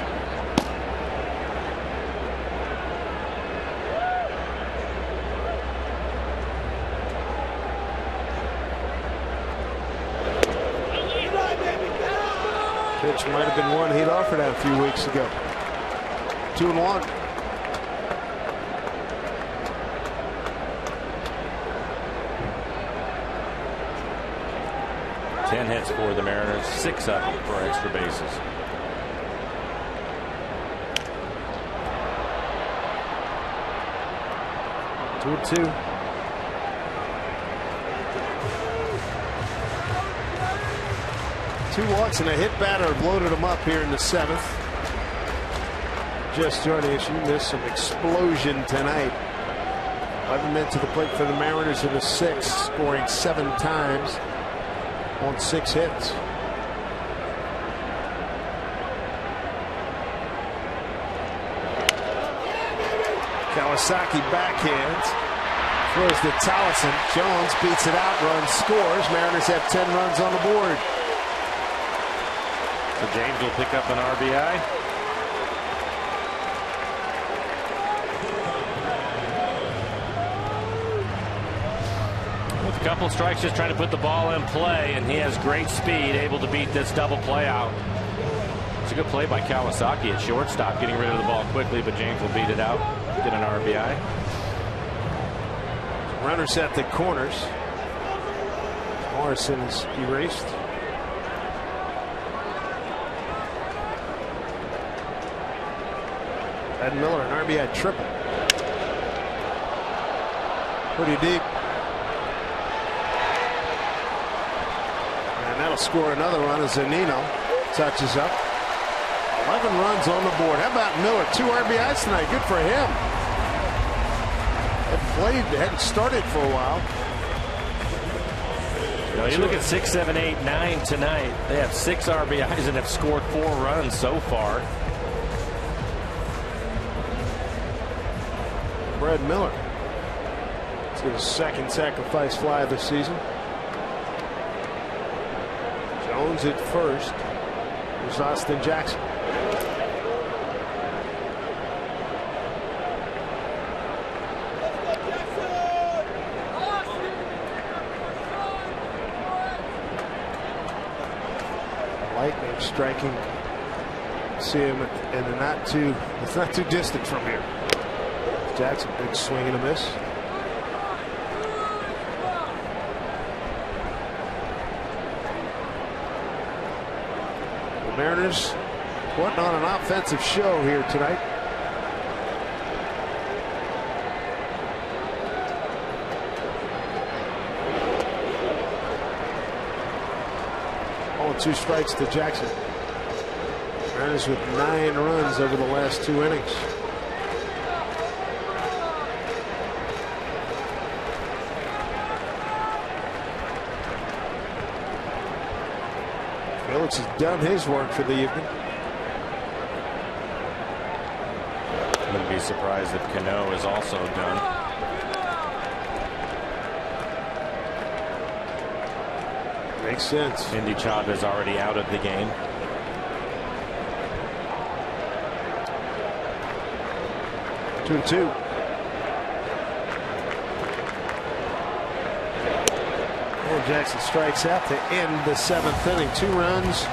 Pitch might have been one he'd offered out a few weeks ago. 2-1. 10 hits for the Mariners, 6 of them for extra bases. Two. Two walks and a hit batter loaded him up here in the 7th. Just joining us, you missed some explosion tonight. 11 men to the plate for the Mariners in the 6th, scoring 7 times on 6 hits. Kawasaki backhand. Throws to Towson. Jones beats it out, runs, scores. Mariners have 10 runs on the board. So James will pick up an RBI. With a couple strikes, just trying to put the ball in play, and he has great speed, able to beat this double play out. It's a good play by Kawasaki at shortstop, getting rid of the ball quickly, but James will beat it out, get an RBI. Runners at the corners. Morrison is erased. Ed Miller, an RBI triple. Pretty deep. And that'll score another run as Zanino touches up. 11 runs on the board. How about Miller? 2 RBIs tonight. Good for him. Hadn't started for a while. You know, you look at 6, 7, 8, 9 tonight. They have 6 RBIs and have scored 4 runs so far. Brad Miller. It's his 2nd sacrifice fly of the season. Jones at first. There's Austin Jackson. Lightning striking. See him in the it's not too distant from here. Jackson, big swing and a miss. The Mariners putting on an offensive show here tonight. Oh, 2 strikes to Jackson. Mariners with 9 runs over the last 2 innings. Felix has done his work for the evening. Wouldn't be surprised if Cano is also done. Makes sense. Indy Chavez already out of the game. Two and two. And Jackson strikes out to end the 7th inning. 2 runs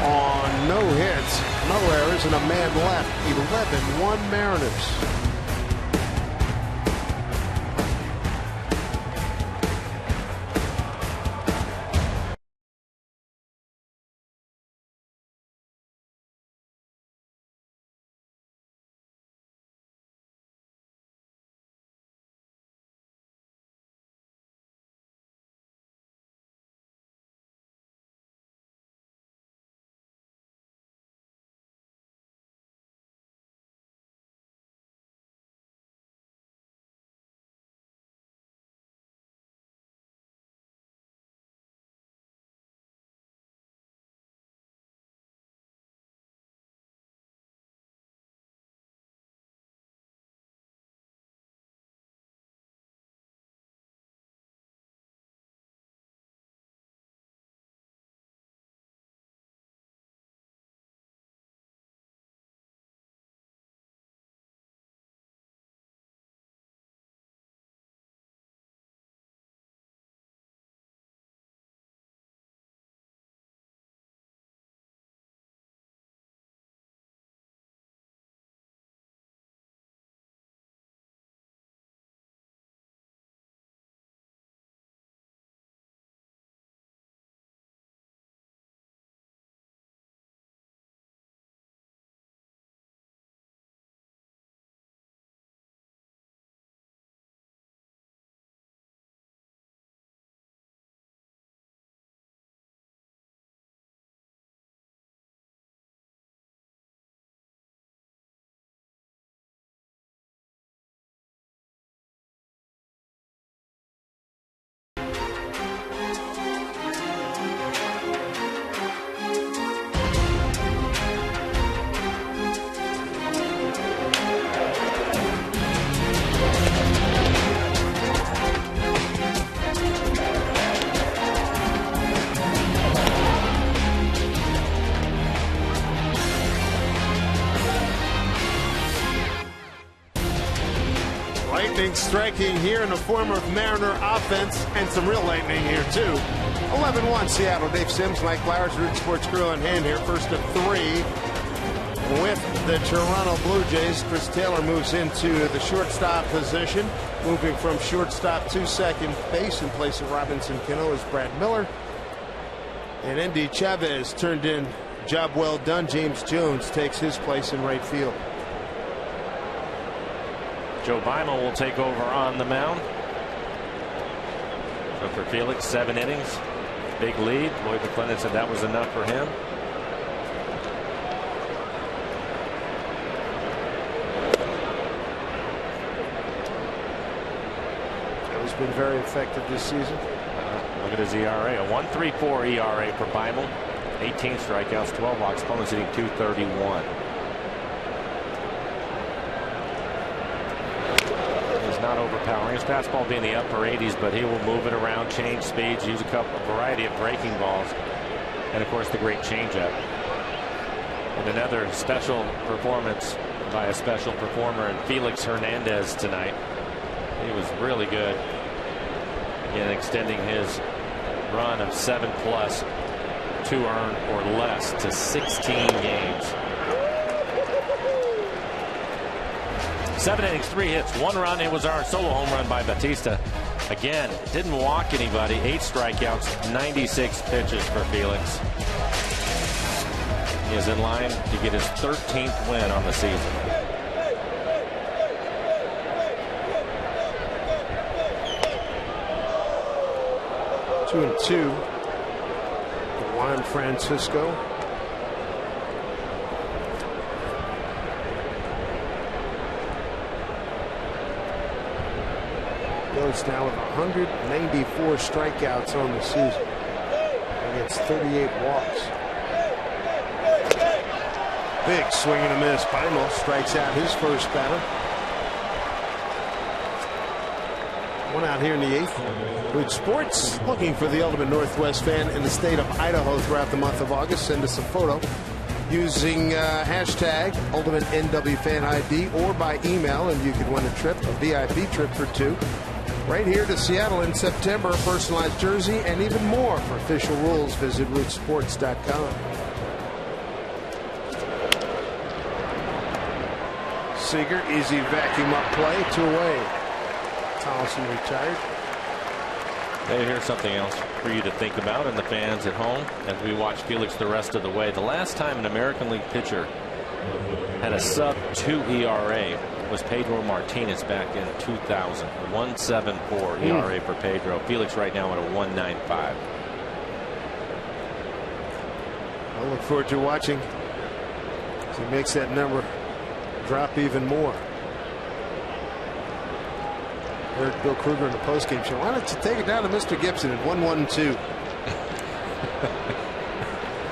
on no hits, no errors, and a man left. 11-1 Mariners. Lightning striking here in the form of Mariner offense, and some real lightning here too. 11-1 Seattle. Dave Sims, Mike Flowers, Root Sports Crew on hand here. First of 3 with the Toronto Blue Jays. Chris Taylor moves into the shortstop position, moving from shortstop to second base in place of Robinson Cano is Brad Miller. And Indy Chavez turned in. Job well done. James Jones takes his place in right field. Joe Beimel will take over on the mound. So for Felix, 7 innings, big lead. Lloyd McClendon said that was enough for him. He's been very effective this season. Look at his ERA, a 1.34 ERA for Beimel. 18 strikeouts, 12 walks, opponents hitting .231. Not overpowering. His fastball being the upper 80s, but he will move it around, change speeds, use a variety of breaking balls, and of course the great changeup. And another special performance by a special performer in Felix Hernandez tonight. He was really good in extending his run of 7+ 2 earned or less to 16 games. 7 innings, 3 hits, 1 run. It was our solo home run by Batista. Again, didn't walk anybody. 8 strikeouts, 96 pitches for Felix. He is in line to get his 13th win on the season. Two and two. Juan Francisco. Goes down with 194 strikeouts on the season. And gets 38 walks. Big swing and a miss. Primal strikes out his first batter. One out here in the 8th. With sports, looking for the ultimate Northwest fan in the state of Idaho throughout the month of August. Send us a photo using hashtag Ultimate NW Fan ID or by email, and you could win a trip, a VIP trip for 2. Right here to Seattle in September, a personalized jersey, and even more. For official rules, visit rootsports.com. Seager, easy vacuum up play, 2 away. Thompson retired. Hey, here's something else for you to think about, and the fans at home as we watch Felix the rest of the way. The last time an American League pitcher had a sub-2 ERA was Pedro Martinez back in 2000. 1.74 ERA for Pedro. Felix right now at a 1.95. I look forward to watching as he makes that number drop even more. Heard Bill Kruger in the postgame show. Why don't you take it down to Mr. Gibson at 1-1-2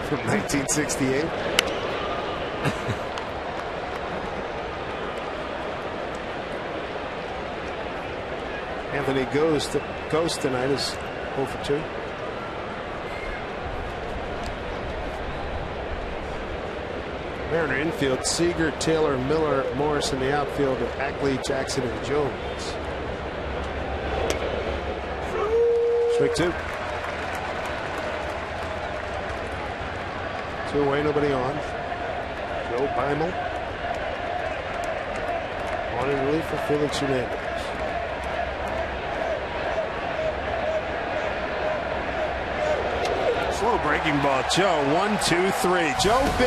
from 1968. Anthony Ghost tonight is 0 for 2. Mariner infield, Seager, Taylor, Miller, Morris in the outfield, Ackley, Jackson, and Jones. Strike 2. 2 away, nobody on. Joe Beimel on in relief for Felix Hernandez. Slow breaking ball. Joe, 1-2-3. Joe B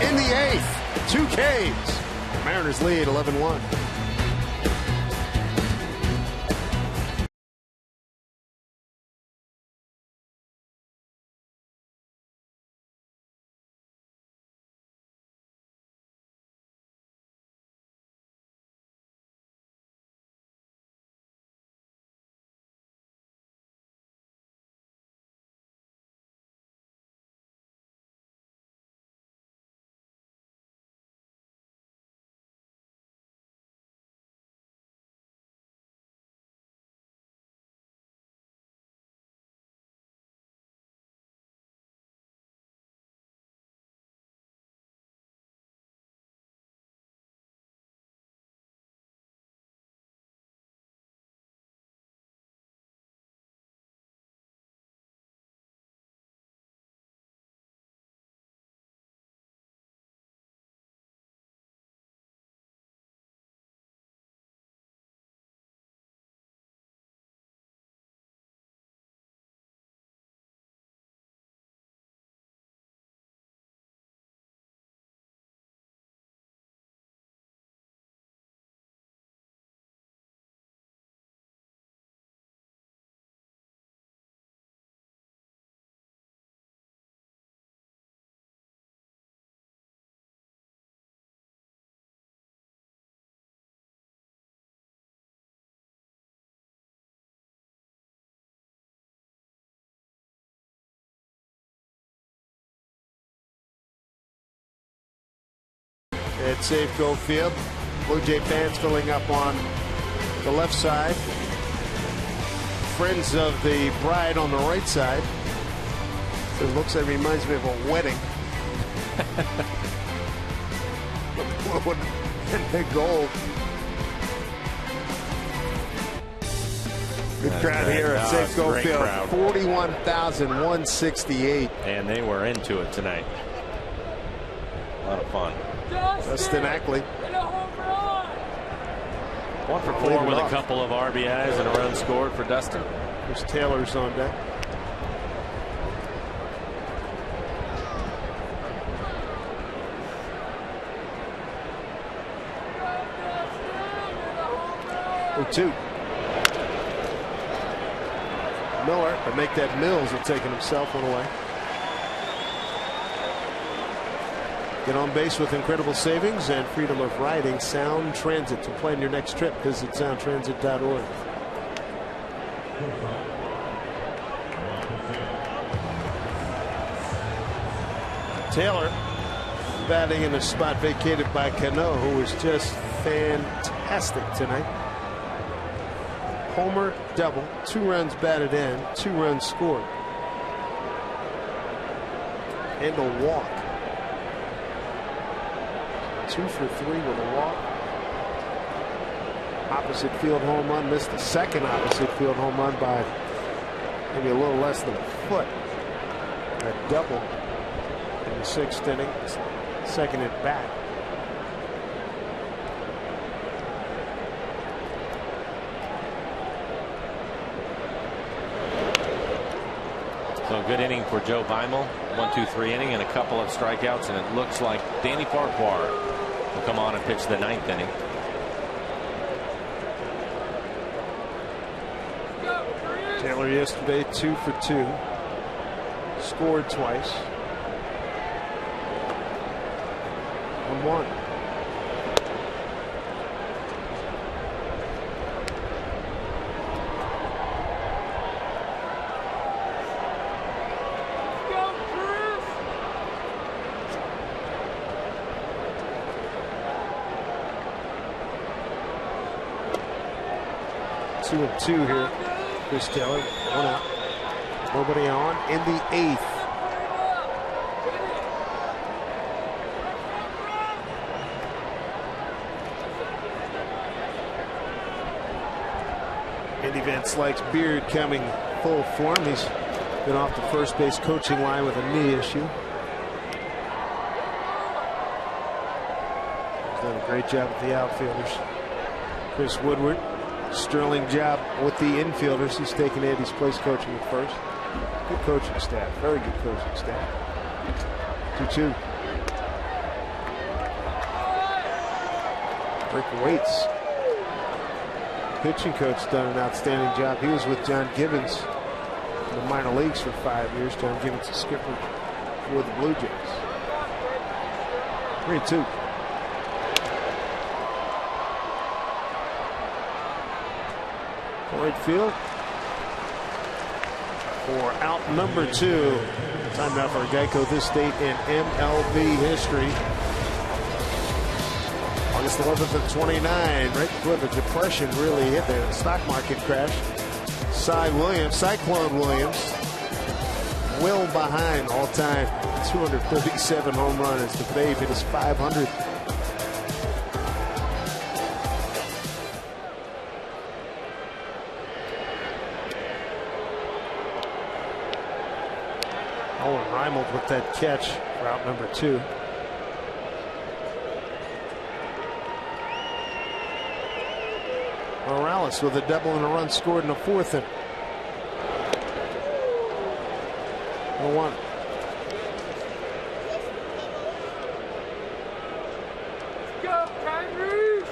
in the 8th. 2 Ks. Mariners lead 11-1. At Safeco Field, Blue Jay fans filling up on the left side. Friends of the bride on the right side. So it looks like it reminds me of a wedding. The blue and the gold. Good crowd here at Safeco Field. 41,168. And they were into it tonight. A lot of fun. Dustin Ackley. 1 for 4 with a couple of RBIs and a run scored for Dustin. There's Taylor's on deck. Oh, 2. Miller, but make that Mills have taken himself one away. Get on base with incredible savings and freedom of riding. Sound Transit. To plan your next trip, visit soundtransit.org. Taylor batting in a spot vacated by Cano, who was just fantastic tonight. Homer, double, 2 runs batted in, 2 runs scored, and a walk. 2 for 3 with a walk. Opposite field home run, missed the second opposite field home run by maybe a little less than a foot. A double in the 6th inning, second at bat. So good inning for Joe Beimel. 1-2-3 inning and a couple of strikeouts, and it looks like Danny Farquhar will come on and pitch the 9th inning. Taylor yesterday 2 for 2, scored twice. 1-1. Two and 2 here. Chris Taylor, 1 out. Nobody on in the 8th. Andy Van Slyke's beard coming full form. He's been off the first base coaching line with a knee issue. He's done a great job with the outfielders. Chris Woodward, sterling job with the infielders. He's taken Andy's place coaching at first. Good coaching staff. Very good coaching staff. 2-2. Rick Waits, pitching coach, done an outstanding job. He was with John Gibbons in the minor leagues for 5 years. John Gibbons is skipper for the Blue Jays. 3-2. Right field for out number 2. Time now for Geico, this date in MLB history. August 11th of 29, right before the depression really hit, the stock market crash. Cyclone Williams, well behind all-time 237 home runs. Today hit his 500th. Owen Reimold with that catch for out number 2. Morales with a double and a run scored in the 4th inning. 1-1. Go, Tigers!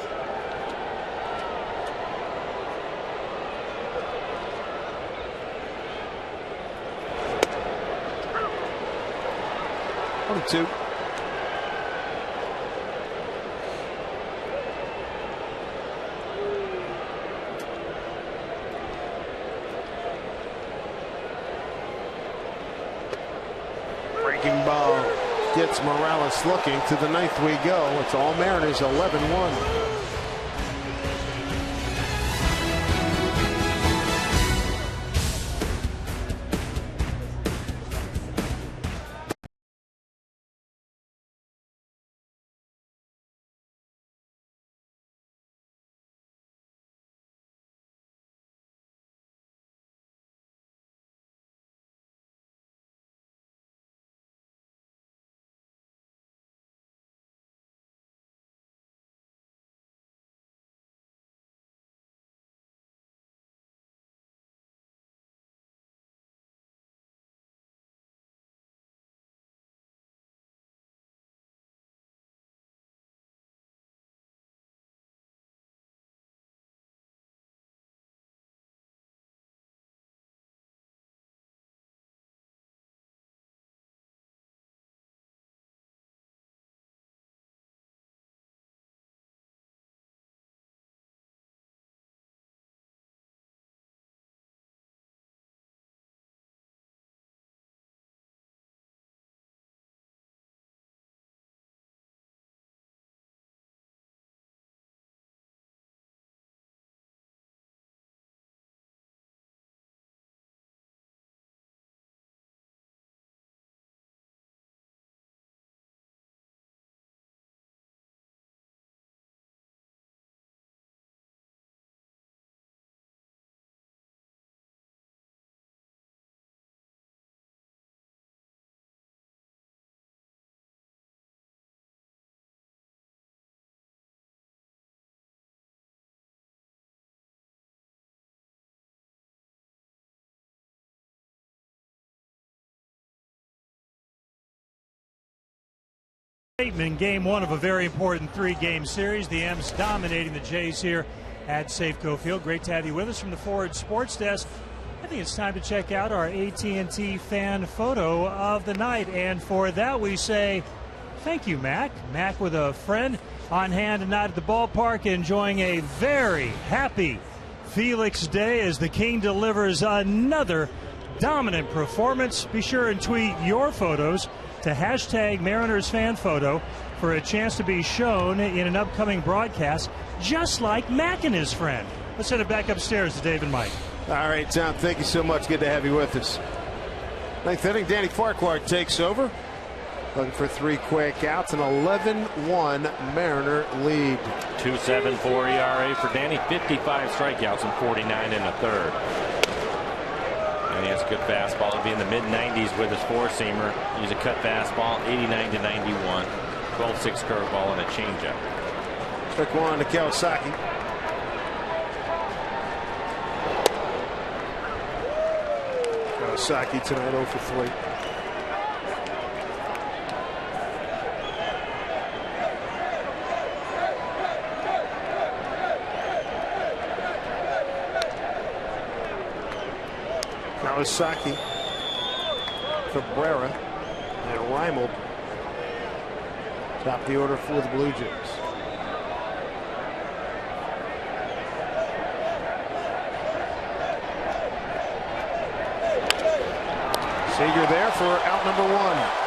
Two. Breaking ball gets Morales looking. To the 9th we go. It's all Mariners, 11-1. In game one of a very important 3-game series, the M's dominating the Jays here at Safeco Field. Great to have you with us from the Forward Sports Desk. I think it's time to check out our AT&T fan photo of the night, and for that we say thank you, Mac. Mac with a friend on hand tonight at the ballpark, enjoying a very happy Felix Day as the King delivers another dominant performance. Be sure and tweet your photos to hashtag Mariners fan photo for a chance to be shown in an upcoming broadcast, just like Mac and his friend. Let's head it back upstairs to Dave and Mike. All right, Tom, thank you so much. Good to have you with us. Ninth inning, Danny Farquhar takes over. Looking for 3 quick outs, an 11-1 Mariner lead. 2.74 ERA for Danny, 55 strikeouts and 49 in the third. And he has a good fastball. It'll be in the mid-90s with his four-seamer. He's a cut fastball, 89 to 91. 12-6 curveball and a changeup. Strike one to Kawasaki. Kawasaki tonight 0 for 3. Kawasaki, Cabrera, and Reimold top the order for the Blue Jays. Seager there for out number 1.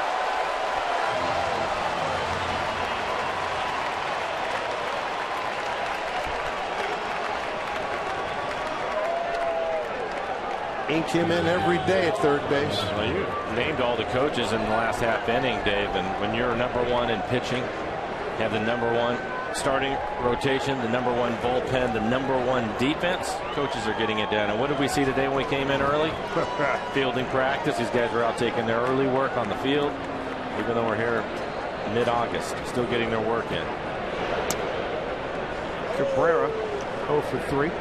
Ink him in every day at third base. Well, you named all the coaches in the last half inning, Dave, and when you're number 1 in pitching, you have the number 1 starting rotation, the number 1 bullpen, the number 1 defense, coaches are getting it down. And what did we see today when we came in early? Fielding practice. These guys were out taking their early work on the field, even though we're here mid-August, still getting their work in. Cabrera 0 for 3.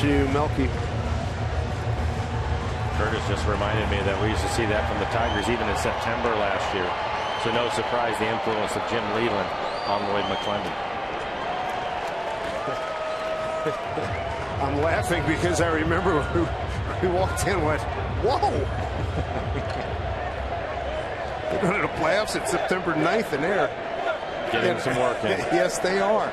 To Melky. Curtis just reminded me that we used to see that from the Tigers even in September last year. So no surprise the influence of Jim Leland on Lloyd McClendon. I'm laughing because I remember we walked in and went, whoa! They're going to the playoffs at September 9th and they're getting some work in. Yes, they are.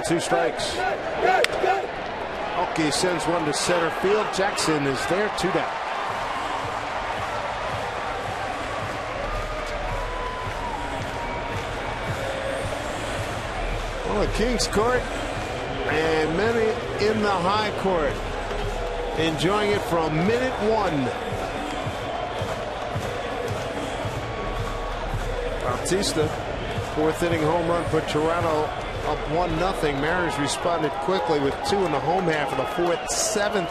Two strikes. Oki sends one to center field. Jackson is there, 2 down. Well, the Kings court and many in the high court enjoying it from minute 1. Bautista, 4th inning home run put Toronto up 1-0. Mariners responded quickly with 2 in the home half of the 4th, 7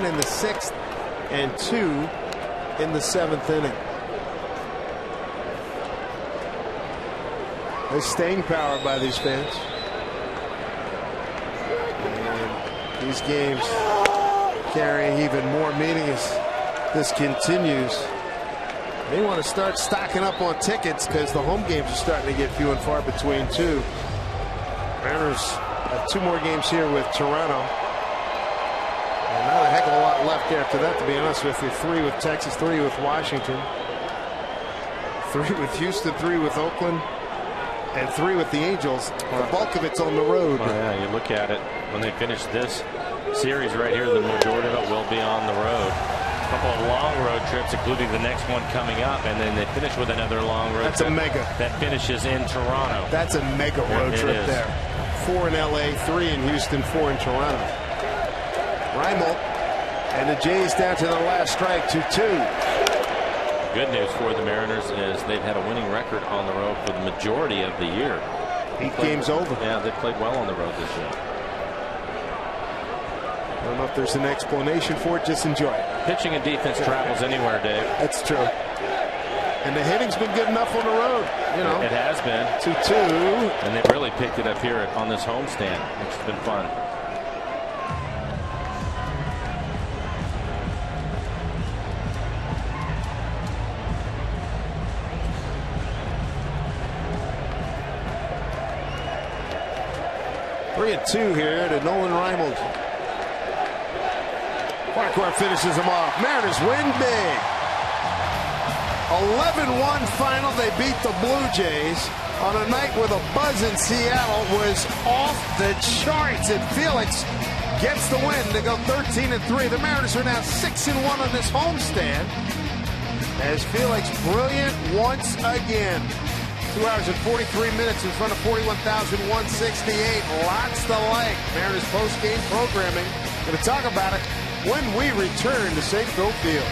in the 6th, and 2 in the 7th inning. There's staying power by these fans. And these games carry even more meaning as this continues. They want to start stocking up on tickets because the home games are starting to get few and far between too. Mariners have 2 more games here with Toronto. And not a heck of a lot left after that, to be honest with you. 3 with Texas, 3 with Washington, 3 with Houston, 3 with Oakland, and 3 with the Angels. The bulk of it's on the road. Oh, yeah, you look at it. When they finish this series right here, the majority of it will be on the road. A couple of long road trips, including the next one coming up, and then they finish with another long road trip. That's a mega. That finishes in Toronto. That's a mega road trip there. 4 in L.A., 3 in Houston, 4 in Toronto. Reimold and the Jays down to the last strike, 2-2. Good news for the Mariners is they've had a winning record on the road for the majority of the year. 8 games over. Yeah, they played well on the road this year. I don't know if there's an explanation for it. Just enjoy it. Pitching and defense travels anywhere, Dave. That's true. And the hitting's been good enough on the road. You know, it has been. 2-2. And they've really picked it up here on this homestand, which has been fun. Three and 2 here to Nolan Reimold. Farquhar finishes them off. Mariners win big. 11-1 final. They beat the Blue Jays on a night where the buzz in Seattle was off the charts. And Felix gets the win to go 13-3. The Mariners are now 6-1 on this homestand. As Felix brilliant once again. 2 hours and 43 minutes in front of 41,168. Lots to like. Mariners post-game programming. Going to talk about it when we return to Safeco Field.